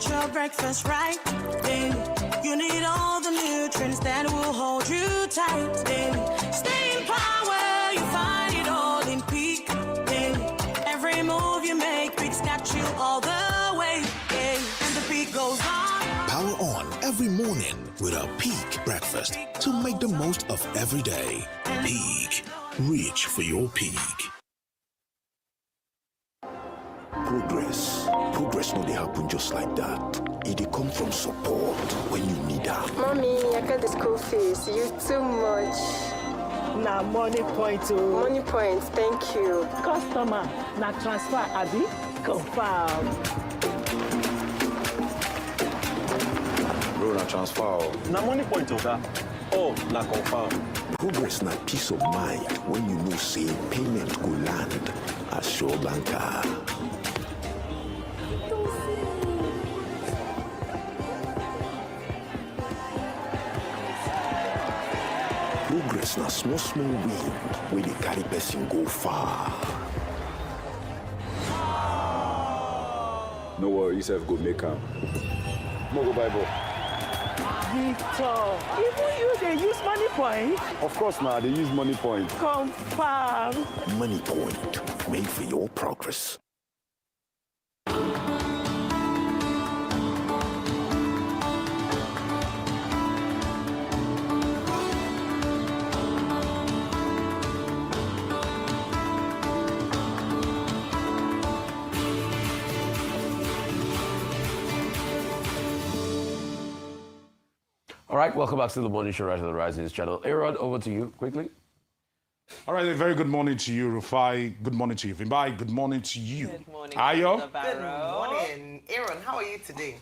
Your breakfast right, then you need all the nutrients that will hold you tight. Then stay in power, you find it all in peak. Then every move you make, Peak's got you all the way. And the peak goes on. Power on every morning with a Peak breakfast to make the most of every day. Peak, reach for your peak. Progress no dey happen just like that. It dey come from support when you need am. Mommy, I got the school fees. You too much. Na money point o. Money point, thank you. Customer, na transfer abi? Confirm. Bro, na transfer. Na money point oga. Oh, na confirm. Progress na peace of mind when you know say payment go land as Sure Banker. Progress na small wind wey dey carry person go far. No worry, yourself go make am. No go buy ball. Victor, even you dey use money point? Of course na, they use money point. Confirm. Money point, made for your progress. All right, welcome back to the Morning Show right on the Rise News channel. Aaron, over to you quickly. All right, a very good morning to you, Rufai. Good morning to you, Vimbai. Good morning to you. Good morning, Ayo. Good morning. Aaron, how are you today?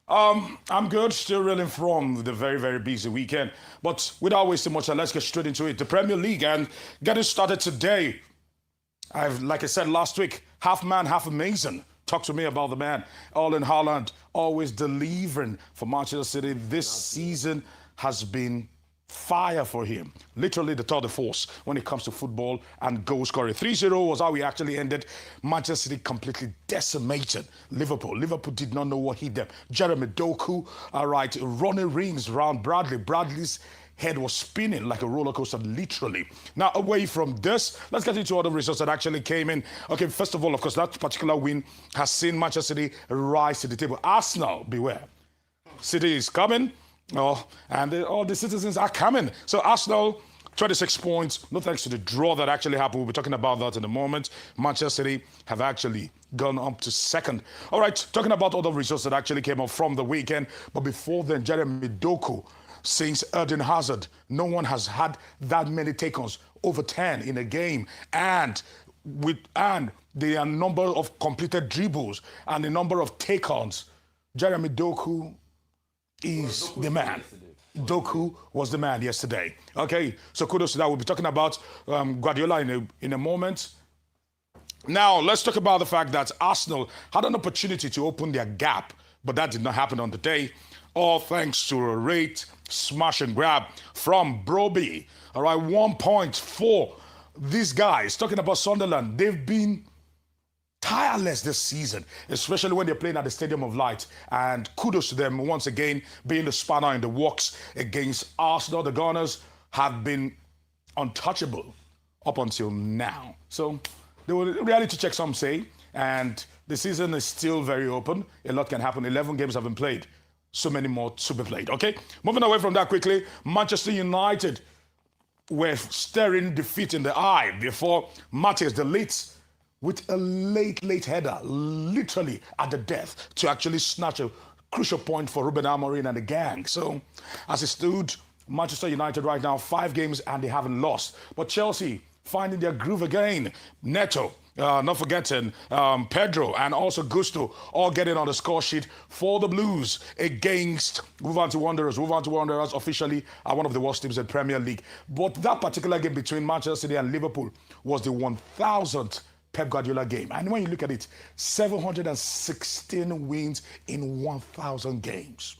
I'm good, still reeling from the very, very busy weekend. But without wasting much time, let's get straight into it. The Premier League, and getting started today. Like I said last week, half man, half amazing. Talk to me about the man. Erling Haaland, always delivering for Manchester City. This season has been fire for him. Literally the tour de force when it comes to football and goal scoring. 3-0 was how we actually ended. Manchester City completely decimated Liverpool. Liverpool did not know what hit them. Jeremy Doku, all right, running rings around Bradley. Bradley's head was spinning like a roller coaster, literally. Now, away from this, let's get into other results that actually came in. Okay, first of all, of course, that particular win has seen Manchester City rise to the table. Arsenal, beware. City is coming. And all the citizens are coming. So Arsenal, 26 points. No thanks to the draw that actually happened. We'll be talking about that in a moment. Manchester City have actually gone up to second. All right, talking about other results that actually came up from the weekend. But before then, Jeremy Doku, since Eden Hazard, no one has had that many take-ons, over 10 in a game. And the number of completed dribbles and the number of take-ons, Jeremy Doku is the man. Doku was the man yesterday. Okay, so kudos to that. We'll be talking about Guardiola in a moment. Now, let's talk about the fact that Arsenal had an opportunity to open their gap, but that did not happen on the day. All thanks to a rate smash and grab from Broby. All right, 1 point for these guys. Talking about Sunderland, they've been tireless this season, especially when they're playing at the Stadium of Light. And kudos to them once again being the spanner in the works against Arsenal. The Gunners have been untouchable up until now. So they will reality check, some say, and the season is still very open. A lot can happen. 11 games have been played. So many more to be played. Okay, moving away from that quickly, Manchester United were staring defeat in the eye before Matthias de Ligt with a late header, literally at the death, to actually snatch a crucial point for Ruben Amorim and the gang. So, as it stood, Manchester United right now, 5 games and they haven't lost. But Chelsea finding their groove again. Neto, not forgetting Pedro and also Gusto, all getting on the score sheet for the Blues against Wolverhampton Wanderers. Wolverhampton Wanderers officially are one of the worst teams in Premier League. But that particular game between Manchester City and Liverpool was the 1000th Pep Guardiola game. And when you look at it, 716 wins in 1,000 games.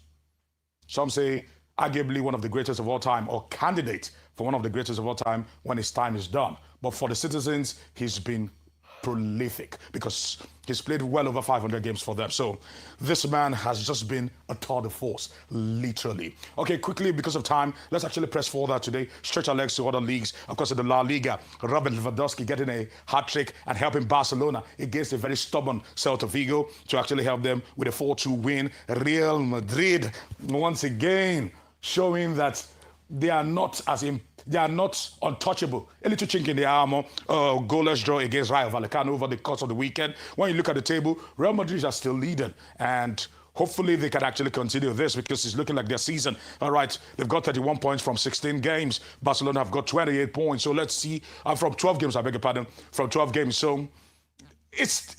Some say arguably one of the greatest of all time, or candidate for one of the greatest of all time when his time is done. But for the citizens, he's been prolific because he's played well over 500 games for them. So this man has just been a tour de force, literally. Okay, quickly, because of time, let's actually press forward today, stretch our legs to other leagues. Of course, in the La Liga, Robert Lewandowski getting a hat-trick and helping Barcelona against a very stubborn Celta Vigo to actually help them with a 4-2 win. Real Madrid, once again, showing that they are not untouchable. A little chink in the armor, goalless draw against Rayo Vallecano over the course of the weekend. When you look at the table, Real Madrid are still leading, and hopefully they can actually continue this because it's looking like their season. All right, they've got 31 points from 16 games. Barcelona have got 28 points. So let's see, from 12 games, I beg your pardon, from 12 games. So it's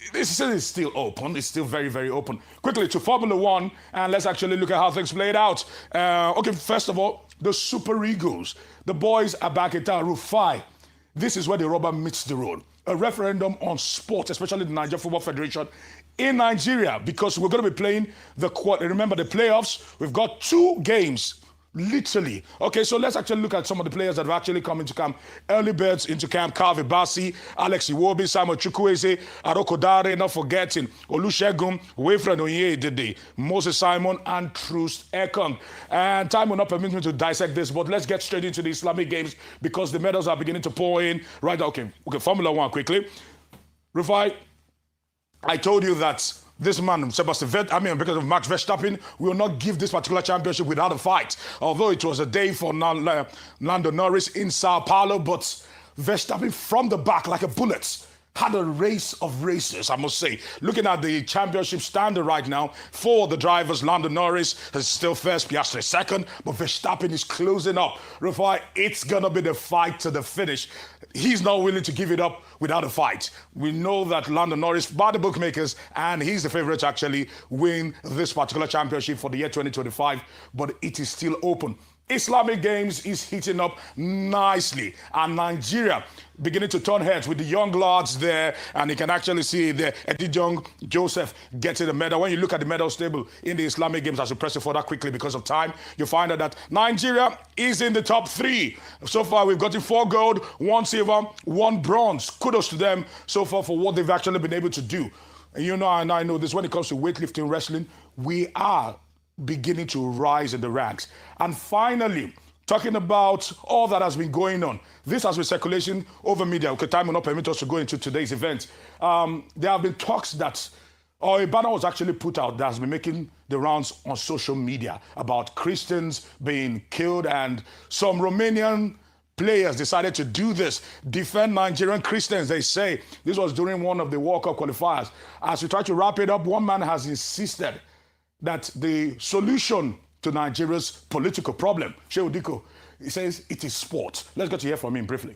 still open. It's still very, very open. Quickly to Formula One, and let's actually look at how things played out. Okay, first of all, the Super Eagles. The boys are back in town. Rufai. This is where the rubber meets the road. A referendum on sports, especially the Nigeria Football Federation in Nigeria, because we're going to be playing remember the playoffs. We've got 2 games. Literally. Okay, so let's actually look at some of the players that have actually come into camp. Early birds into camp: Calvi Bassi, Alex Iwobi, Simon Chukwueze, Aroko Dare, not forgetting Olusegun, Wilfred Onyedide, Moses Simon, and Trust Ekong. And time will not permit me to dissect this, but let's get straight into the Islamic Games because the medals are beginning to pour in. Right, okay, Formula One quickly. Rufai, I told you that this man, Sebastian Vettel, because of Max Verstappen, will not give this particular championship without a fight. Although it was a day for Lando Norris in Sao Paulo, but Verstappen from the back like a bullet had a race of races, I must say. Looking at the championship standard right now, for the drivers, Lando Norris is still first, Piastri second, but Verstappen is closing up. Rafai, it's going to be the fight to the finish. He's not willing to give it up without a fight. We know that Lando Norris, by the bookmakers, and he's the favorite to actually win this particular championship for the year 2025, but it is still open. Islamic Games is heating up nicely, and Nigeria beginning to turn heads with the young lads there, and you can actually see the Young Joseph getting a medal. When you look at the medals table in the Islamic Games, as we press it further quickly because of time, you find out that Nigeria is in the top 3. So far, we've gotten 4 gold, 1 silver, 1 bronze. Kudos to them so far for what they've actually been able to do. And you know, and I know this, when it comes to weightlifting wrestling, we are beginning to rise in the ranks. And finally, talking about all that has been going on, this has been circulation over media. Okay, time will not permit us to go into today's event. There have been talks that, or a banner was actually put out that has been making the rounds on social media about Christians being killed, and some Romanian players decided to do this, defend Nigerian Christians, they say. This was during one of the World Cup qualifiers. As we try to wrap it up, one man has insisted that the solution to Nigeria's political problem, Shehu Diko, he says it is sport. Let's get to hear from him briefly.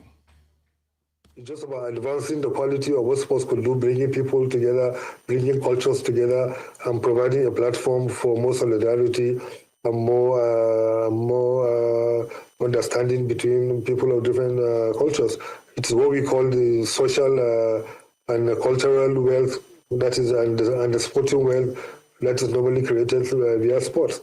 It's just about advancing the quality of what sports could do, bringing people together, bringing cultures together, and providing a platform for more solidarity and more understanding between people of different cultures. It's what we call the social and cultural wealth, that is, and the sporting wealth that is normally created via sports.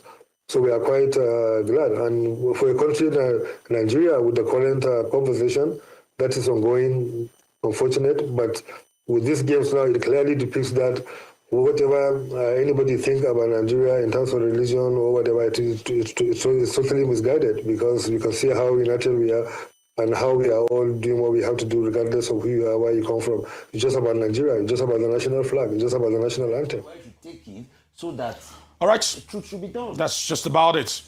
So we are quite glad. And for a country like Nigeria, with the current conversation that is ongoing, unfortunate, but with these games now, it clearly depicts that whatever anybody think about Nigeria in terms of religion or whatever, it's totally misguided, because you can see how united we are and how we are all doing what we have to do regardless of who you are, where you come from. It's just about Nigeria. It's just about the national flag. It's just about the national anthem. So that all right, the truth should be done. That's just about it.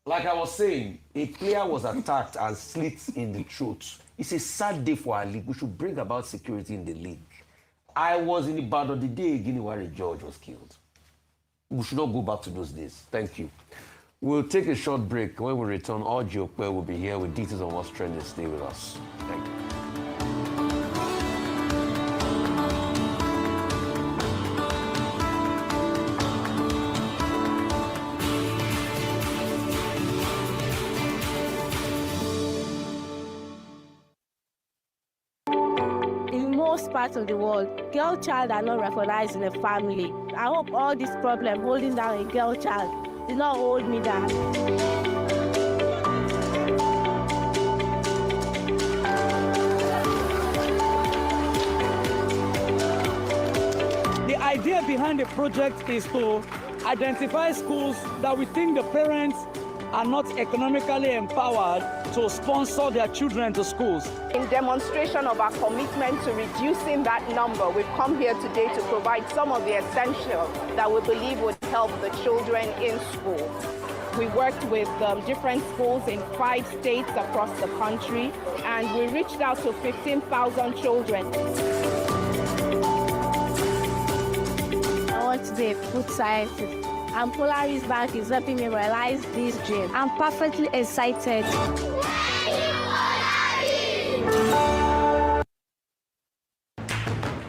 Like I was saying, a player was attacked and slit in the throat. It's a sad day for our league. We should bring about security in the league. I was in Ibadan the day Guinea George was killed. We should not go back to those days. Thank you. We'll take a short break. When we return, Ojiokwe will be here with details on what's trending. Stay with us. Thank you. Parts of the world, girl child are not recognized in the family. I hope all this problem holding down a girl child did not hold me down. The idea behind the project is to identify schools that we think the parents are not economically empowered to sponsor their children to schools. In demonstration of our commitment to reducing that number, we've come here today to provide some of the essentials that we believe would help the children in school. We worked with different schools in 5 states across the country, and we reached out to 15,000 children. I want to be a food scientist, and Polaris Bank is helping me realize this dream. I'm perfectly excited.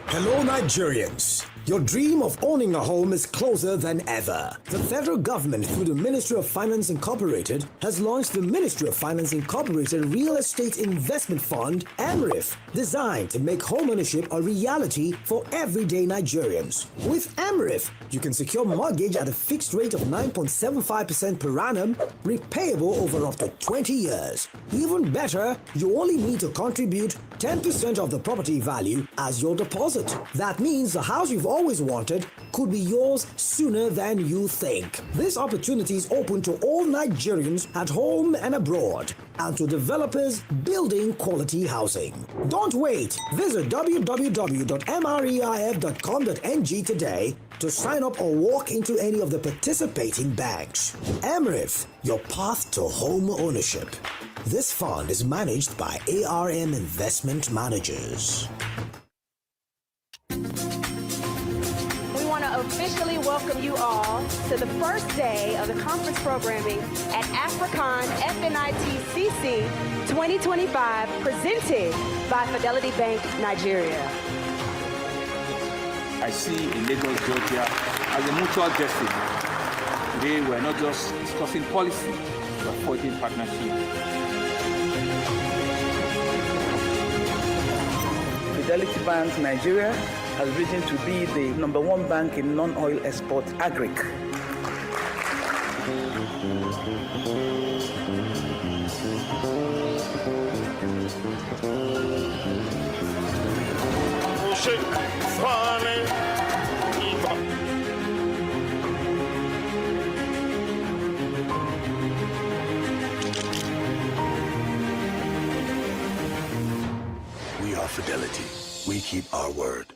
Hello, Nigerians. Your dream of owning a home is closer than ever. The federal government, through the Ministry of Finance Incorporated, has launched the Ministry of Finance Incorporated Real Estate Investment Fund, AMRIF, designed to make home ownership a reality for everyday Nigerians. With AMRIF, you can secure mortgage at a fixed rate of 9.75% per annum, repayable over up to 20 years. Even better, you only need to contribute 10% of the property value as your deposit. That means the house you've always wanted could be yours sooner than you think. This opportunity is open to all Nigerians at home and abroad, and to developers building quality housing. Don't wait. Visit www.mreif.com.ng today to sign up or walk into any of the participating banks. AMRIF, your path to home ownership. This fund is managed by ARM Investment Managers. welcome you all to the first day of the conference programming at Africon FNITCC 2025, presented by Fidelity Bank Nigeria. I see in Lagos, Georgia, as a mutual destiny. Today, we're not just discussing policy, we're forging partnership. Fidelity Bank Nigeria has risen to be the #1 bank in non-oil export agric. We are Fidelity. We keep our word.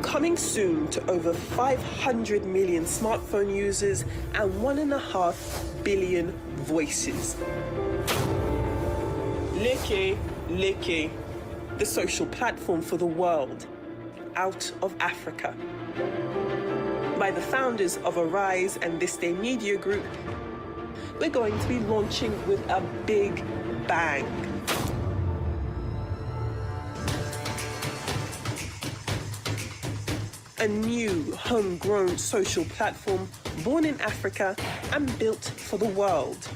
Coming soon to over 500 million smartphone users and 1.5 billion voices. Leke, the social platform for the world, out of Africa. By the founders of Arise and This Day Media Group, we're going to be launching with a big bang. A new homegrown social platform born in Africa and built for the world,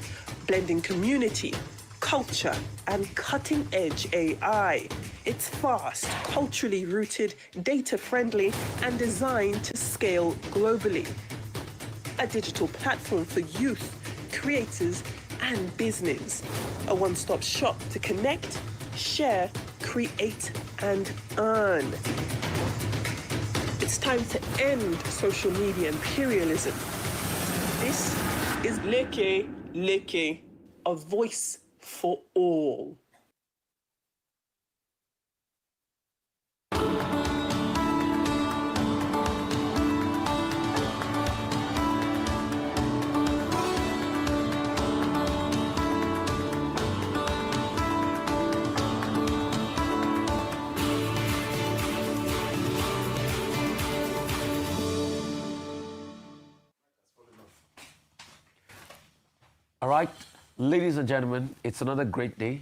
blending community, culture, and cutting-edge AI. It's fast, culturally rooted, data-friendly, and designed to scale globally. A digital platform for youth, creators, and business. A one-stop shop to connect, share, create, and earn. It's time to end social media imperialism. This is Leke, a voice for all. All right, ladies and gentlemen, it's another great day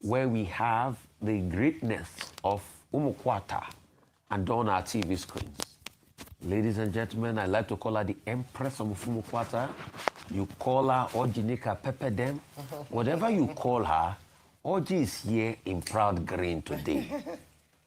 where we have the greatness of Umukwata and on our TV screens. Ladies and gentlemen, I like to call her the Empress of Umukwata. You call her Ojinika Pepedem. Whatever you call her, Oji is here in proud green today.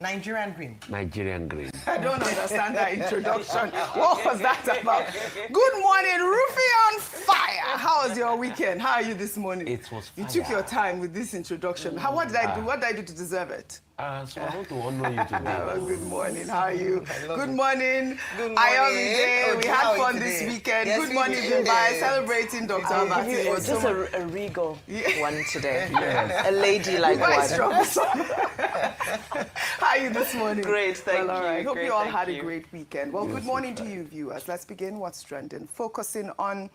Nigerian green. Nigerian green. I don't understand that introduction. What was that about? Good morning, Rufy on fire. How was your weekend? How are you this morning? It was fire. You took your time with this introduction. What did I do? What did I do to deserve it? So I want to honor you today. Good morning. How are you? Good morning. Good morning. We had fun this weekend. Yes, good morning, did. Dubai. Celebrating Dr. Abati. It's just a regal one today. Yes. A ladylike one. How are you this morning? Great, thank you. All right. Hope Great, you all thank had you. a great weekend. Well, good morning to you, viewers. Let's begin what's trending. Focusing on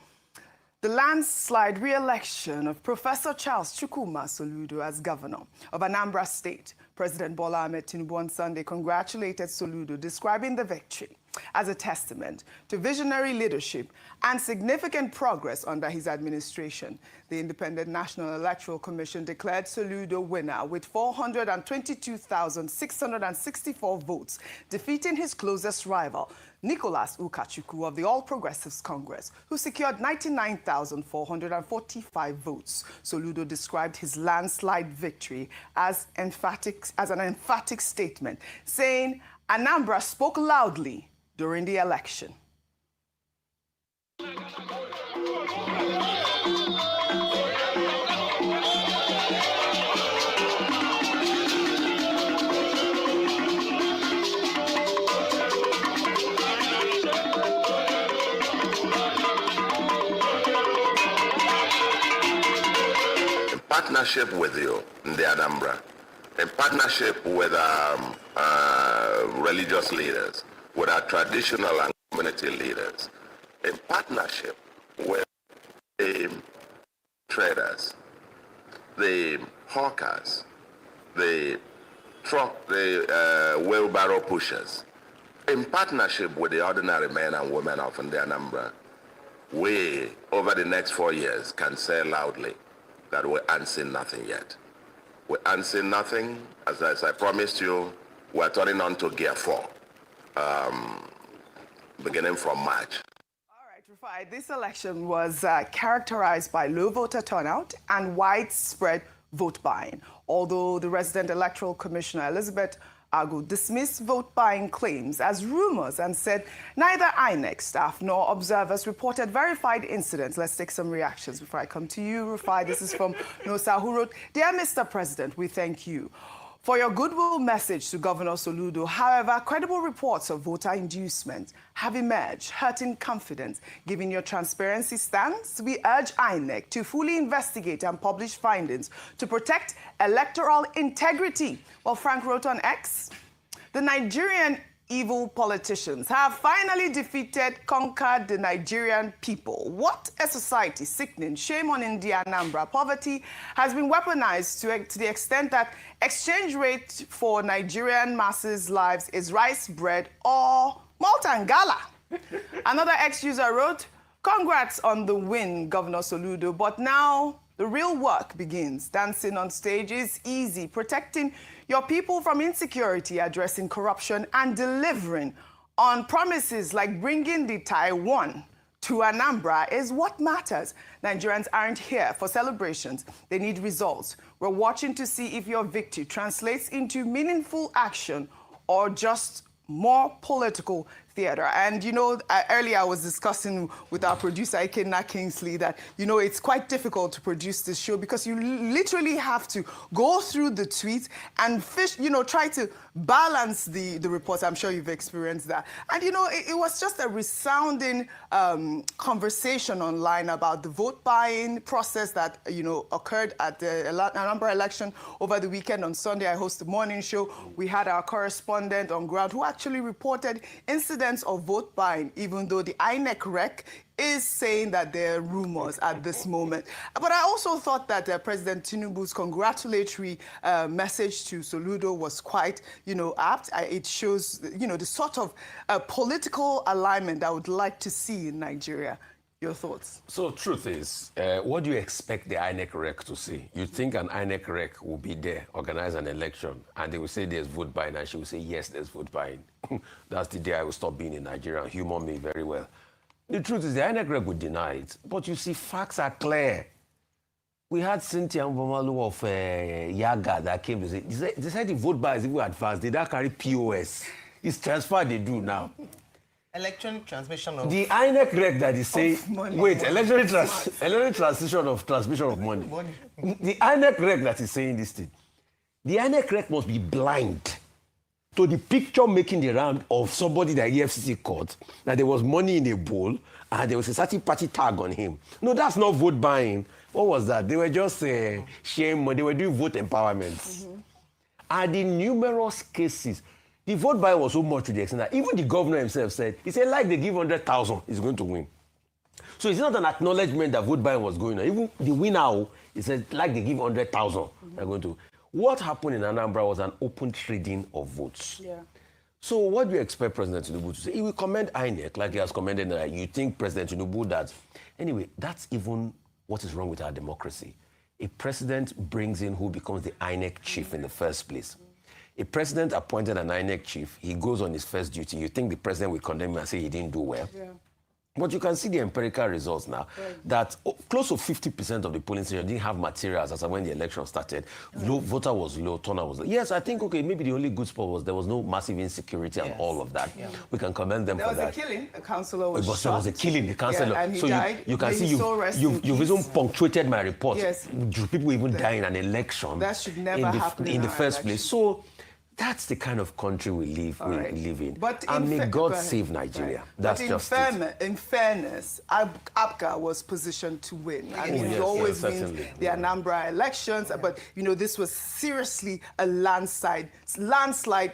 the landslide re-election of Professor Charles Chukwuma Soludo as governor of Anambra State. President Bola Ahmed Tinubu on Sunday congratulated Soludo, describing the victory as a testament to visionary leadership and significant progress under his administration. The Independent National Electoral Commission declared Soludo winner with 422,664 votes, defeating his closest rival, Nicholas Ukachukwu of the All Progressives Congress, who secured 99,445 votes. Soludo described his landslide victory as an emphatic statement, saying Anambra spoke loudly during the election. Partnership with you in the Anambra, in partnership with religious leaders, with our traditional and community leaders, in partnership with the traders, the hawkers, the the wheelbarrow pushers, in partnership with the ordinary men and women of Anambra, we, over the next 4 years, can say loudly that we ain't seen nothing yet. We ain't seen nothing. As I promised you, we're turning on to Gear 4, beginning from March. Rufai, this election was characterized by low voter turnout and widespread vote buying. Although the resident electoral commissioner, Elizabeth Agu, dismissed vote buying claims as rumors and said neither INEC staff nor observers reported verified incidents. Let's take some reactions before I come to you, Rufai. This is from Nosa, who wrote, "Dear Mr. President, we thank you for your goodwill message to Governor Soludo. However, credible reports of voter inducement have emerged, hurting confidence. Given your transparency stance, we urge INEC to fully investigate and publish findings to protect electoral integrity." Well, Frank wrote on X, "The Nigerian evil politicians have finally conquered the Nigerian people. What a society, sickening. Shame on India, Anambra. Poverty has been weaponized to the extent that exchange rate for Nigerian masses' lives is rice bread or malt and gala." Another ex-user wrote, "Congrats on the win, Governor Soludo, but now the real work begins. Dancing on stage is easy. Protecting your people from insecurity, addressing corruption, and delivering on promises like bringing the Taiwan to Anambra is what matters. Nigerians aren't here for celebrations. They need results. We're watching to see if your victory translates into meaningful action or just more political theater." And, you know, earlier I was discussing with our producer, Ikenna Kingsley, that, you know, it's quite difficult to produce this show because you literally have to go through the tweets and try to balance the reports. I'm sure you've experienced that. And, you know, it was just a resounding conversation online about the vote buying process that, you know, occurred at the Anambra election over the weekend. On Sunday, I hosted the morning show. We had our correspondent on ground who actually reported incidents of vote buying, even though the INEC rec is saying that there are rumors at this moment. But I also thought that President Tinubu's congratulatory message to Soludo was quite, you know, apt. It shows, you know, the sort of political alignment I would like to see in Nigeria. Your thoughts? So, truth is, what do you expect the INEC rec to say? You think an INEC rec will be there, organize an election, and they will say there's vote buying, and she will say, yes, there's vote buying. That's the day I will stop being in Nigeria and humor me very well. The truth is, the INEC rec would deny it, but you see, facts are clear. We had Cynthia Mbomalu of Yaga that came to say, they said the vote buyers, if we advance, they don't carry POS. It's transfer they do now. Electronic transmission of... The INEC rec that is saying, wait, electronic transmission of money. The INEC rec that is saying this thing, the INEC rec must be blind to the picture making the round of somebody that EFCC caught, that there was money in a bowl, and there was a certain party tag on him. No, that's not vote buying. What was that? They were just shame, they were doing vote empowerment. And in numerous cases, the vote buying was so much to the extent that even the governor himself said, he said, like they give 100,000, he's going to win. So it's not an acknowledgement that vote buying was going on. Even the winner, he said, like they give 100,000, they're going to. What happened in Anambra was an open trading of votes. Yeah. So what do you expect President Tinubu to say? He will commend INEC, like he has commended. You think President Tinubu that... Anyway, that's even what is wrong with our democracy. A president brings in who becomes the INEC chief in the first place. A president appointed an INEC chief, he goes on his first duty. You think the president will condemn him and say he didn't do well? Yeah. But you can see the empirical results now, that close to 50% of the polling station didn't have materials as when the election started. Voter was low, turnout was low. Yes, I think, okay, maybe the only good spot was there was no massive insecurity and all of that. Yeah. We can commend them for that. There was a killing, a councillor was shot. There was a killing, the councillor. And he died. You can see you've even punctuated my report. Yes. Do people even die in an election? That should never happen in the first place. So that's the kind of country we live in. But and may God save Nigeria. That's just it. In fairness, APGA was positioned to win. I mean, it always wins the Anambra elections, but, you know, this was seriously a landslide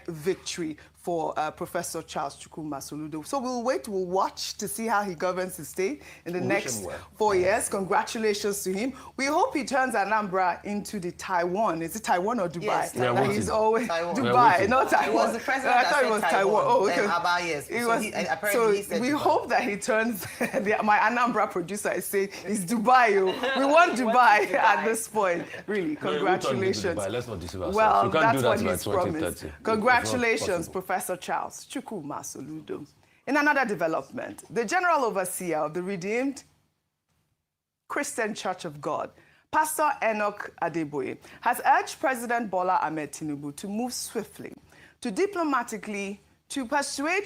victory for Professor Charles Chukwuma Soludo. So we'll watch to see how he governs the state in the next 4 years. Congratulations to him. We hope he turns Anambra into the Taiwan. Is it Taiwan or Dubai? Yes, Taiwan. He's always Taiwan. Dubai, not Taiwan. It was the president I thought it was Taiwan. Oh, okay. About years. Apparently he said we Dubai. hope that he turns, my Anambra producer is saying, it's Dubai. We want Dubai at this point. Really, congratulations. Let's not deceive ourselves. Well, you can't that's do that what by he's 2030. promised. Congratulations, Professor Charles Chukwuma Soludo. In another development, the General Overseer of the Redeemed Christian Church of God, Pastor Enoch Adeboye, has urged President Bola Ahmed Tinubu to move swiftly to persuade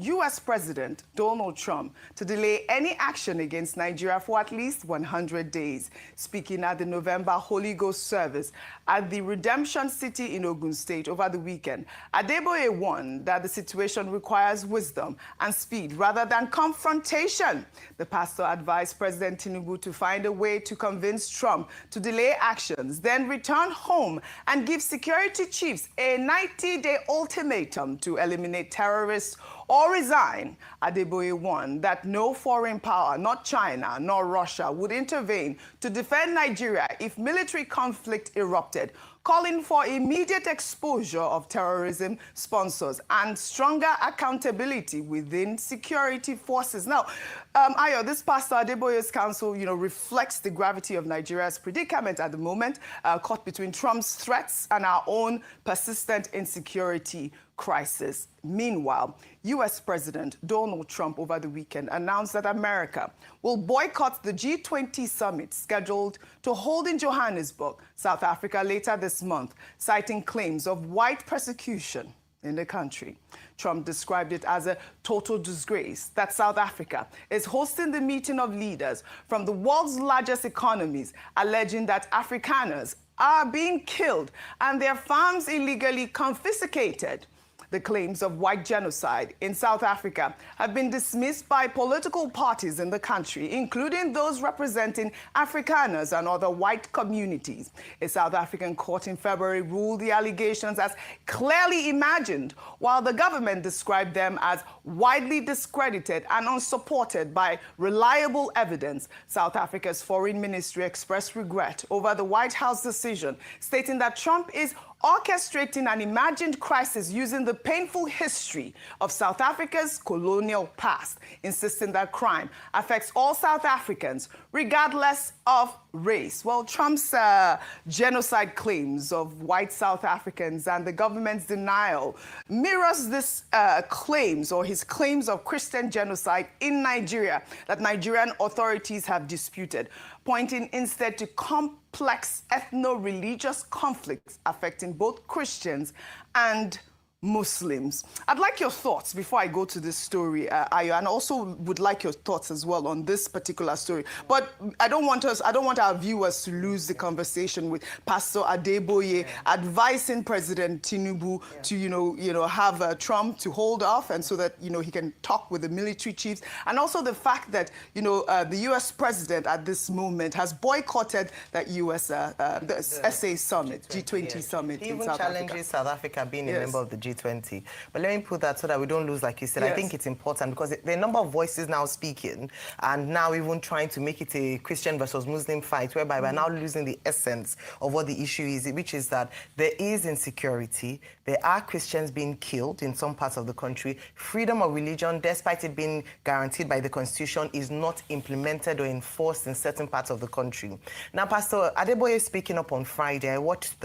U.S. President Donald Trump to delay any action against Nigeria for at least 100 days. Speaking at the November Holy Ghost service at the Redemption City in Ogun State over the weekend, Adeboye warned that the situation requires wisdom and speed rather than confrontation. The pastor advised President Tinubu to find a way to convince Trump to delay actions, then return home and give security chiefs a 90-day ultimatum to eliminate terrorists or resign. Adeboye warned that no foreign power, not China nor Russia, would intervene to defend Nigeria if military conflict erupted, calling for immediate exposure of terrorism sponsors and stronger accountability within security forces. Now, Ayo, this Pastor Adeboye's counsel, reflects the gravity of Nigeria's predicament at the moment, caught between Trump's threats and our own persistent insecurity crisis. Meanwhile, U.S. President Donald Trump over the weekend announced that America will boycott the G20 summit scheduled to hold in Johannesburg, South Africa later this month, citing claims of white persecution in the country. Trump described it as a total disgrace that South Africa is hosting the meeting of leaders from the world's largest economies, alleging that Afrikaners are being killed and their farms illegally confiscated. The claims of white genocide in South Africa have been dismissed by political parties in the country, including those representing Afrikaners and other white communities. A South African court in February ruled the allegations as clearly imagined, while the government described them as widely discredited and unsupported by reliable evidence. South Africa's foreign ministry expressed regret over the White House decision, stating that Trump is orchestrating an imagined crisis using the painful history of South Africa's colonial past, insisting that crime affects all South Africans, regardless of race. Well, Trump's genocide claims of white South Africans and the government's denial mirrors this claims or his claims of Christian genocide in Nigeria that Nigerian authorities have disputed, pointing instead to complex ethno-religious conflicts affecting both Christians and Muslims. I'd like your thoughts before I go to this story, Ayo, and also would like your thoughts as well on this particular story. But I don't want our viewers to lose the conversation with Pastor Adeboye advising President Tinubu to, have Trump to hold off, and so that, he can talk with the military chiefs. And also the fact that, the U.S. president at this moment has boycotted that U.S. the SA summit, G20 summit in South Africa. He even challenges South Africa being a member of the G20. But let me put that so that we don't lose, like you said. I think it's important because there are a number of voices now speaking and now even trying to make it a Christian versus Muslim fight, whereby we're now losing the essence of what the issue is, which is that there is insecurity, there are Christians being killed in some parts of the country. Freedom of religion, despite it being guaranteed by the Constitution, is not implemented or enforced in certain parts of the country. Now, Pastor Adeboye speaking up on Friday, I watched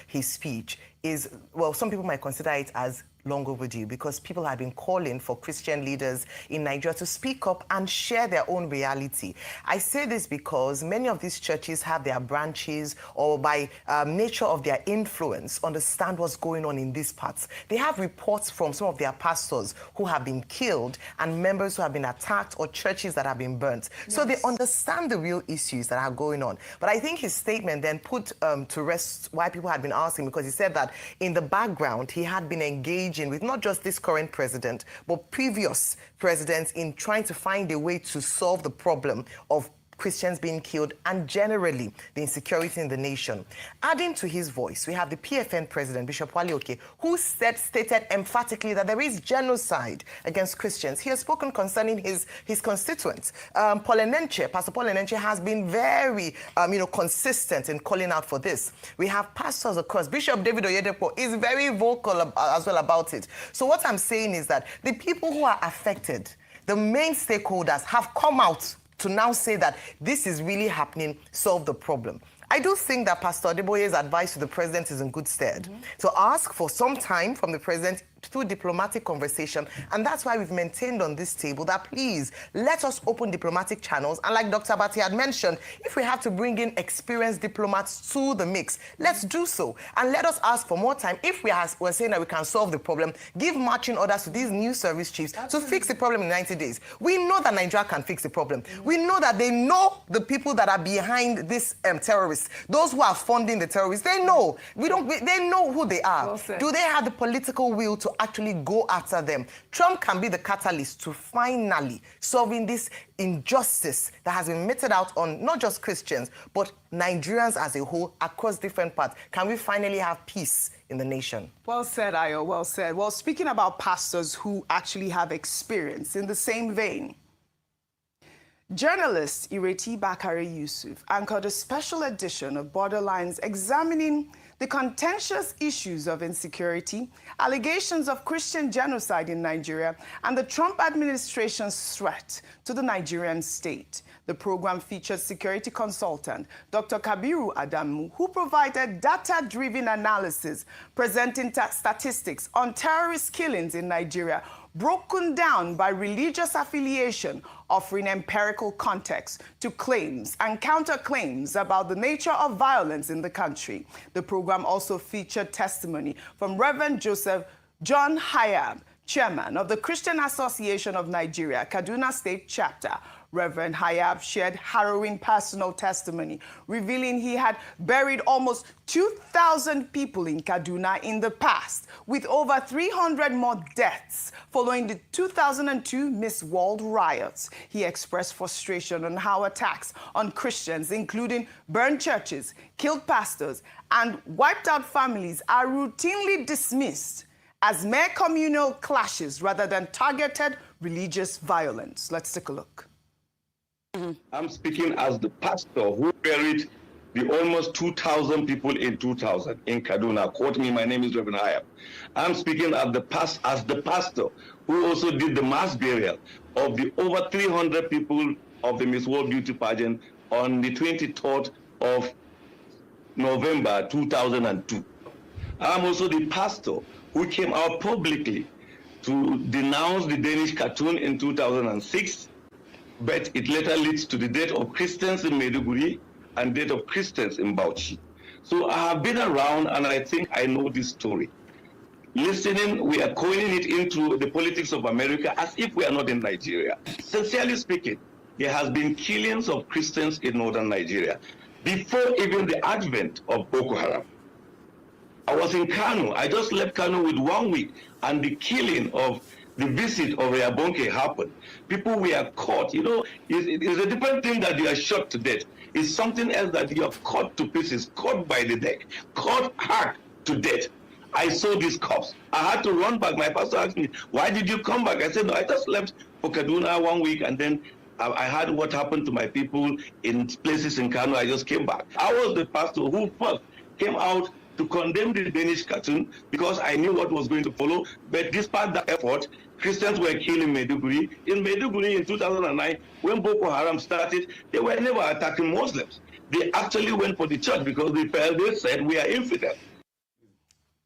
his speech. Some people might consider it as long overdue because people have been calling for Christian leaders in Nigeria to speak up and share their own reality. I say this because many of these churches have their branches or by nature of their influence understand what's going on in these parts. They have reports from some of their pastors who have been killed and members who have been attacked or churches that have been burnt. Yes. So they understand the real issues that are going on. But I think his statement then put to rest why people had been asking, because he said that in the background he had been engaged with not just this current president, but previous presidents in trying to find a way to solve the problem of Christians being killed, and generally the insecurity in the nation. Adding to his voice, we have the PFN president, Bishop Wale Oke, who stated emphatically that there is genocide against Christians. He has spoken concerning his constituents. Pastor Paul Enenche has been very consistent in calling out for this. We have pastors, of course. Bishop David Oyedepo is very vocal as well about it. So what I'm saying is that the people who are affected, the main stakeholders, have come out to now say that this is really happening, solve the problem. I do think that Pastor Adeboye's advice to the president is in good stead, to ask for some time from the president through diplomatic conversation. And that's why we've maintained on this table that please let us open diplomatic channels. And like Dr. Bati had mentioned, if we have to bring in experienced diplomats to the mix, let's do so. And let us ask for more time. If we're saying that we can solve the problem, give marching orders to these new service chiefs to fix the problem in 90 days. We know that Nigeria can fix the problem. We know that they know the people that are behind these terrorists, those who are funding the terrorists. They know. They know who they are. Well, do they have the political will to actually go after them? Trump can be the catalyst to finally solving this injustice that has been meted out on not just Christians, but Nigerians as a whole across different parts. Can we finally have peace in the nation? Well said, Ayo, well said. Well, speaking about pastors who actually have experience, in the same vein, journalist Ireti Bakare Yusuf anchored a special edition of Borderlines examining the contentious issues of insecurity, allegations of Christian genocide in Nigeria, and the Trump administration's threat to the Nigerian state. The program featured security consultant Dr. Kabiru Adamu, who provided data-driven analysis presenting statistics on terrorist killings in Nigeria, broken down by religious affiliation, offering empirical context to claims and counterclaims about the nature of violence in the country. The program also featured testimony from Reverend Joseph John Hayab, chairman of the Christian Association of Nigeria, Kaduna State Chapter. Reverend Hayab shared harrowing personal testimony, revealing he had buried almost 2,000 people in Kaduna in the past, with over 300 more deaths following the 2002 Miss World riots. He expressed frustration on how attacks on Christians, including burned churches, killed pastors, and wiped out families, are routinely dismissed as mere communal clashes rather than targeted religious violence. Let's take a look. I'm speaking as the pastor who buried the almost 2,000 people in 2000 in Kaduna. Quote me, my name is Reverend Hayab. I'm speaking as the pastor who also did the mass burial of the over 300 people of the Miss World Beauty pageant on the 23rd of November 2002. I'm also the pastor who came out publicly to denounce the Danish cartoon in 2006, but it later leads to the death of Christians in Maiduguri and death of Christians in Bauchi. So I have been around and I think I know this story. Listening, we are coining it into the politics of America as if we are not in Nigeria. Sincerely speaking, there has been killings of Christians in northern Nigeria before even the advent of Boko Haram. I was in Kano. I just left Kano with 1 week, and the killing of the visit of Reabonke happened. People were caught. You know, it's a different thing that you are shot to death. It's something else that you are caught to pieces, caught by the neck, caught hard to death. I saw these cops. I had to run back. My pastor asked me, why did you come back? I said, no, I just left for Kaduna 1 week, and then I heard what happened to my people in places in Kano. I just came back. I was the pastor who first came out to condemn the Danish cartoon because I knew what was going to follow. But despite that effort, Christians were killed in Maiduguri. In Maiduguri in 2009, when Boko Haram started, they were never attacking Muslims. They actually went for the church because they said we are infidel.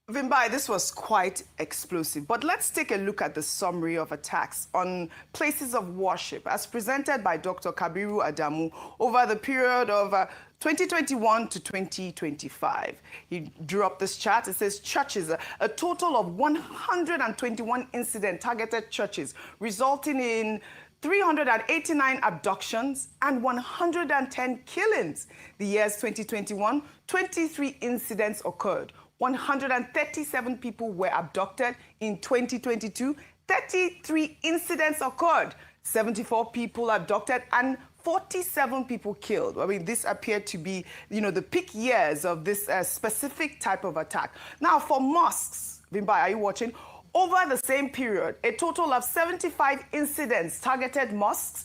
Vimbai, this was quite explosive, but let's take a look at the summary of attacks on places of worship as presented by Dr. Kabiru Adamu over the period of 2021 to 2025. He drew up this chart. It says churches, a total of 121 incidents targeted churches, resulting in 389 abductions and 110 killings. The years 2021, 23 incidents occurred. 137 people were abducted. In 2022, 33 incidents occurred. 74 people abducted and 47 people killed. I mean, this appeared to be, the peak years of this specific type of attack. Now, for mosques, Vimbai, are you watching? Over the same period, a total of 75 incidents targeted mosques,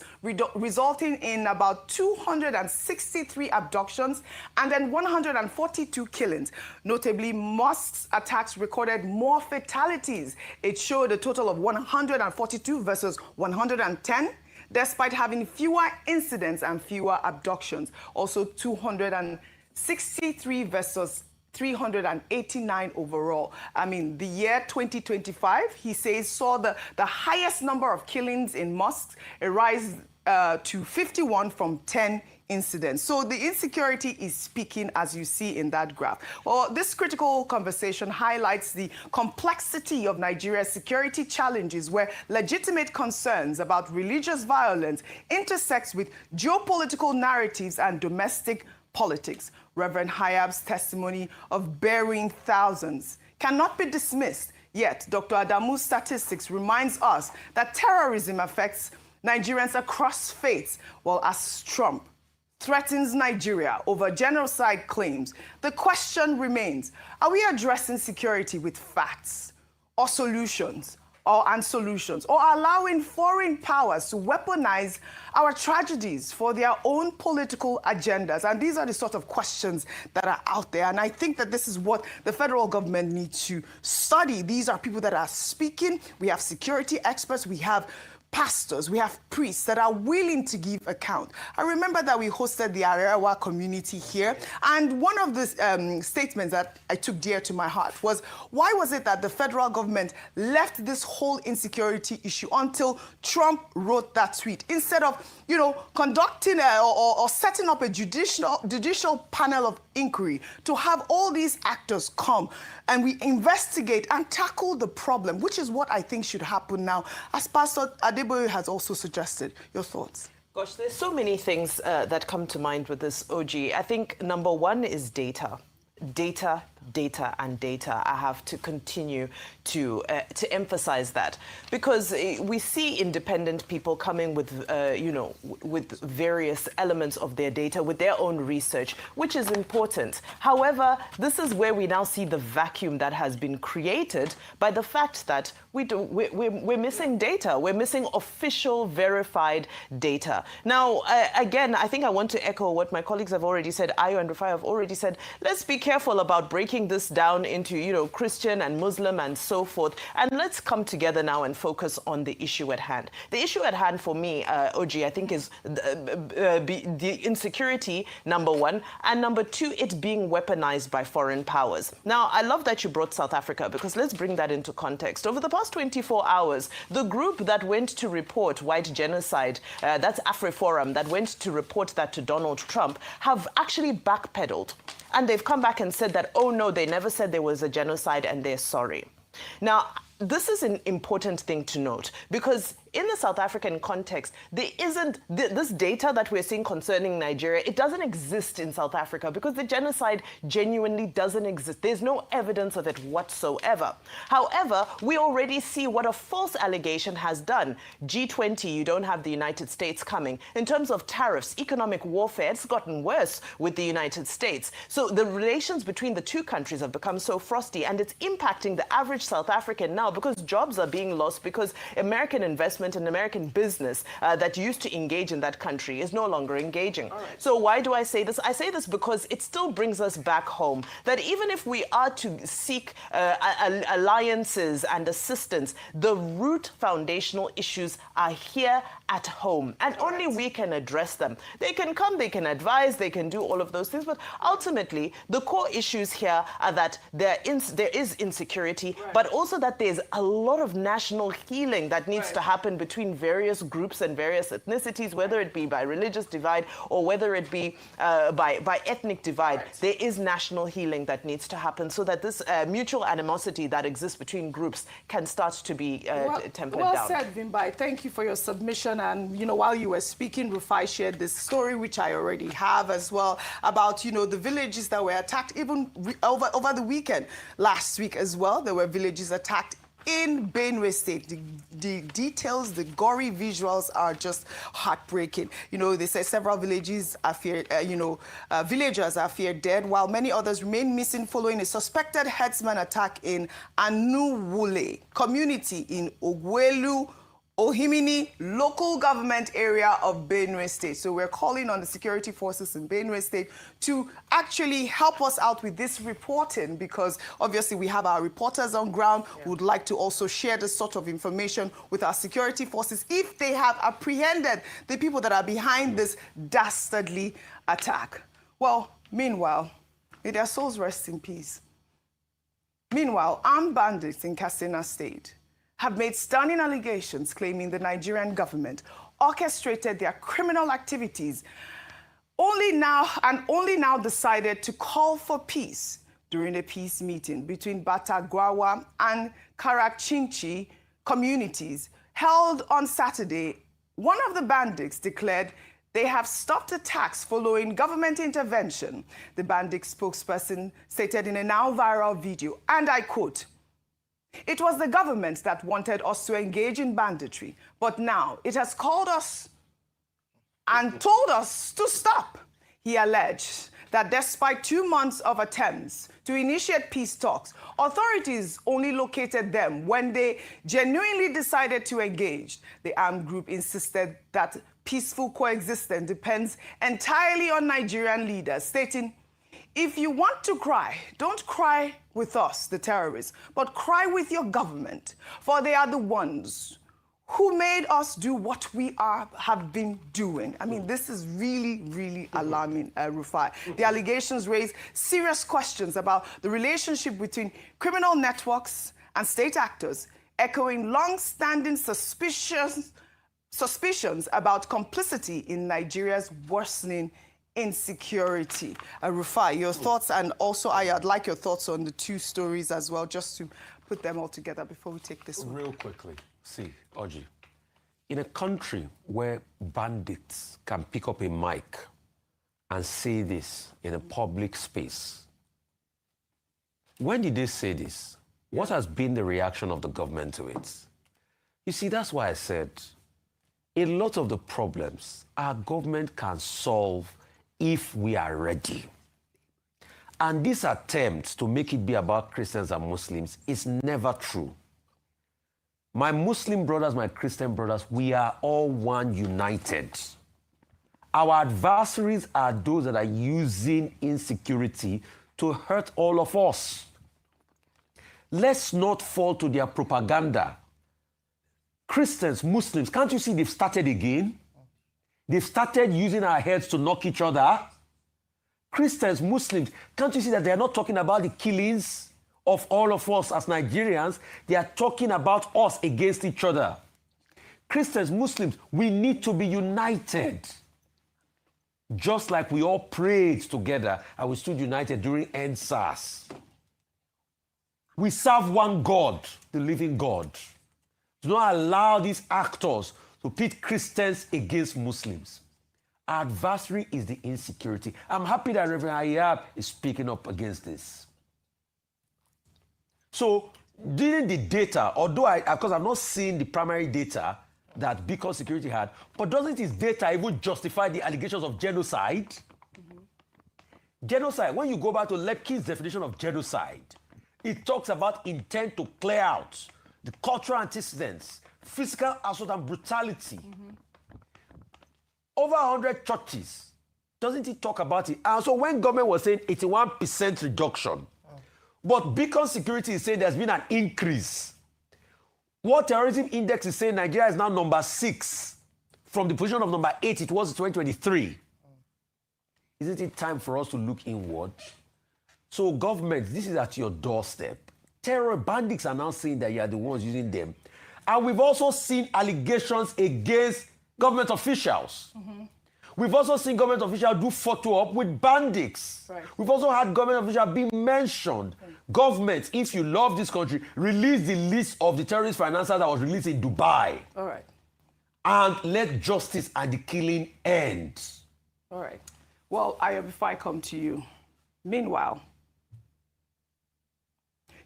resulting in about 263 abductions and then 142 killings. Notably, mosques attacks recorded more fatalities. It showed a total of 142 versus 110, despite having fewer incidents and fewer abductions. Also, 263 versus 389 overall. I mean, the year 2025, he says, saw the highest number of killings in mosques, a rise to 51 from 10 incidents. So the insecurity is speaking, as you see in that graph. Well, this critical conversation highlights the complexity of Nigeria's security challenges, where legitimate concerns about religious violence intersects with geopolitical narratives and domestic politics. Reverend Hayab's testimony of burying thousands cannot be dismissed. Yet, Dr. Adamu's statistics reminds us that terrorism affects Nigerians across faiths, while as Trump threatens Nigeria over genocide claims, the question remains, are we addressing security with facts or solutions? Or allowing foreign powers to weaponize our tragedies for their own political agendas? And these are the sort of questions that are out there. And I think that this is what the federal government needs to study. These are people that are speaking. We have security experts. We have pastors, we have priests that are willing to give account. I remember that we hosted the Arewa community here, and one of the statements that I took dear to my heart was, why was it that the federal government left this whole insecurity issue until Trump wrote that tweet, instead of, conducting or setting up a judicial panel of inquiry to have all these actors come and we investigate and tackle the problem, which is what I think should happen now, as Pastor Adeboye has also suggested. Your thoughts? Gosh, there's so many things that come to mind with this, OG. I think number one is data. Data, data, and data. I have to continue to emphasize that, because we see independent people coming with, with various elements of their data, with their own research, which is important. However, this is where we now see the vacuum that has been created by the fact that we're missing data. We're missing official, verified data. Now, again, I think I want to echo what my colleagues have already said. Ayo and Rufai have already said, let's be careful about breaking this down into, Christian and Muslim and so forth. And let's come together now and focus on the issue at hand. The issue at hand for me, OG, I think is the insecurity, number one, and number two, it being weaponized by foreign powers. Now, I love that you brought South Africa, because let's bring that into context. Over the past 24 hours, the group that went to report white genocide, that's AfriForum, that went to report that to Donald Trump, have actually backpedaled. And they've come back and said that, oh no, they never said there was a genocide and they're sorry. Now, this is an important thing to note, because in the South African context, there isn't this data that we're seeing concerning Nigeria. It doesn't exist in South Africa because the genocide genuinely doesn't exist. There's no evidence of it whatsoever. However, we already see what a false allegation has done. G20, you don't have the United States coming. In terms of tariffs, economic warfare, it's gotten worse with the United States. So the relations between the two countries have become so frosty, and it's impacting the average South African now, because jobs are being lost, because American investment and American business that used to engage in that country is no longer engaging. Right. So why do I say this? I say this because it still brings us back home, that even if we are to seek alliances and assistance, the root foundational issues are here at home, and only we can address them. They can come, they can advise, they can do all of those things, but ultimately the core issues here are that there is insecurity, but also that there's a lot of national healing that needs to happen between various groups and various ethnicities, whether it be by religious divide or whether it be by ethnic divide. There is national healing that needs to happen, so that this mutual animosity that exists between groups can start to be tempered down. Well said, Vimbai. Thank you for your submission. And, while you were speaking, Rufai shared this story, which I already have as well, about, the villages that were attacked even over the weekend. Last week as well, there were villages attacked in Benue State. The details, the gory visuals are just heartbreaking. You know, they say several villages are feared, villagers are feared dead, while many others remain missing following a suspected herdsman attack in Anuwule community in Ogwelu, Ohimini local government area of Benue State. So we're calling on the security forces in Benue State to actually help us out with this reporting, because obviously we have our reporters on ground who would like to also share this sort of information with our security forces if they have apprehended the people that are behind this dastardly attack. Well, meanwhile, may their souls rest in peace. Meanwhile, armed bandits in Katsina State have made stunning allegations claiming the Nigerian government orchestrated their criminal activities only now decided to call for peace during a peace meeting between Batagwawa and Karakchinchi communities held on Saturday. One of the bandits declared they have stopped attacks following government intervention. The bandit spokesperson stated in a now viral video, and I quote, "It was the government that wanted us to engage in banditry, but now it has called us and told us to stop." He alleged that despite 2 months of attempts to initiate peace talks, authorities only located them when they genuinely decided to engage. The armed group insisted that peaceful coexistence depends entirely on Nigerian leaders, stating, "If you want to cry, don't cry with us, the terrorists, but cry with your government, for they are the ones who made us do what we have been doing." I mean, this is really, really alarming, Rufai. The allegations raise serious questions about the relationship between criminal networks and state actors, echoing long-standing suspicions about complicity in Nigeria's worsening insecurity. Rufai, your thoughts, and also I'd like your thoughts on the two stories as well, just to put them all together before we take this one. Real quickly, see, Oji, in a country where bandits can pick up a mic and say this in a public space, when did they say this? What has been the reaction of the government to it? You see, that's why I said a lot of the problems our government can solve if we are ready. And this attempt to make it be about Christians and Muslims is never true. My Muslim brothers, my Christian brothers, we are all one, united. Our adversaries are those that are using insecurity to hurt all of us. Let's not fall to their propaganda. Christians, Muslims, can't you see they've started again? They've started using our heads to knock each other. Christians, Muslims, can't you see that they're not talking about the killings of all of us as Nigerians? They are talking about us against each other. Christians, Muslims, we need to be united. Just like we all prayed together and we stood united during EndSARS. We serve one God, the living God. Do not allow these actors to pit Christians against Muslims. Our adversary is the insecurity. I'm happy that Reverend Ayab is speaking up against this. So, during the data, although because I've not seen the primary data that Beacon Security had, but doesn't his data even justify the allegations of genocide? Mm-hmm. Genocide, when you go back to Lepkin's definition of genocide, it talks about intent to clear out the cultural antecedents, physical assault and brutality. Mm-hmm. Over 100 churches. Doesn't it talk about it? And so when government was saying 81% reduction, but Beacon Security is saying there's been an increase. What Terrorism Index is saying Nigeria is now number 6 from the position of number 8 it was in 2023. Isn't it time for us to look inward? So government, this is at your doorstep. Terror bandits are now saying that you are the ones using them. And we've also seen allegations against government officials. Mm-hmm. We've also seen government officials do photo op with bandits. Right. We've also had government officials being mentioned. Right. Government, if you love this country, release the list of the terrorist financiers that was released in Dubai. All right. And let justice and the killing end. All right. Well, Ayub, if I come to you. Meanwhile,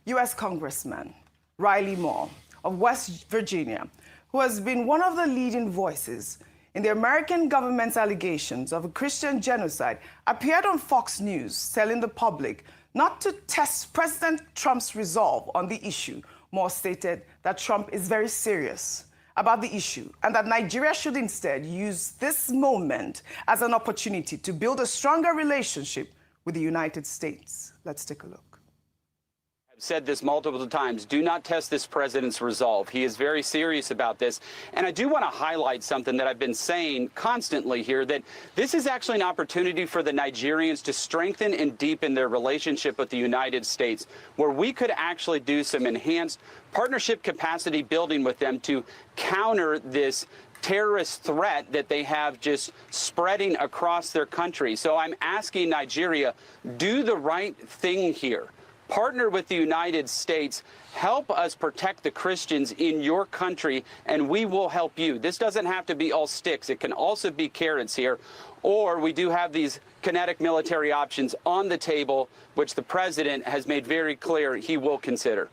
U.S. Congressman Riley Moore of West Virginia, who has been one of the leading voices in the American government's allegations of a Christian genocide, appeared on Fox News telling the public not to test President Trump's resolve on the issue. Moore stated that Trump is very serious about the issue and that Nigeria should instead use this moment as an opportunity to build a stronger relationship with the United States. Let's take a look. I've said this multiple times. Do not test this president's resolve. He is very serious about this. And I do want to highlight something that I've been saying constantly here, that this is actually an opportunity for the Nigerians to strengthen and deepen their relationship with the United States, where we could actually do some enhanced partnership capacity building with them to counter this terrorist threat that they have just spreading across their country. So I'm asking Nigeria, do the right thing here. Partner with the United States, help us protect the Christians in your country, and we will help you. This doesn't have to be all sticks. It can also be carrots here. Or we do have these kinetic military options on the table, which the president has made very clear he will consider.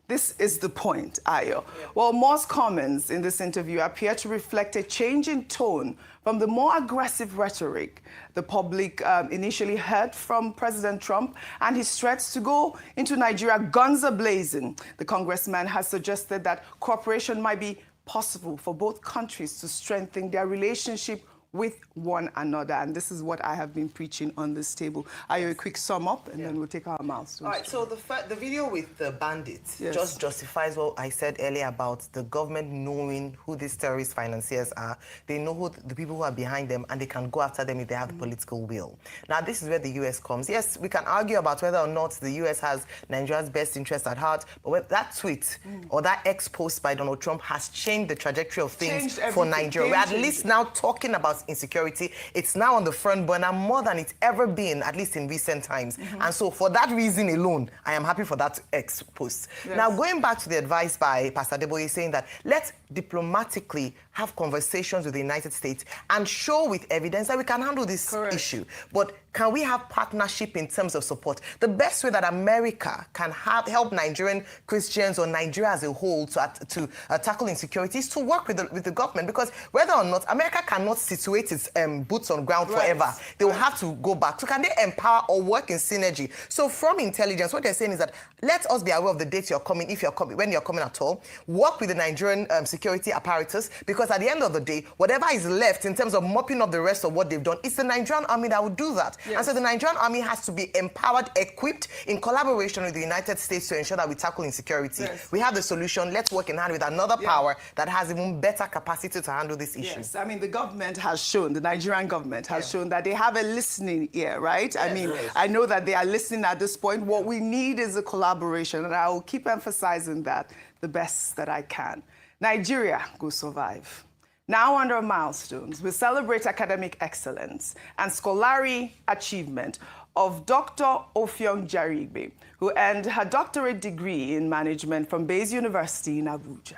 This is the point, Ayo. Well, Moore's comments in this interview appear to reflect a change in tone from the more aggressive rhetoric the public initially heard from President Trump and his threats to go into Nigeria guns a-blazing. The congressman has suggested that cooperation might be possible for both countries to strengthen their relationship with one another. And this is what I have been preaching on this table. Ayo, a quick sum up, and then we'll take our milestones. All right, so the video with the bandits Yes. just justifies what I said earlier about the government knowing who these terrorist financiers are. They know who the people who are behind them, and they can go after them if they have the political will. Now, this is where the U.S. comes. Yes, we can argue about whether or not the U.S. has Nigeria's best interest at heart, but when that tweet or that ex-post by Donald Trump has changed the trajectory of things for Nigeria. We're at least now talking about insecurity. It's now on the front burner more than it's ever been, at least in recent times. And so for that reason alone, I am happy for that ex-post. Yes. Now, going back to the advice by Pastor Deboye saying that let's diplomatically have conversations with the United States and show with evidence that we can handle this issue. But can we have partnership in terms of support? The best way that America can help Nigerian Christians or Nigeria as a whole to tackle insecurity is to work with the government, because whether or not America cannot situate its boots on ground forever, they will have to go back. So can they empower or work in synergy? So from intelligence, what they're saying is that let us be aware of the date you're coming, if you're coming, when you're coming at all. Work with the Nigerian security apparatus, because at the end of the day, whatever is left in terms of mopping up the rest of what they've done, it's the Nigerian army that will do that. Yes. And so the Nigerian army has to be empowered, equipped in collaboration with the United States to ensure that we tackle insecurity. Yes. We have the solution. Let's work in hand with another power that has even better capacity to handle this issue. Yes, I mean, the government has shown, the Nigerian government has shown that they have a listening ear, right? I mean, I know that they are listening at this point. What we need is a collaboration, and I will keep emphasizing that the best that I can. Nigeria will survive. Now under milestones, we celebrate academic excellence and scholarly achievement of Dr. Ofiong Jaribe, who earned her doctorate degree in management from Bayes University in Abuja.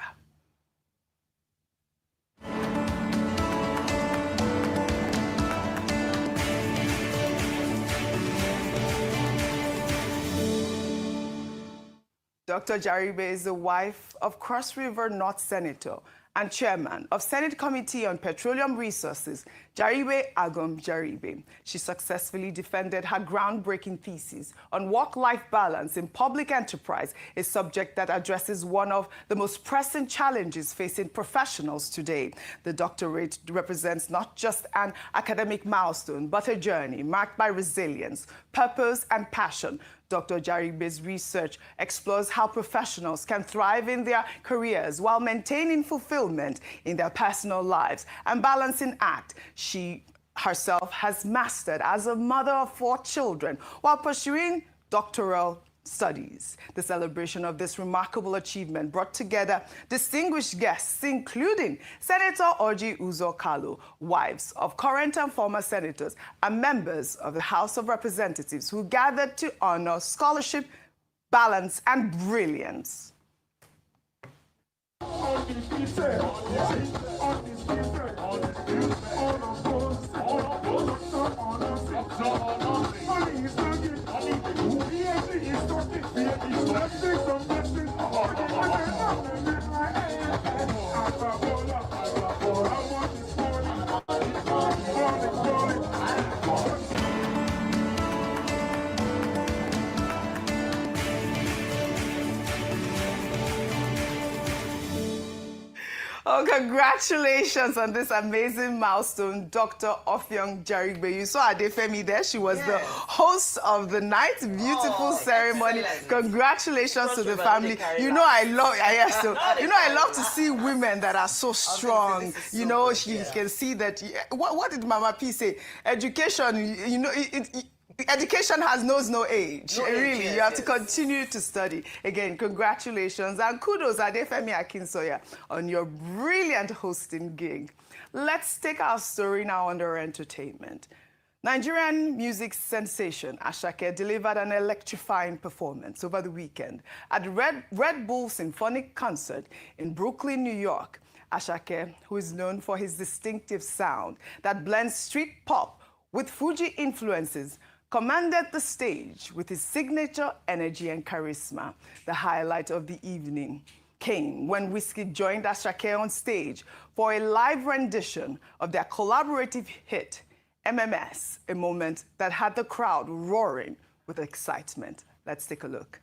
Dr. Jaribe is the wife of Cross River North Senator and chairman of Senate Committee on Petroleum Resources, Jaribe Agum Jaribe. She successfully defended her groundbreaking thesis on work-life balance in public enterprise, a subject that addresses one of the most pressing challenges facing professionals today. The doctorate represents not just an academic milestone, but a journey marked by resilience, purpose, and passion. Dr. Jaribe's research explores how professionals can thrive in their careers while maintaining fulfillment in their personal lives and balancing act she herself has mastered as a mother of 4 children while pursuing doctoral studies. The celebration of this remarkable achievement brought together distinguished guests, including Senator Orji Uzo Kalu, wives of current and former senators, and members of the House of Representatives who gathered to honor scholarship, balance, and brilliance. Well, congratulations on this amazing milestone, Dr. Offiong Jarigbe. You saw Adefemi there. She was the host of the night. Beautiful ceremony. Excellent. Congratulations to the family. You know I love, yes, so, you know I love to see women that are so strong. You know, you can see that. What did Mama P say? Education, you know, education knows no age. Really, yes, you have to continue to study. Again, congratulations and kudos, Adefemi Akinsoya, on your brilliant hosting gig. Let's take our story now under entertainment. Nigerian music sensation Asake delivered an electrifying performance over the weekend at Red Bull Symphonic Concert in Brooklyn, New York. Asake, who is known for his distinctive sound that blends street pop with Fuji influences, commanded the stage with his signature energy and charisma. The highlight of the evening came when Whiskey joined Asake on stage for a live rendition of their collaborative hit, MMS, a moment that had the crowd roaring with excitement. Let's take a look.